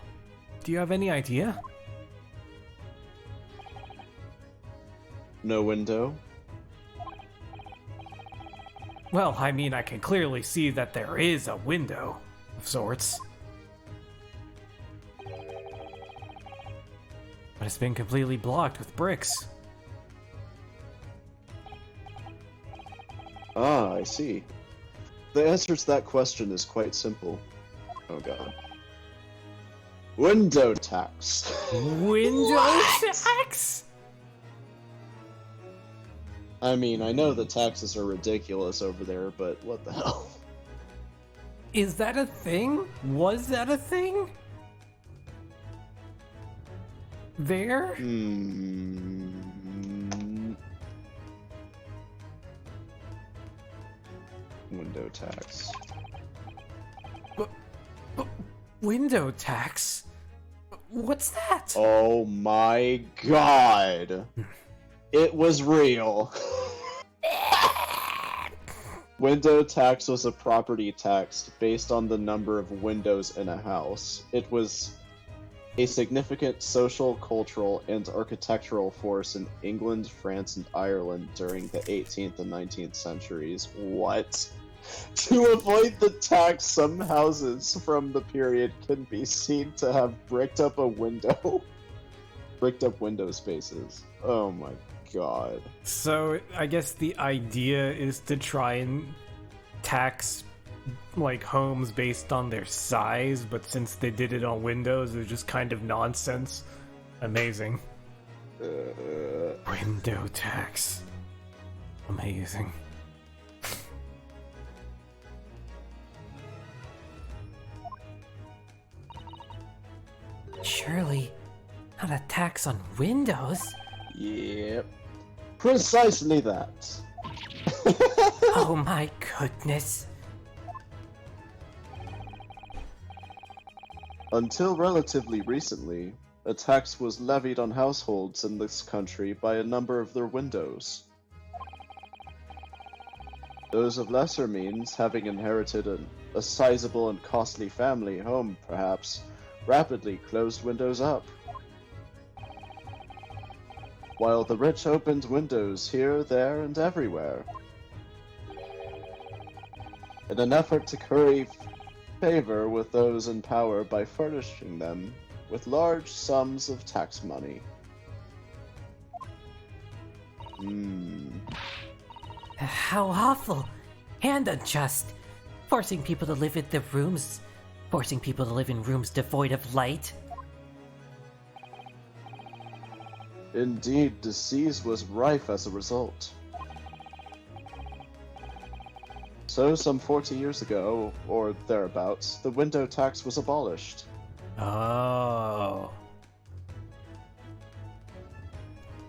Do you have any idea?
No window?
Well, I mean, I can clearly see that there is a window of sorts. But it's been completely blocked with bricks.
Ah, I see. The answer to that question is quite simple. Oh, God. Window tax.
Window tax?
I mean, I know the taxes are ridiculous over there, but what the hell?
Is that a thing? Was that a thing? There?
Window tax.
Window tax? What's that?
Oh my God. It was real. Window tax was a property tax based on the number of windows in a house. It was a significant social, cultural, and architectural force in England, France, and Ireland during the 18th and 19th centuries. What? To avoid the tax, some houses from the period can be seen to have bricked up window spaces. Oh my God.
So, I guess the idea is to try and tax, like, homes based on their size, but since they did it on windows, it's just kind of nonsense. Amazing. Window tax. Amazing.
Surely, not a tax on windows?
Yep. Precisely that.
Oh my goodness.
Until relatively recently, a tax was levied on households in this country by a number of their windows. Those of lesser means, having inherited a sizable and costly family home, perhaps, rapidly closed windows up. While the rich opened windows here, there, and everywhere. In an effort to curry favor with those in power by furnishing them with large sums of tax money.
How awful and unjust. Forcing people to live in the rooms. Forcing people to live in rooms devoid of light.
Indeed, disease was rife as a result. So, some 40 years ago, or thereabouts, the window tax was abolished.
Oh.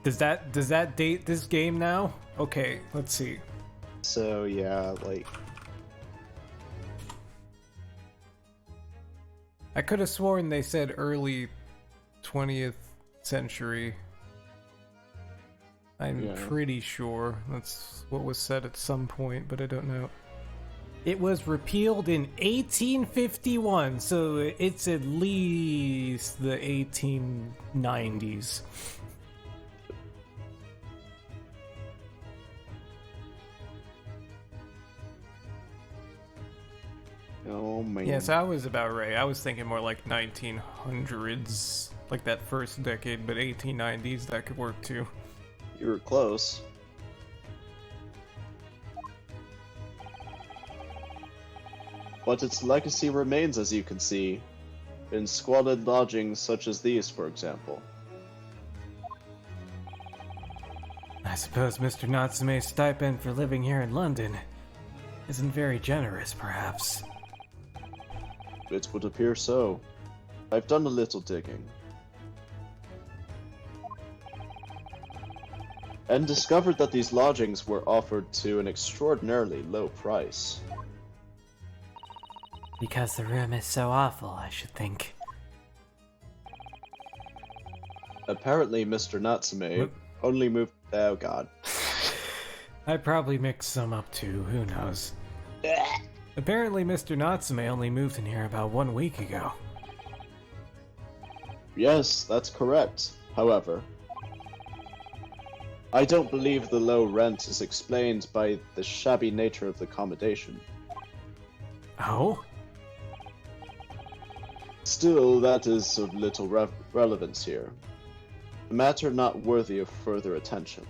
Does that date this game now? Okay, let's see.
So, yeah, like...
I could have sworn they said early 20th century. I'm pretty sure that's what was said at some point, but I don't know. It was repealed in 1851, so it's at least the 1890s.
Oh man.
Yes, I was about right. I was thinking more like 1900s, like that first decade, but 1890s, that could work too.
You were close. But its legacy remains, as you can see, in squalid lodgings such as these, for example.
I suppose Mr. Natsume's stipend for living here in London isn't very generous, perhaps.
It would appear so. I've done a little digging. And discovered that these lodgings were offered to an extraordinarily low price.
Because the room is so awful, I should think.
Apparently, Mr. Natsume only moved. Oh god.
I probably mixed some up too, who knows. Apparently Mr. Natsume only moved in here about 1 week ago.
Yes, that's correct. However, I don't believe the low rent is explained by the shabby nature of the accommodation.
Oh?
Still, that is of little relevance here. A matter not worthy of further attention.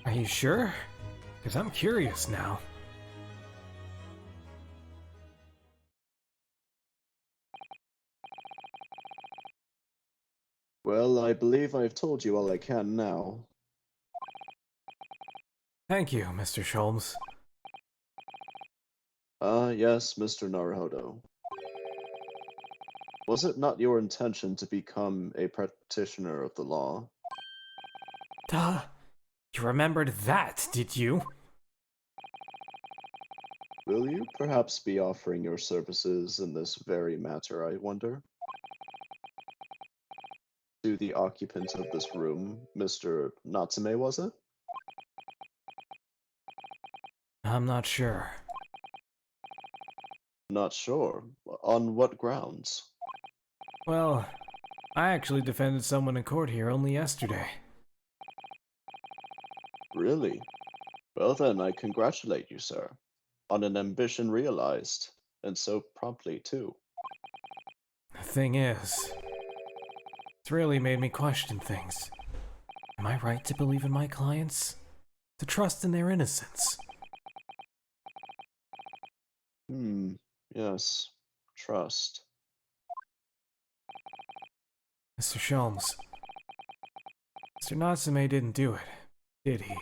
Are you sure? Because I'm curious now.
Well, I believe I've told you all I can now.
Thank you, Mr. Sholmes.
Yes, Mr. Naruhodo. Was it not your intention to become a practitioner of the law?
Duh. You remembered that, did you?
Will you perhaps be offering your services in this very matter, I wonder? To the occupant of this room, Mr. Natsume, was it?
I'm not sure.
Not sure. On what grounds?
Well, I actually defended someone in court here only yesterday.
Really? Well then, I congratulate you, sir, on an ambition realized, and so promptly, too.
The thing is, it's really made me question things. Am I right to believe in my clients? To trust in their innocence?
Yes. Trust.
Mr. Sholmes, Mr. Natsume didn't do it, did he?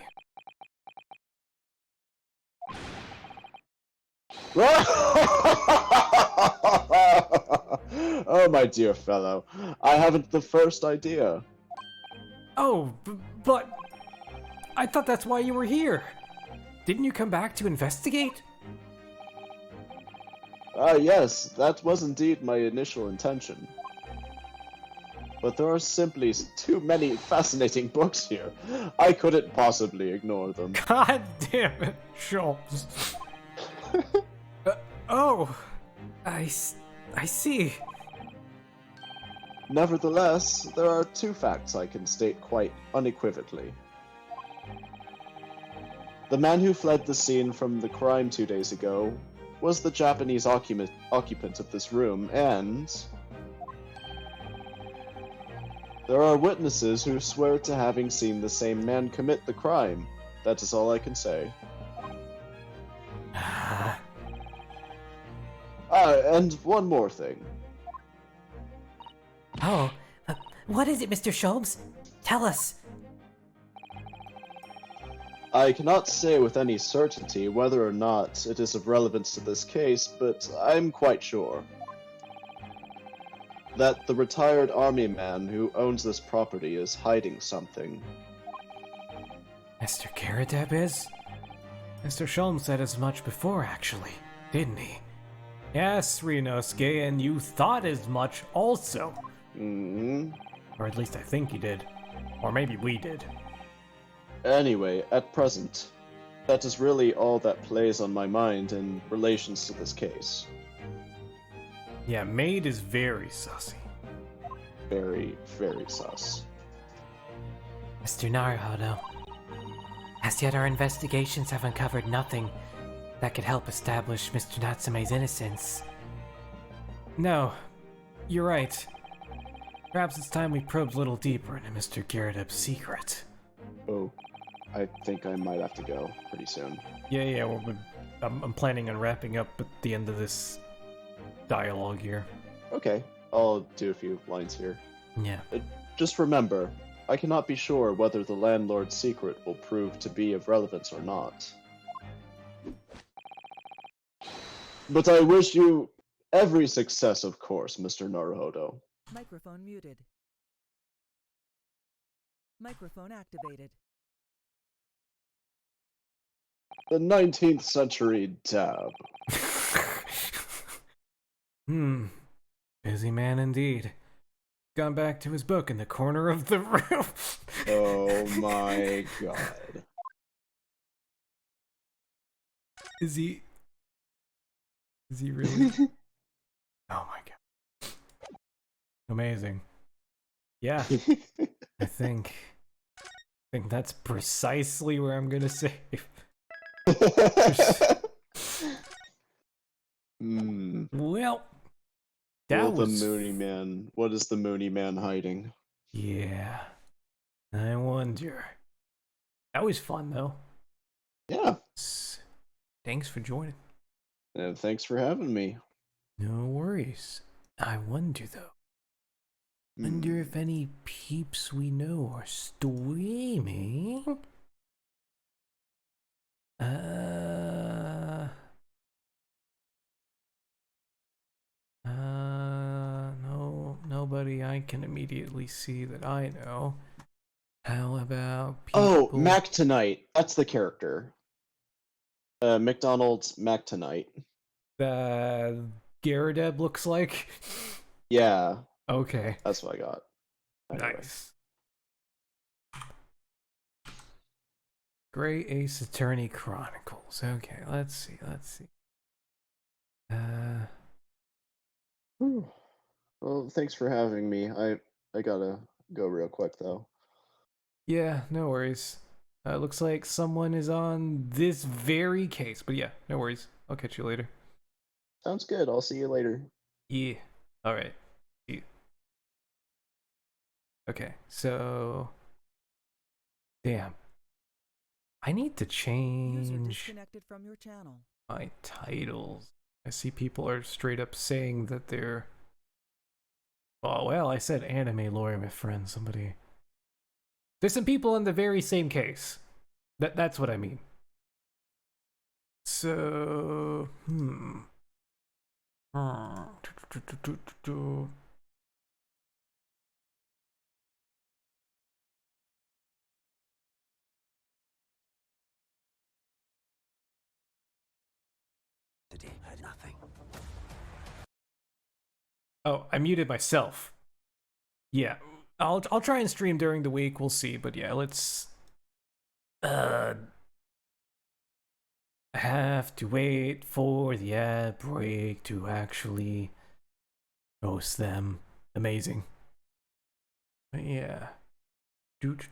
Oh, my dear fellow, I haven't the first idea.
Oh, but I thought that's why you were here. Didn't you come back to investigate?
Yes, that was indeed my initial intention. But there are simply too many fascinating books here. I couldn't possibly ignore them.
God damn it, Sholmes. Oh, I see.
Nevertheless, there are two facts I can state quite unequivocally. The man who fled the scene from the crime 2 days ago was the Japanese occupant of this room, and there are witnesses who swear to having seen the same man commit the crime. That is all I can say. And one more thing.
Oh, what is it, Mr. Sholmes? Tell us.
I cannot say with any certainty whether or not it is of relevance to this case, but I'm quite sure that the retired army man who owns this property is hiding something.
Mr. Karadeb is? Mr. Sholmes said as much before, actually, didn't he? Yes, Rinosuke, and you thought as much also. Or at least I think you did. Or maybe we did.
Anyway, at present, that is really all that plays on my mind in relations to this case.
Yeah, Maid is very sussy.
Very, very sus.
Mr. Naruhodo, as yet our investigations have uncovered nothing that could help establish Mr. Natsume's innocence.
No, you're right. Perhaps it's time we probed a little deeper into Mr. Karadeb's secret.
Oh, I think I might have to go pretty soon.
Yeah, well, I'm planning on wrapping up at the end of this dialogue here.
Okay, I'll do a few lines here.
Yeah.
Just remember, I cannot be sure whether the landlord's secret will prove to be of relevance or not. But I wish you every success, of course, Mr. Naruhodo.
Microphone muted. Microphone activated.
The 19th century dab.
Busy man indeed. Gone back to his book in the corner of the room.
Oh my god.
Is he really? Oh my god. Amazing. Yeah. I think that's precisely where I'm gonna save. Well, that was
the Mooney Man. What is the Mooney Man hiding?
Yeah. I wonder. That was fun though.
Yeah.
Thanks for joining.
And thanks for having me.
No worries. I wonder though. Wonder if any peeps we know are streaming. No, nobody I can immediately see that I know. How about people?
Oh, Mac Tonight. That's the character. McDonald's Mac Tonight.
Garadeb looks like?
Yeah.
Okay.
That's what I got. Anyway.
Nice. Gray Ace Attorney Chronicles. Okay, let's see.
Well, thanks for having me. I gotta go real quick though.
Yeah, no worries. Looks like someone is on this very case, but yeah, no worries. I'll catch you later.
Sounds good. I'll see you later.
Yeah. All right. See you. Okay, so damn. I need to
User
change
disconnected from your channel.
my titles. I see people are straight up saying that they're. Oh well, I said anime lawyer, my friend. Somebody. There's some people in the very same case. That's what I mean. So,
Nothing.
Oh, I muted myself. Yeah, I'll try and stream during the week. We'll see, but yeah, let's. Have to wait for the ad break to actually roast them. Amazing. But yeah. Hope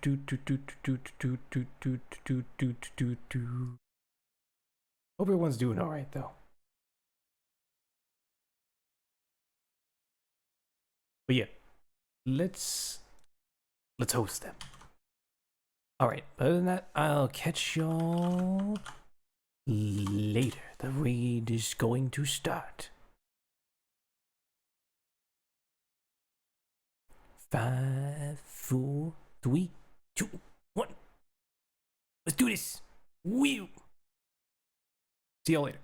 everyone's doing all right though. But yeah, let's host them. All right. Other than that, I'll catch y'all later. The raid is going to start. 5, 4, 3, 2, 1. Let's do this. Woo! See y'all later.